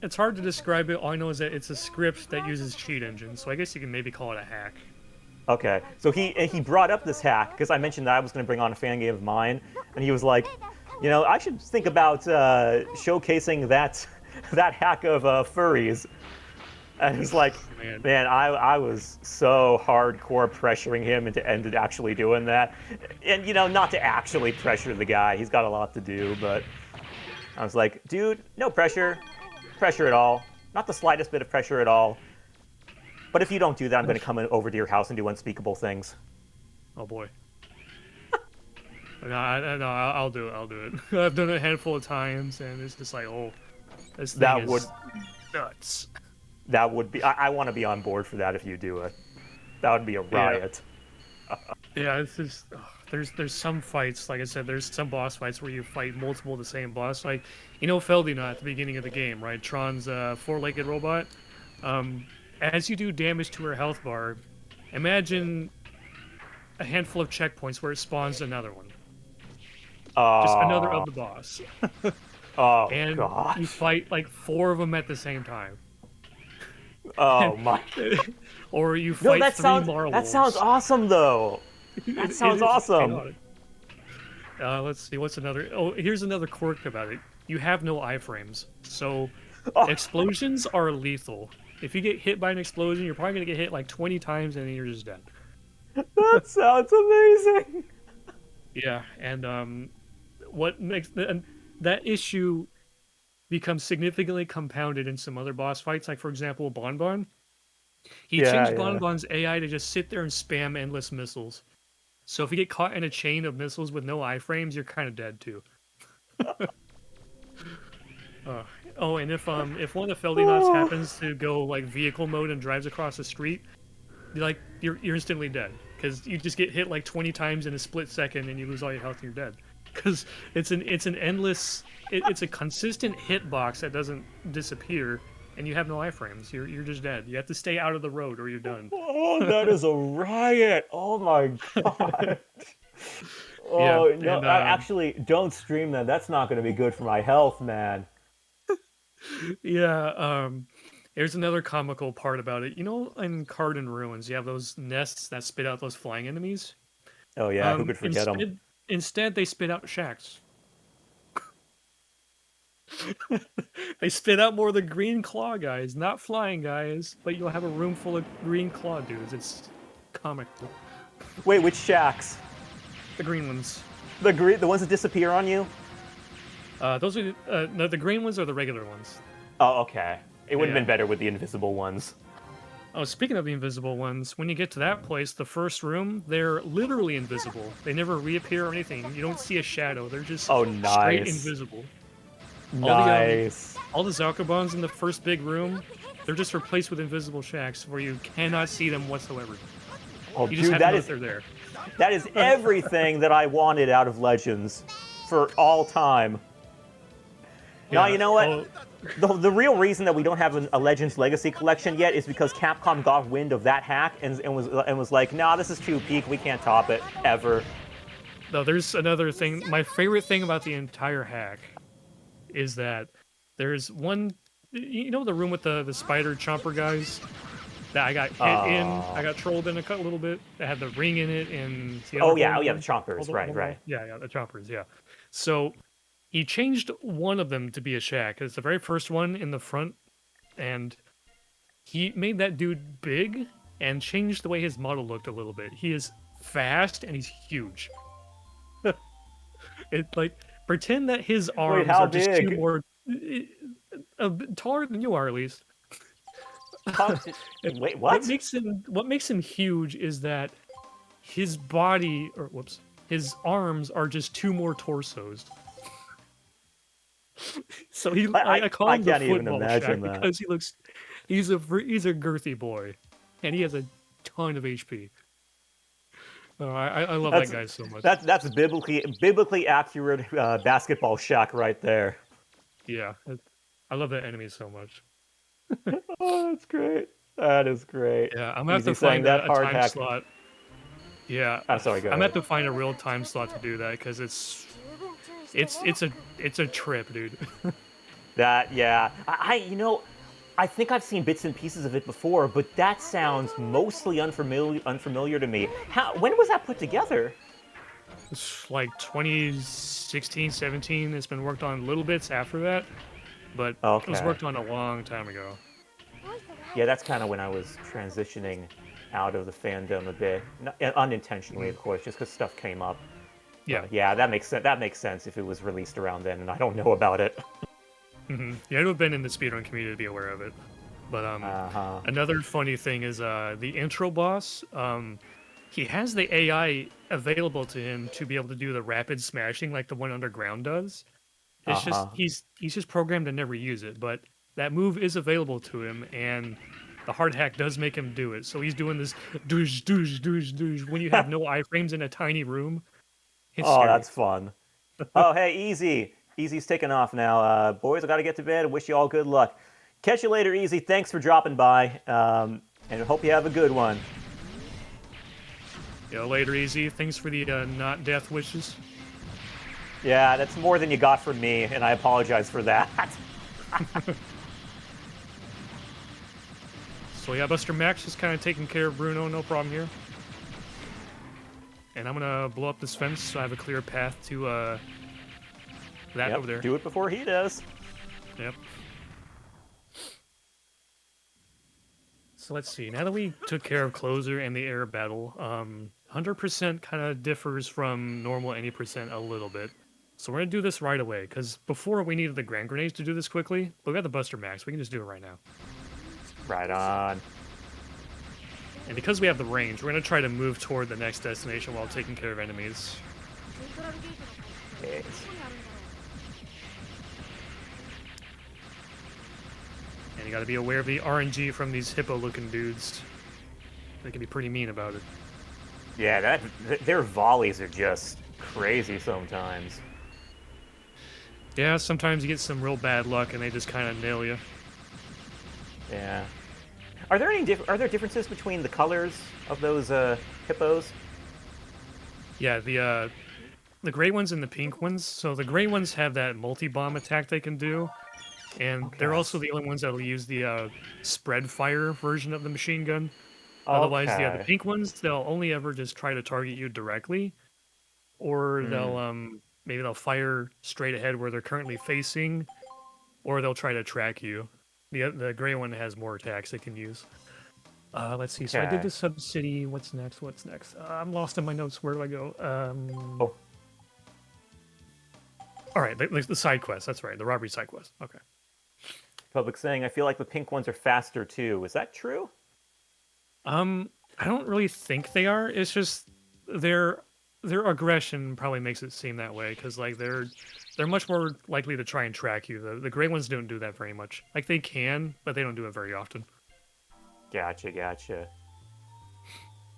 It's hard to describe it. All I know is that it's a script that uses cheat engines, so I guess you can maybe call it a hack. Okay, so he brought up this hack because I mentioned that I was going to bring on a fan game of mine, and he was like, I should think about showcasing that that hack of furries. And he's like, Man. man, I was so hardcore pressuring him into actually doing that, and not to actually pressure the guy. He's got a lot to do, but I was like, dude, no pressure at all, not the slightest bit of pressure at all. But if you don't do that, I'm going to come over to your house and do unspeakable things. Oh boy. No, I'll do it. I'll do it. I've done it a handful of times, and it's just like, oh, this thing That is would nuts. that would be. I want to be on board for that if you do it. That would be a riot. Yeah, it's just there's some fights, like I said, there's some boss fights where you fight multiple of the same boss. Like, Feldina at the beginning of the game, right? Tron's four-legged robot. As you do damage to her health bar, imagine a handful of checkpoints where it spawns another one. Just another of the boss. Oh And gosh. you fight like 4 of them at the same time. Oh my. Or you No, fight 3 Marwolves. that sounds awesome though. That sounds awesome. Let's see, what's another... Oh, here's another quirk about it. You have no iframes, so Oh. explosions are lethal. If you get hit by an explosion, you're probably going to get hit like 20 times and then you're just dead. That sounds amazing. Yeah, and what makes... that issue becomes significantly compounded in some other boss fights, like, for example, Bonbon. He changed Bonbon's AI to just sit there and spam endless missiles. So if you get caught in a chain of missiles with no iframes, you're kind of dead too. Oh, and if one of the Feldinauts happens to go like vehicle mode and drives across the street, you're instantly dead because you just get hit like 20 times in a split second and you lose all your health and you're dead. Because it's an endless, it's a consistent hitbox that doesn't disappear, and you have no iframes. You're just dead. You have to stay out of the road or you're done. Oh, that is a riot. Oh my god. Oh, Yeah, no, and, actually, don't stream that. That's not going to be good for my health, man. Yeah, there's another comical part about it. In Cardin Ruins, you have those nests that spit out those flying enemies. Oh yeah, who could forget them? Instead, they spit out shacks. They spit out more of the green claw guys, not flying guys, but you'll have a room full of green claw dudes. It's comical. Wait, which shacks? The green ones. The ones that disappear on you? Those are no, the green ones are the regular ones. Oh, okay. It would have Yeah. been better with the invisible ones. Oh, speaking of the invisible ones, when you get to that place, the first room, they're literally invisible. They never reappear or anything. You don't see a shadow. They're just straight nice. invisible. Nice. All the Zalkabons in the first big room, they're just replaced with invisible shacks where you cannot see them whatsoever. Oh, You just dude, have to know if they're there. that is everything that I wanted out of Legends for all time. Now, Yeah. you know what? Oh, The real reason that we don't have a Legends Legacy collection yet is because Capcom got wind of that hack and was like, nah, this is too peak. We can't top it ever. no, there's another thing. My favorite thing about the entire hack is that there's one... the room with the spider chomper guys that I got hit in? I got trolled in a little bit. That had the ring in it and... the Oh other yeah, one. the chompers, right. Yeah, the choppers, yeah. So he changed one of them to be a shack. It's the very first one in the front, and he made that dude big and changed the way his model looked a little bit. He is fast and he's huge. Pretend that his arms how are just big? two more taller than you are, at least. Wait, what? What makes him huge is that his body, his arms are just 2 more torsos. So I call him the can't even football imagine shack that. because he's a girthy boy, and he has a ton of HP. No, I love That's that guy so much. that's biblically accurate basketball Shaq right there. Yeah, I love that enemy so much. Oh, that's great. That is great. Yeah, I'm gonna have Easy to saying find that a hard time hack. slot. Yeah, I'm sorry. Go I'm gonna have ahead. to find a real time slot to do that because it's a trip, dude. That yeah. I think I've seen bits and pieces of it before, but that sounds mostly unfamiliar to me. When was that put together? It's like 2016, 17. It's been worked on little bits after that, but it was Okay. worked on a long time ago. Yeah, that's kind of when I was transitioning out of the fandom a bit, unintentionally, Mhm. of course, just because stuff came up. Yeah. But yeah, that makes sense. That makes sense if it was released around then, and I don't know about it. You had to have been in the speedrun community to be aware of it. But Uh huh. another funny thing is the intro boss. He has the AI available to him to be able to do the rapid smashing like the one underground does. Uh It's just huh. he's just programmed to never use it, but that move is available to him, and the hard hack does make him do it. So he's doing this douche douche douche douche when you have no iframes in a tiny room. It's Oh, scary. that's fun. Oh, hey, Easy. Easy's taking off now. Boys, I got to get to bed. Wish you all good luck. Catch you later, Easy. Thanks for dropping by, and hope you have a good one. Yeah, later, easy. Thanks for the not death wishes. Yeah, that's more than you got from me, and I apologize for that. So yeah, Buster Max is kind of taking care of Bruno, no problem here. And I'm gonna blow up this fence so I have a clear path to that Yep, over there. do it before he does. Yep. So let's see. Now that we took care of closer and the air battle, 100% kind of differs from normal any percent a little bit. So we're gonna do this right away because before we needed the grand grenades to do this quickly, but we got the Buster Max. We can just do it right now. Right on. And because we have the range, we're gonna try to move toward the next destination while taking care of enemies. Yes. And you gotta be aware of the RNG from these hippo-looking dudes. They can be pretty mean about it. Yeah, their volleys are just crazy sometimes. Yeah, sometimes you get some real bad luck and they just kind of nail you. Yeah. Are there differences between the colors of those hippos? Yeah, the gray ones and the pink ones. So the gray ones have that multi-bomb attack they can do, and they're Okay. also the only ones that'll use the spread fire version of the machine gun. Otherwise, the Okay. pink ones, they'll only ever just try to target you directly, or Hmm. they'll maybe they'll fire straight ahead where they're currently facing, or they'll try to track you. The gray one has more attacks they can use. Let's see. So I did Okay. the sub city. What's next? What's next? I'm lost in my notes. Where do I go? Oh, All right, the side quest. That's right, the robbery side quest. Okay. public saying I feel like the pink ones are faster too. Is that true? I don't really think they are. It's just their their aggression probably makes it seem that way because like they're much more likely to try and track you. The gray ones don't do that very much. Like they can, but they don't do it very often. Gotcha, gotcha.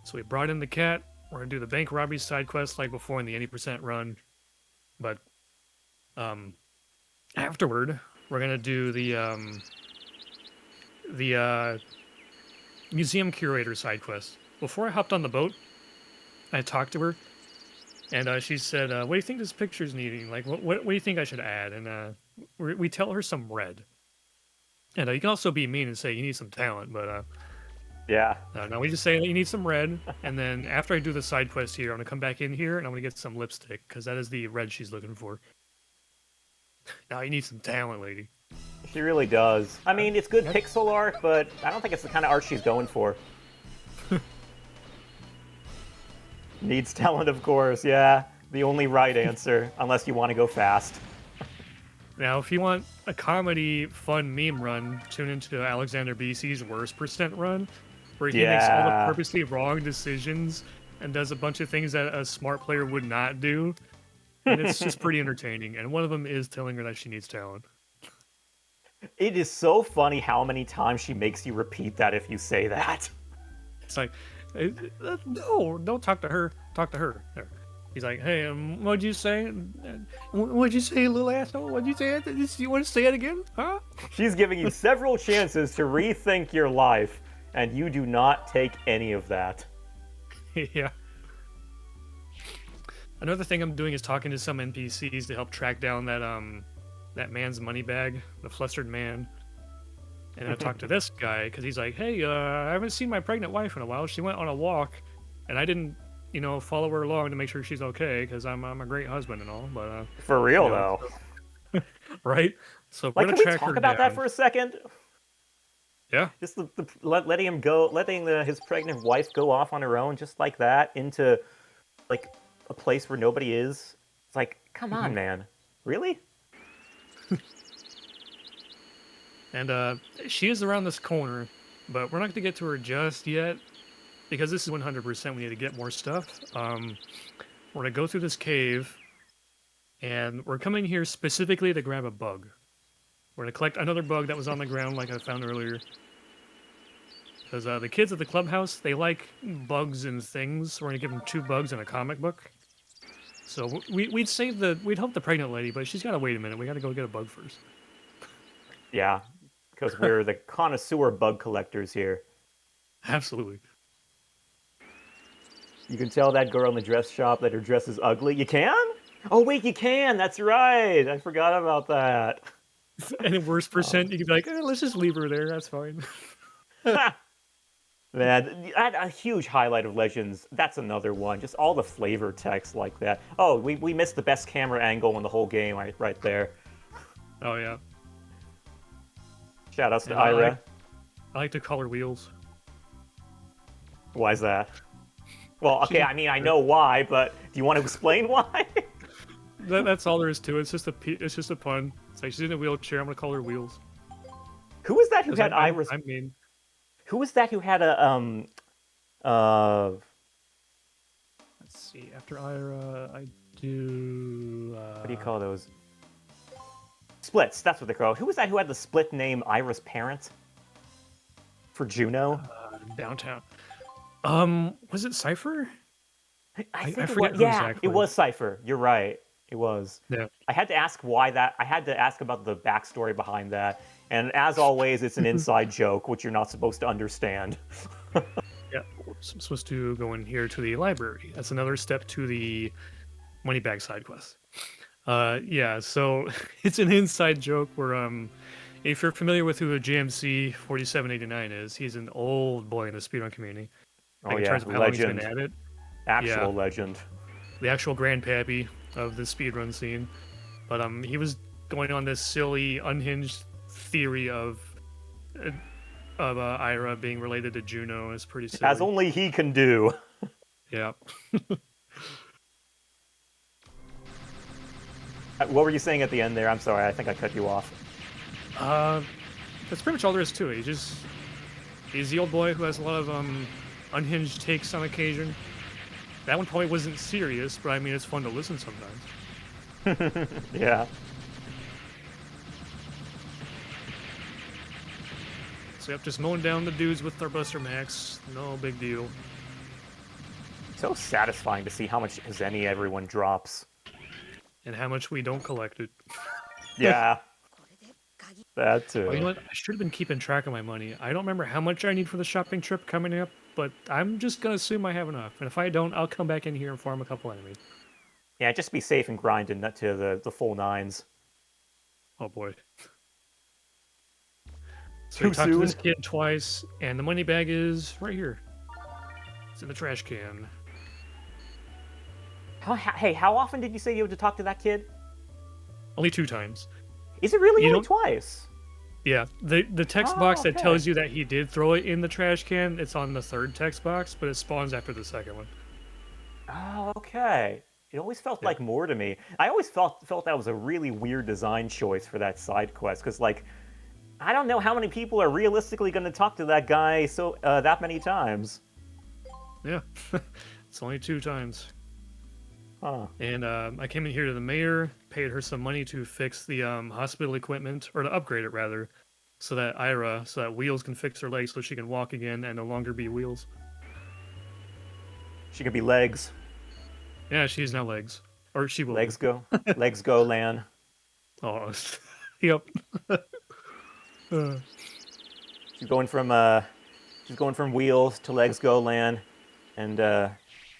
So we brought in the cat. We're gonna do the bank robbery side quest like before in the 80% run, but um, afterward we're gonna do the museum curator side quest. Before I hopped on the boat, I talked to her, and she said, "What do you think this picture's needing? Like, what do you think I should add?" And we tell her some red, and you can also be mean and say you need some talent, but Yeah. no, we just say that you need some red, and then after I do the side quest here, I'm gonna come back in here and I'm gonna get some lipstick because that is the red she's looking for. Now you need some talent, lady. She really does. I mean, it's good pixel art, but I don't think it's the kind of art she's going for. Needs talent, of course. Yeah, the only right answer, unless you want to go fast. Now, if you want a comedy, fun meme run, tune into Alexander BC's Worst Percent Run, where he makes all the Yeah. purposely wrong decisions and does a bunch of things that a smart player would not do. And it's just pretty entertaining. And one of them is telling her that she needs talent. It is so funny how many times she makes you repeat that if you say that. It's like, No, don't talk to her. Talk to her. There. He's like, hey, what'd you say? What'd you say, little asshole? What'd you say? You want to say it again? Huh? She's giving you several chances to rethink your life, and you do not take any of that. Yeah. Another thing I'm doing is talking to some NPCs to help track down that man's money bag, the flustered man. And I talked to this guy because he's like, hey, I haven't seen my pregnant wife in a while. She went on a walk, and I didn't, follow her along to make sure she's okay because I'm a great husband and all. But For real, though. right? So we're Like, gonna can we track talk her about down. that for a second? Yeah. Just letting him go, letting his pregnant wife go off on her own, just like that, into like a place where nobody is. It's like, come on, man, really? And she is around this corner, but we're not going to get to her just yet because this is 100%. We need to get more stuff. We're going to go through this cave, and we're coming here specifically to grab a bug. We're going to collect another bug that was on the ground like I found earlier. Because the kids at the clubhouse, they like bugs and things. So we're going to give them 2 bugs and a comic book. So we'd help the pregnant lady, but she's got to wait a minute. We got to go get a bug first. Yeah, because we're the connoisseur bug collectors here. Absolutely. You can tell that girl in the dress shop that her dress is ugly. You can? Oh wait, you can. That's right. I forgot about that. And in worst percent, you could be like, let's just leave her there. That's fine. Man, a huge highlight of Legends. That's another one. Just all the flavor text like that. Oh, we missed the best camera angle in the whole game right there. Oh, yeah. Shout outs to And Ira. I like to color wheels. Why is that? Well, okay, I mean, I know why, but do you want to explain why? That's all there is to it. It's just a pun. It's like she's in a wheelchair. I'm gonna call her wheels. Who was that who had Ira's? I mean, Who was that who had a let's see. After Ira, I do. what do you call those? Splits. That's what they're called. Who was that who had the split name Ira's parent? For Juno? Downtown. Was it Cypher? I forget it was, who yeah, exactly. it was Cypher. You're right. It was. Yeah. I had to ask why that. I had to ask about the backstory behind that. And as always, it's an inside joke, which you're not supposed to understand. Yeah. Oops, I'm supposed to go in here to the library. That's another step to the Moneybag side quest. Yeah, so it's an inside joke where if you're familiar with who a GMC 4789 is, he's an old boy in the speedrun community. Oh in yeah, terms of how long he's been legend. at it. Actual legend. The actual grandpappy of the speedrun scene. But he was going on this silly, unhinged theory of Ira being related to Juno. Is pretty silly. As only he can do. Yeah. What were you saying at the end there? I'm sorry, I think I cut you off. That's pretty much all there is to it. He's the old boy who has a lot of unhinged takes on occasion. That one probably wasn't serious, but I mean it's fun to listen sometimes. Yeah. So yep, just mowing down the dudes with their Buster Max. No big deal. So satisfying to see how much Zenny everyone drops. And how much we don't collect it. Yeah. That too. Oh, you know what? I should have been keeping track of my money. I don't remember how much I need for the shopping trip coming up, but I'm just gonna assume I have enough. And if I don't, I'll come back in here and farm a couple enemies. Yeah, just be safe and grind and to the full nines. Oh boy. So Too we talked to this soon? kid twice, and the money bag is right here. It's in the trash can. Hey, how often did you say you had to talk to that kid? Only 2 times. Is it really You only don't- twice? Yeah, the text Oh, box that okay. tells you that he did throw it in the trash can, it's on the 3rd text box, but it spawns after the 2nd one. Oh, okay. It always felt Yeah. like more to me. I always felt that was a really weird design choice for that side quest, because like, I don't know how many people are realistically going to talk to that guy that many times. Yeah, it's only 2 times. Huh. And I came in here to the mayor, paid her some money to fix the hospital equipment, or to upgrade it rather, so that Wheels can fix her legs so she can walk again and no longer be Wheels. She could be legs. Yeah, she's now legs. Or she will Legs be. go. Legs go, Lan. Oh, yep. Uh, She's going from wheels to legs go, Lan, and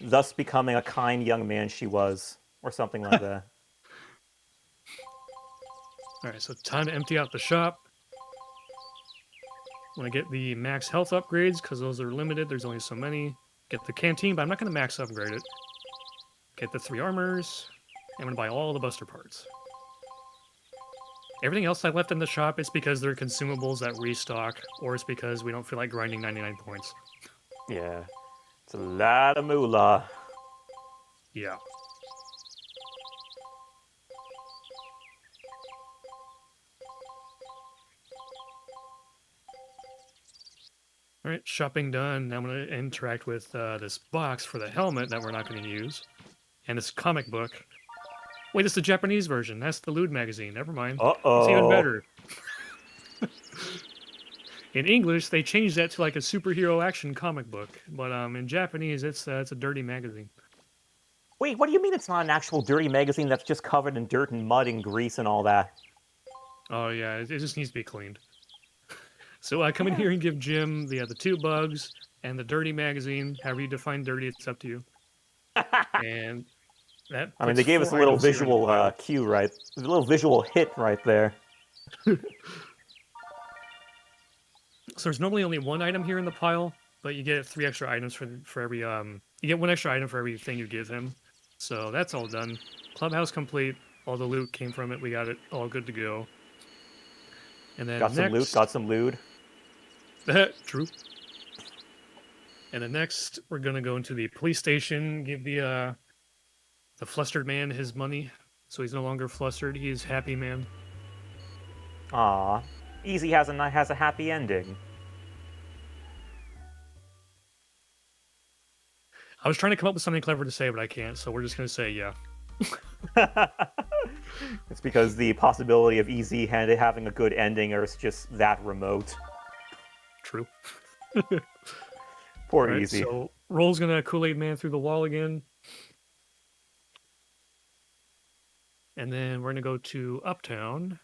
thus becoming a kind young man she was, or something like that. all right, so time to empty out the shop. Want to get the max health upgrades because those are limited. There's only so many. Get the canteen, but I'm not going to max upgrade it. Get the 3 armors. I'm going to buy all the buster parts. Everything else I left in the shop is because they're consumables that restock, or it's because we don't feel like grinding 99 points. Yeah, it's a lot of moolah. Yeah. All right, shopping done. Now I'm going to interact with this box for the helmet that we're not going to use. And this comic book. Wait, it's the Japanese version. That's the Lewd magazine. Never mind. Uh-oh. It's even better. In English, they changed that to like a superhero action comic book. But in Japanese, it's a dirty magazine. Wait, what do you mean it's not an actual dirty magazine that's just covered in dirt and mud and grease and all that? Oh, yeah, it just needs to be cleaned. So I come in here and give Jim the 2 bugs and the dirty magazine. However you define dirty, it's up to you. And that I mean, they gave us a little visual cue, right? A little visual hit right there. So there's normally only 1 item here in the pile, but you get 3 extra items for every you get 1 extra item for everything you give him. So that's all done. Clubhouse complete. All the loot came from it. We got it all good to go. And then got some loot, got some lewd. True. And then next, we're gonna go into the police station, give the flustered man his money, so he's no longer flustered. He's happy man. Aw, Easy has a happy ending. I was trying to come up with something clever to say, but I can't. So we're just gonna say yeah. It's because the possibility of Easy having a good ending is just that remote. True. Poor right, Easy. So Roll's gonna Kool-Aid Man through the wall again. And then we're gonna go to Uptown.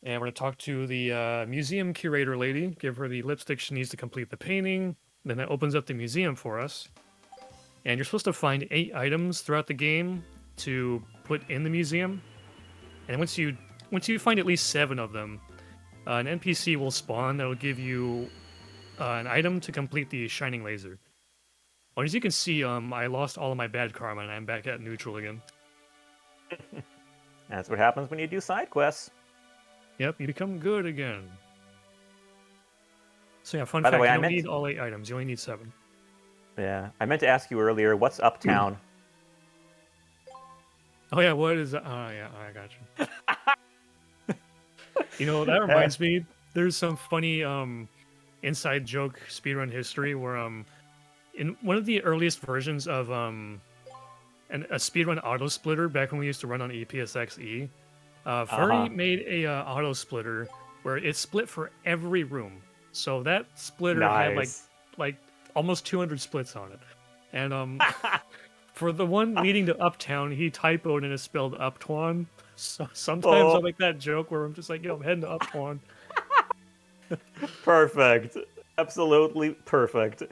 And we're gonna talk to the museum curator lady, give her the lipstick she needs to complete the painting. Then that opens up the museum for us. And you're supposed to find 8 items throughout the game to put in the museum. And once you find at least 7 of them, an NPC will spawn that will give you an item to complete the shining laser. Well, as you can see, I lost all of my bad karma and I'm back at neutral again. That's what happens when you do side quests. Yep, you become good again. So yeah, fun By the fact, way, you don't need all 8 items, you only need 7. Yeah, I meant to ask you earlier, what's Uptown? Oh yeah, what is that? Oh yeah, I got you. You know, that reminds me, there's some funny inside joke speedrun history where in one of the earliest versions of a speedrun auto splitter back when we used to run on EPSXE, Furry made a auto splitter where it split for every room. So that splitter had like almost 200 splits on it. And for the one leading to Uptown, he typoed and it spelled Uptwan. So sometimes I'll make that joke where I'm just like, yo, I'm heading to Uptwan. Perfect. Absolutely perfect.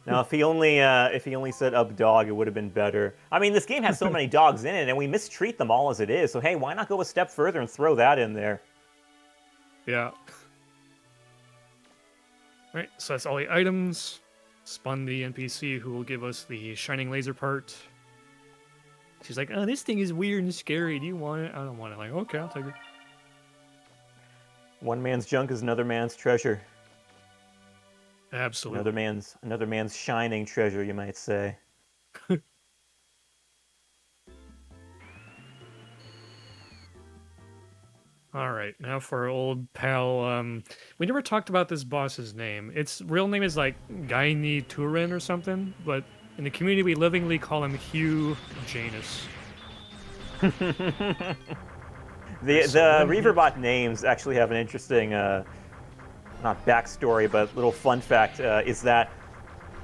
Now, if he only said up dog, it would have been better. I mean, this game has so many dogs in it, and we mistreat them all as it is. So hey, why not go a step further and throw that in there? Yeah. Right, so that's all the items. Spun the NPC who will give us the shining laser part. She's like, oh, this thing is weird and scary. Do you want it? I don't want it. Like, okay, I'll take it. One man's junk is another man's treasure. Absolutely. Another man's shining treasure, you might say. All right, now for our old pal. We never talked about this boss's name. Its real name is like Gaini Turin or something, but in the community we lovingly call him Hugh Janus. The Reaverbot names actually have an interesting not backstory, but little fun fact is that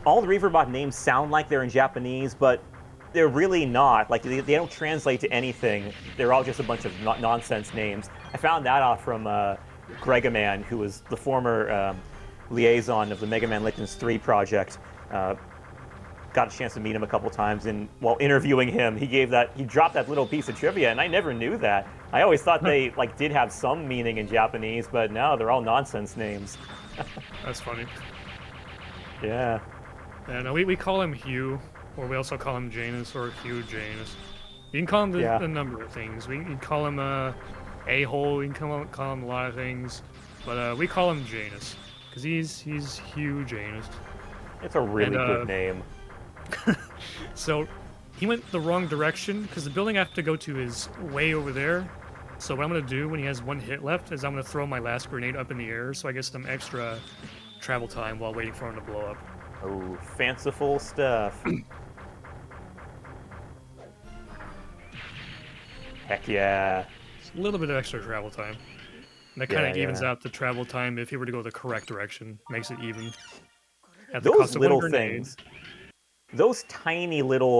all the Reaverbot names sound like they're in Japanese, but they're really not. Like, they don't translate to anything. They're all just a bunch of nonsense names. I found that out from Gregaman, who was the former liaison of the Mega Man Legends 3 project. Got a chance to meet him a couple times, and while interviewing him, he dropped that little piece of trivia, and I never knew that. I always thought they did have some meaning in Japanese, but no, they're all nonsense names. That's funny. Yeah. And we call him Hugh, or we also call him Janus or Hugh Janus. You can call him the number of things. We can call him a-hole. You can call him a lot of things, but we call him Janus because he's Hugh Janus. It's a really good name. So he went the wrong direction because the building I have to go to is way over there. So what I'm going to do when he has one hit left is I'm going to throw my last grenade up in the air so I get some extra travel time while waiting for him to blow up. Oh, fanciful stuff. Heck yeah. Just a little bit of extra travel time. And that kind of evens out the travel time if he were to go the correct direction. Makes it even. At the Those cost of little one grenade. things, those tiny little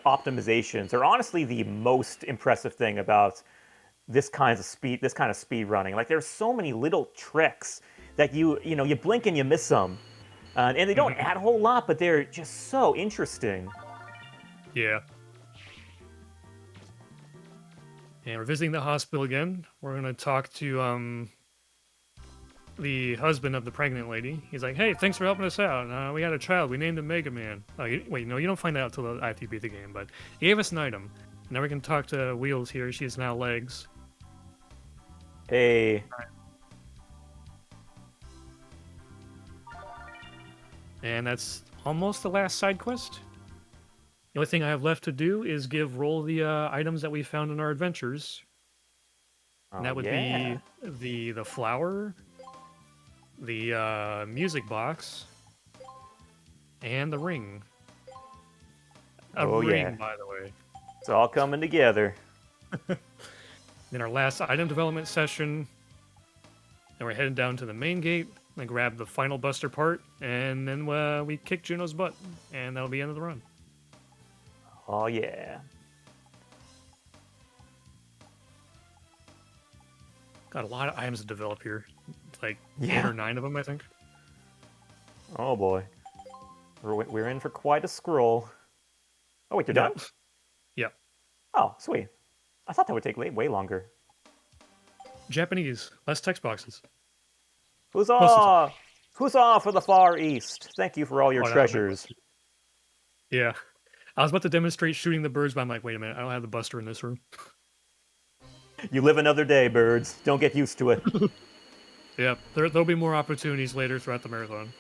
optimizations are honestly the most impressive thing about this kind of speed running. Like, there's so many little tricks that you blink and you miss them. And they don't add a whole lot, but they're just so interesting. Yeah. And we're visiting the hospital again. We're going to talk to the husband of the pregnant lady. He's like, hey, thanks for helping us out. We had a child. We named him Mega Man. Wait, no, you don't find out until after you beat the game, but he gave us an item. Now we can talk to Wheels here. She has now legs. Hey. And that's almost the last side quest. The only thing I have left to do is give Roll the items that we found in our adventures. And that would be the flower, the music box, and the ring. A ring, by the way. It's all coming together. In our last item development session, then we're heading down to the main gate, then grab the final Buster part, and then we kick Juno's butt, and that'll be the end of the run. Oh, yeah. Got a lot of items to develop here. Like 8 or 9 of them, I think. Oh, boy. We're in for quite a scroll. Oh, wait, you're done? Yeah. Oh, sweet. I thought that would take way longer. Japanese. Less text boxes. Huzzah! Huzzah for the Far East. Thank you for all your treasures. Yeah. I was about to demonstrate shooting the birds, but I'm like, wait a minute, I don't have the Buster in this room. You live another day, birds. Don't get used to it. Yeah, there'll be more opportunities later throughout the marathon.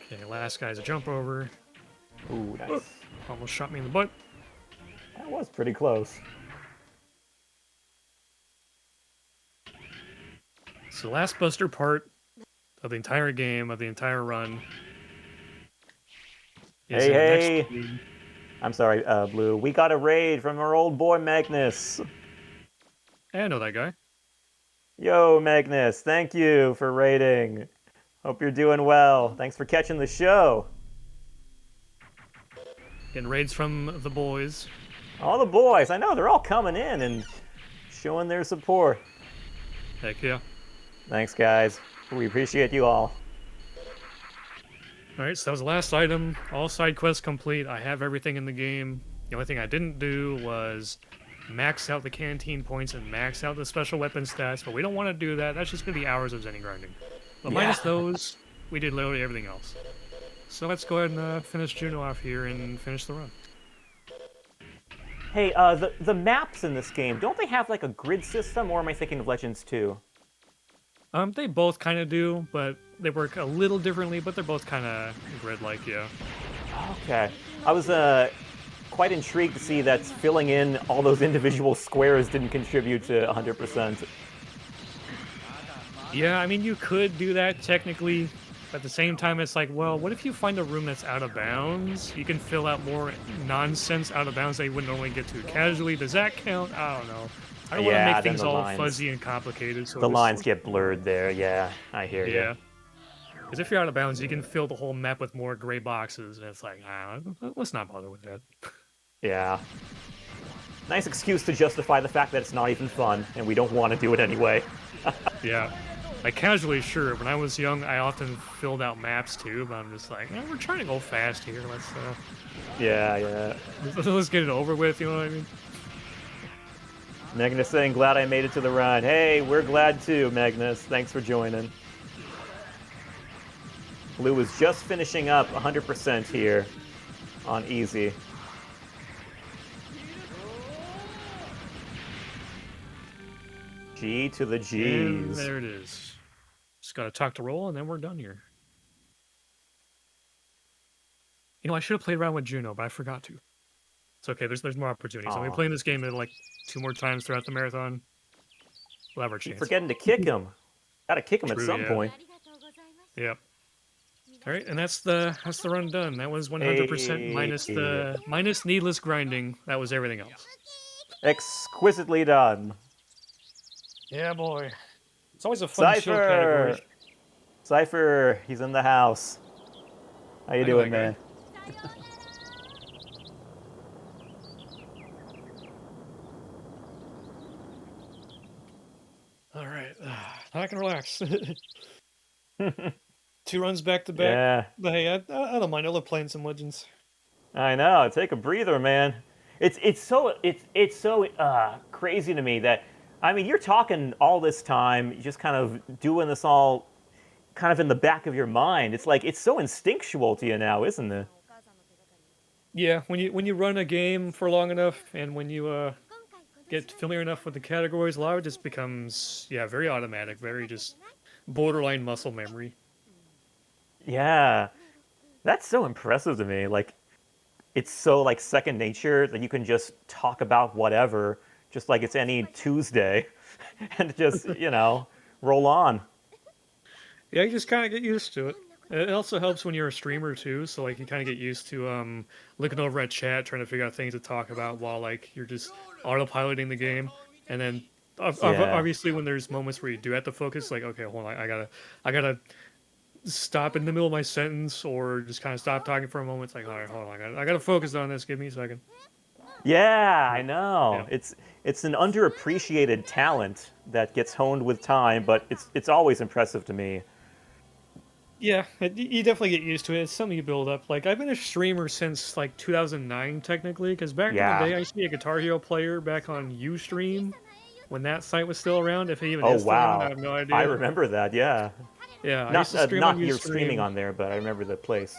Okay, last guy's a jump over. Ooh, nice. Almost shot me in the butt. That was pretty close. So the last Buster part of the entire game, of the entire run. Hey! I'm sorry, Blue. We got a raid from our old boy Magnus. Hey, I know that guy. Yo, Magnus. Thank you for raiding. Hope you're doing well. Thanks for catching the show. Getting raids from the boys. All the boys. I know, they're all coming in and showing their support. Heck yeah. Thanks, guys. We appreciate you all. Alright, so that was the last item. All side quests complete. I have everything in the game. The only thing I didn't do was max out the canteen points and max out the special weapon stats, but we don't want to do that. That's just going to be hours of Zenny grinding. But minus those, we did literally everything else. So let's go ahead and finish Juno off here and finish the run. Hey, the maps in this game, don't they have like a grid system, or am I thinking of Legends 2? They both kind of do, but they work a little differently, but they're both kind of grid-like, yeah. Okay. I was quite intrigued to see that filling in all those individual squares didn't contribute to 100%. Yeah, I mean, you could do that technically. At the same time, it's like, well, what if you find a room that's out of bounds? You can fill out more nonsense out of bounds that you wouldn't normally get to casually. Does that count? I don't know. I don't want to make Yeah, then things all fuzzy and complicated. So the just lines get blurred there. Yeah, I hear you. yeah. Because if you're out of bounds, you can fill the whole map with more gray boxes, and it's like, let's not bother with that. Yeah. Nice excuse to justify the fact that it's not even fun, and we don't want to do it anyway. Yeah. Like casually, sure. When I was young, I often filled out maps too, but I'm just like, we're trying to go fast here. Yeah. Let's get it over with. You know what I mean? Magnus saying, glad I made it to the run. Hey, we're glad too, Magnus. Thanks for joining. Blue is just finishing up 100% here on easy. G to the And G's. there it is. Just gotta talk to roll, and then we're done here. You know, I should have played around with Juno, but I forgot to. It's okay. There's more opportunities. I'll be playing this game like 2 more times throughout the marathon. We'll have our chance. Keep forgetting to kick him. Gotta kick him at some point. Yep. All right, and that's the run done. That was 100% minus needless grinding. That was everything else. Exquisitely done. Yeah, boy. It's always a fun chill category. Cypher, he's in the house. How you doing, man? All right, I can relax. 2 runs back to back. Yeah. But hey, I don't mind. I love playing some Legends. I know. Take a breather, man. It's so crazy to me that, I mean, you're talking all this time, just kind of doing this all kind of in the back of your mind. It's like it's so instinctual to you now, isn't it? Yeah, when you run a game for long enough, and when you get familiar enough with the categories, a lot of it just becomes very automatic, very just borderline muscle memory. Yeah, that's so impressive to me. Like, it's so like second nature that you can just talk about whatever, just like it's any Tuesday, and just roll on. Yeah, you just kind of get used to it. It also helps when you're a streamer too, so like you kind of get used to looking over at chat, trying to figure out things to talk about while like you're just autopiloting the game, and then obviously when there's moments where you do have to focus, like okay, hold on, I gotta stop in the middle of my sentence or just kind of stop talking for a moment. It's like, all right, hold on, I gotta focus on this. Give me a second. Yeah, I know. Yeah. It's an underappreciated talent that gets honed with time, but it's always impressive to me. Yeah, you definitely get used to it. It's something you build up. Like I've been a streamer since like 2009, technically, because back in the day I used to be a Guitar Hero player back on Ustream when that site was still around. If it even is still around, I have no idea. I remember that. Yeah. Yeah, I used to stream on you're streaming on there, but I remember the place.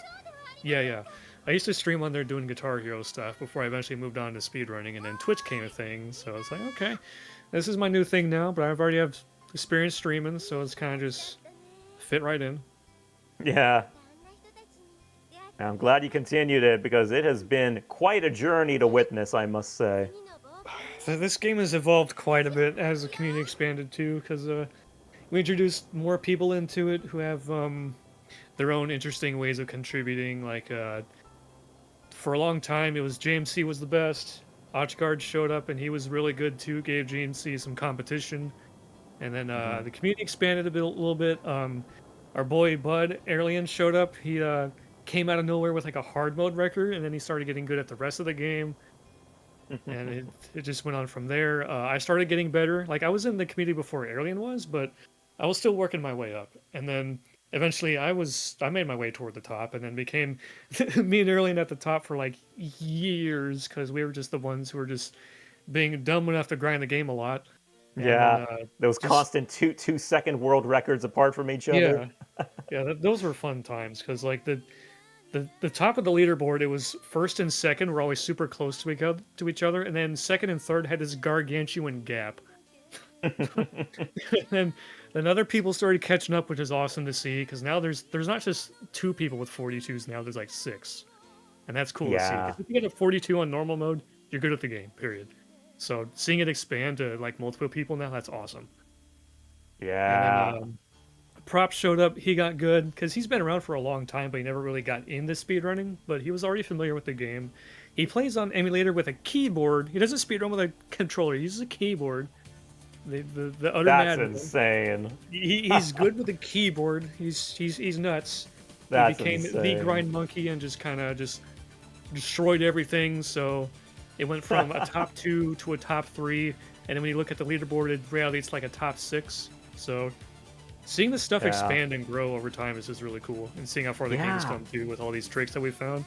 Yeah. I used to stream on there doing Guitar Hero stuff before I eventually moved on to speedrunning, and then Twitch came a thing. So it's like, okay, this is my new thing now, but I've already have experience streaming, so it's kind of just fit right in. Yeah. I'm glad you continued it because it has been quite a journey to witness, I must say. This game has evolved quite a bit as the community expanded too, because we introduced more people into it who have their own interesting ways of contributing. Like for a long time, it was JMC was the best. Ochgard showed up and he was really good too. Gave JMC some competition, and then the community expanded a little bit. Our boy Bud Alien showed up. He came out of nowhere with like a hard mode record, and then he started getting good at the rest of the game. And it just went on from there. I started getting better. Like I was in the community before Alien was, but I was still working my way up. And then eventually I made my way toward the top, and then became me and Alien at the top for like years because we were just the ones who were just being dumb enough to grind the game a lot. Yeah, those constant 2-second world records apart from each other. Those were fun times because like the top of the leaderboard, it was first and second were always super close to each other, and then second and third had this gargantuan gap. and then other people started catching up, which is awesome to see because now there's not just 2 people with 42s now, there's like 6, and that's cool to see. If you get a 42 on normal mode, you're good at the game. Period. So seeing it expand to like multiple people now, that's awesome. Yeah. And then, Prop showed up, he got good, because he's been around for a long time, but he never really got into speedrunning, but he was already familiar with the game. He plays on emulator with a keyboard. He doesn't speedrun with a controller, he uses a keyboard. The utter That's madman. insane. He's good with the keyboard. He's nuts. That's he became the insane. grind monkey and just kind of just destroyed everything. So it went from a top 2 to a top 3, and then when you look at the leaderboard, in reality it's like a top 6. So seeing this stuff Yeah. expand and grow over time is just really cool, and seeing how far the game's Yeah. come to with all these tricks that we found.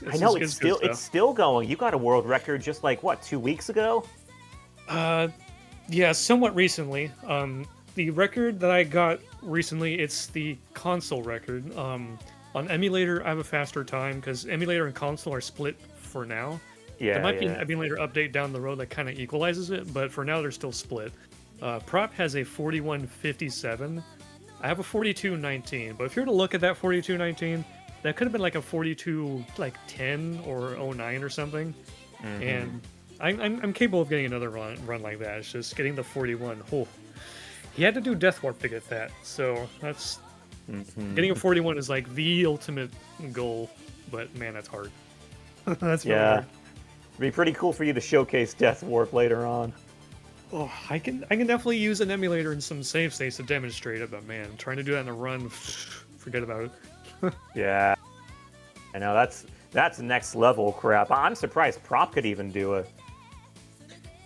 I know just it's good stuff. still going. You got a world record just like what, 2 weeks ago? Yeah, somewhat recently. The record that I got recently, it's the console record. On emulator, I have a faster time because emulator and console are split for now. Yeah, There might be an yeah. emulator update down the road that kind of equalizes it, but for now they're still split. Prop has a 4157. I have a 4219, but if you were to look at that 4219, that could have been like a 4210 or 09 or something. And I'm capable of getting another run like that. It's just getting the 41. Oh, he had to do Death Warp to get that, so that's getting a 41 is like the ultimate goal. But man, that's hard. That's really Yeah. hard. It'd be pretty cool for you to showcase Death Warp later on. Oh, I can definitely use an emulator in some save states to demonstrate it, but man, trying to do that in a run, forget about it. Yeah. I know that's next level crap. I'm surprised Prop could even do it.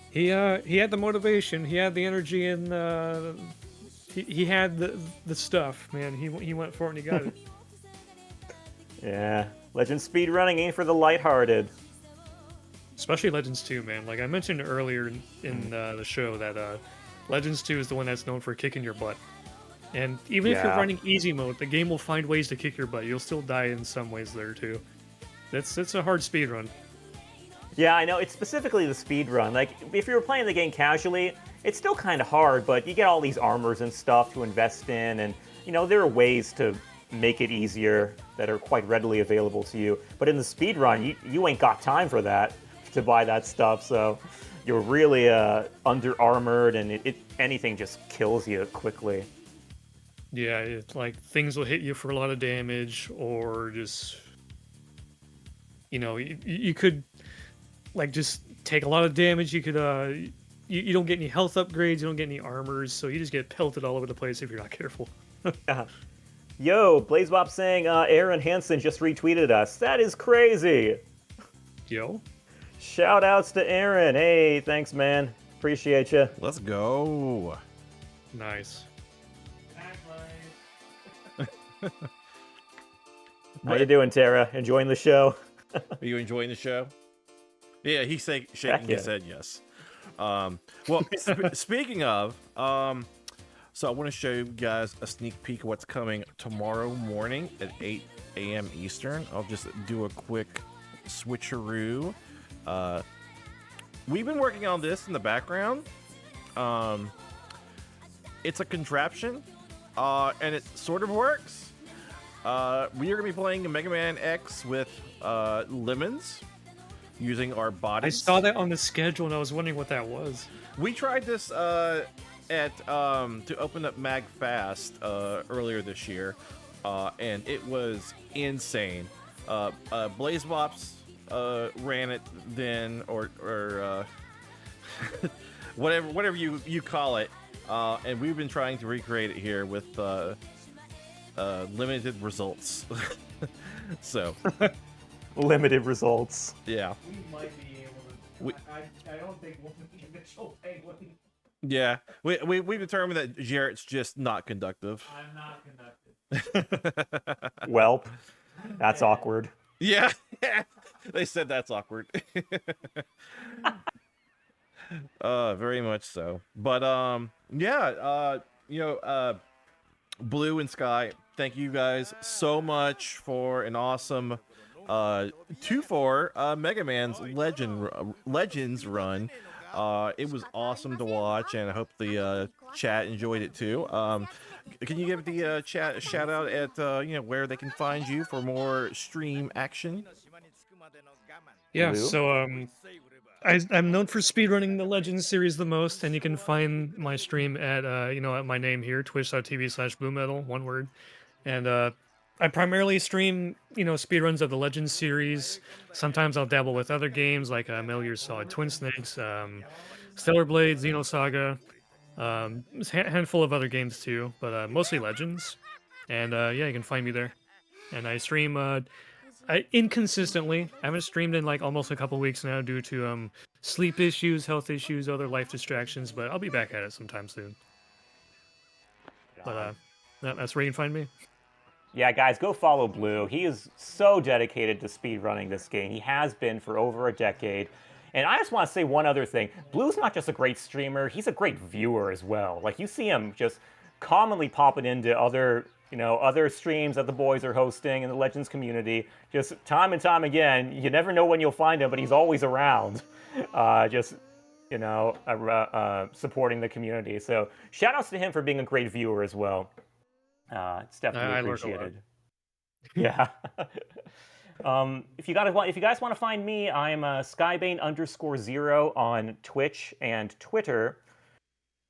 He had the motivation, he had the energy, and he had the stuff. Man, he went for it and he got it. Yeah. Legend speedrunning ain't for the lighthearted. Especially Legends 2, man. Like I mentioned earlier in the show that Legends 2 is the one that's known for kicking your butt. And even if you're Yeah. running easy mode, the game will find ways to kick your butt. You'll still die in some ways there too. It's a hard speed run. Yeah, I know. It's specifically the speed run. Like, if you were playing the game casually, it's still kind of hard, but you get all these armors and stuff to invest in, and, you know, there are ways to make it easier that are quite readily available to you. But in the speed run, you ain't got time for that, to buy that stuff, so you're really under-armored, and anything just kills you quickly. Yeah, it's like things will hit you for a lot of damage, or just, you know, you could like just take a lot of damage. You could you don't get any health upgrades, you don't get any armors, so you just get pelted all over the place if you're not careful. Yo, Blazebop saying Aaron Hansen just retweeted us. That is crazy. Yo, Shout outs to Aaron. Hey, thanks, man. Appreciate you. Let's go. nice. How you doing, Tara? Enjoying the show? Are you enjoying the show? Yeah, he's shaking Heck yeah. his head yes. Well, speaking of, so I want to show you guys a sneak peek of what's coming tomorrow morning at 8 a.m. Eastern. I'll just do a quick switcheroo. We've been working on this in the background. It's a contraption, and it sort of works. We are going to be playing a Mega Man X with lemons using our I bodies. saw that on the schedule and I was wondering what that was. We tried this at to open up MagFast earlier this year, and it was insane. Blazebops ran it then, or whatever you call it, and we've been trying to recreate it here with limited results. So Limited results. yeah. We might be able to. I don't think we'll be Mitchell Penguin. Yeah, we determined that Jarrett's just not conductive. I'm not conducted. Welp. That's awkward. Yeah, they said that's awkward. Very much so. But yeah, Blue and Sky, thank you guys so much for an awesome 2-4 Mega Man's Legends run. It was awesome to watch, and I hope the chat enjoyed it too. Can you give the chat a shout out at where they can find you for more stream action? Yeah, Blue? so I'm known for speedrunning the Legends series the most, and you can find my stream at at my name here, twitch.tv/BlueMetal, one word. And I primarily stream, speedruns of the Legends series. Sometimes I'll dabble with other games like Metal Gear Solid Twin Snakes, Stellar Blade, Xenosaga, a handful of other games too, but mostly Legends. And yeah, you can find me there. And I stream inconsistently. I haven't streamed in like almost a couple weeks now due to sleep issues, health issues, other life distractions, but I'll be back at it sometime soon. But that's where you can find me. Yeah, guys, go follow Blue. He is so dedicated to speedrunning this game. He has been for over a decade. And I just want to say one other thing. Blue's not just a great streamer, he's a great viewer as well. Like, you see him just commonly popping into other streams that the boys are hosting in the Legends community. Just time and time again, you never know when you'll find him, but he's always around. Supporting the community. So shout outs to him for being a great viewer as well. It's definitely I learned a lot. appreciated. Yeah. If you guys want to find me, I'm Skybane_0 on Twitch and Twitter.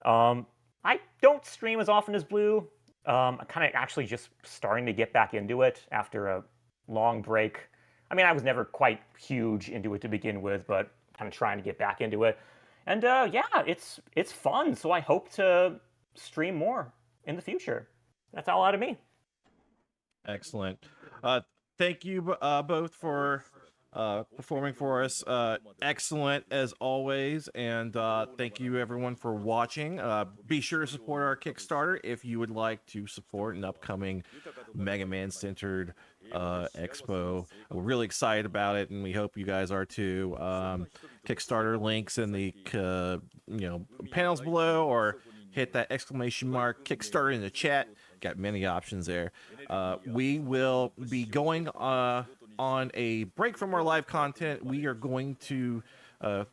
I don't stream as often as Blue. I'm kind of actually just starting to get back into it after a long break. I mean, I was never quite huge into it to begin with, but kind of trying to get back into it. And yeah, it's fun. So I hope to stream more in the future. That's all out of me. Excellent. Thank you both for performing for us. Excellent as always. And thank you everyone for watching. Be sure to support our Kickstarter if you would like to support an upcoming Mega Man centered expo. We're really excited about it, and we hope you guys are too. Kickstarter links in the panels below, or hit that exclamation mark Kickstarter in the chat. Got many options there. We will be going on a break from our live content. We are going to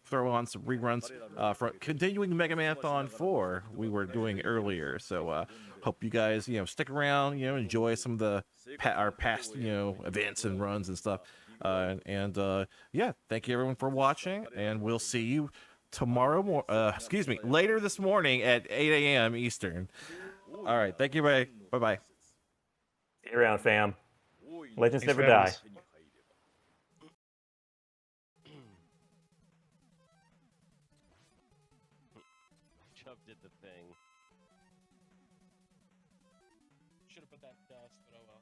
throw on some reruns from continuing Mega Man-thon 4 we were doing earlier. So hope you guys stick around, enjoy some of the our past events and runs and stuff. Yeah, thank you everyone for watching, and we'll see you tomorrow later this morning at 8 a.m. Eastern. All right, thank you, bye. Bye. Stay around, fam. Legends Thanks never for having die. us. Chubb did the thing. Should have put that dust, but oh well.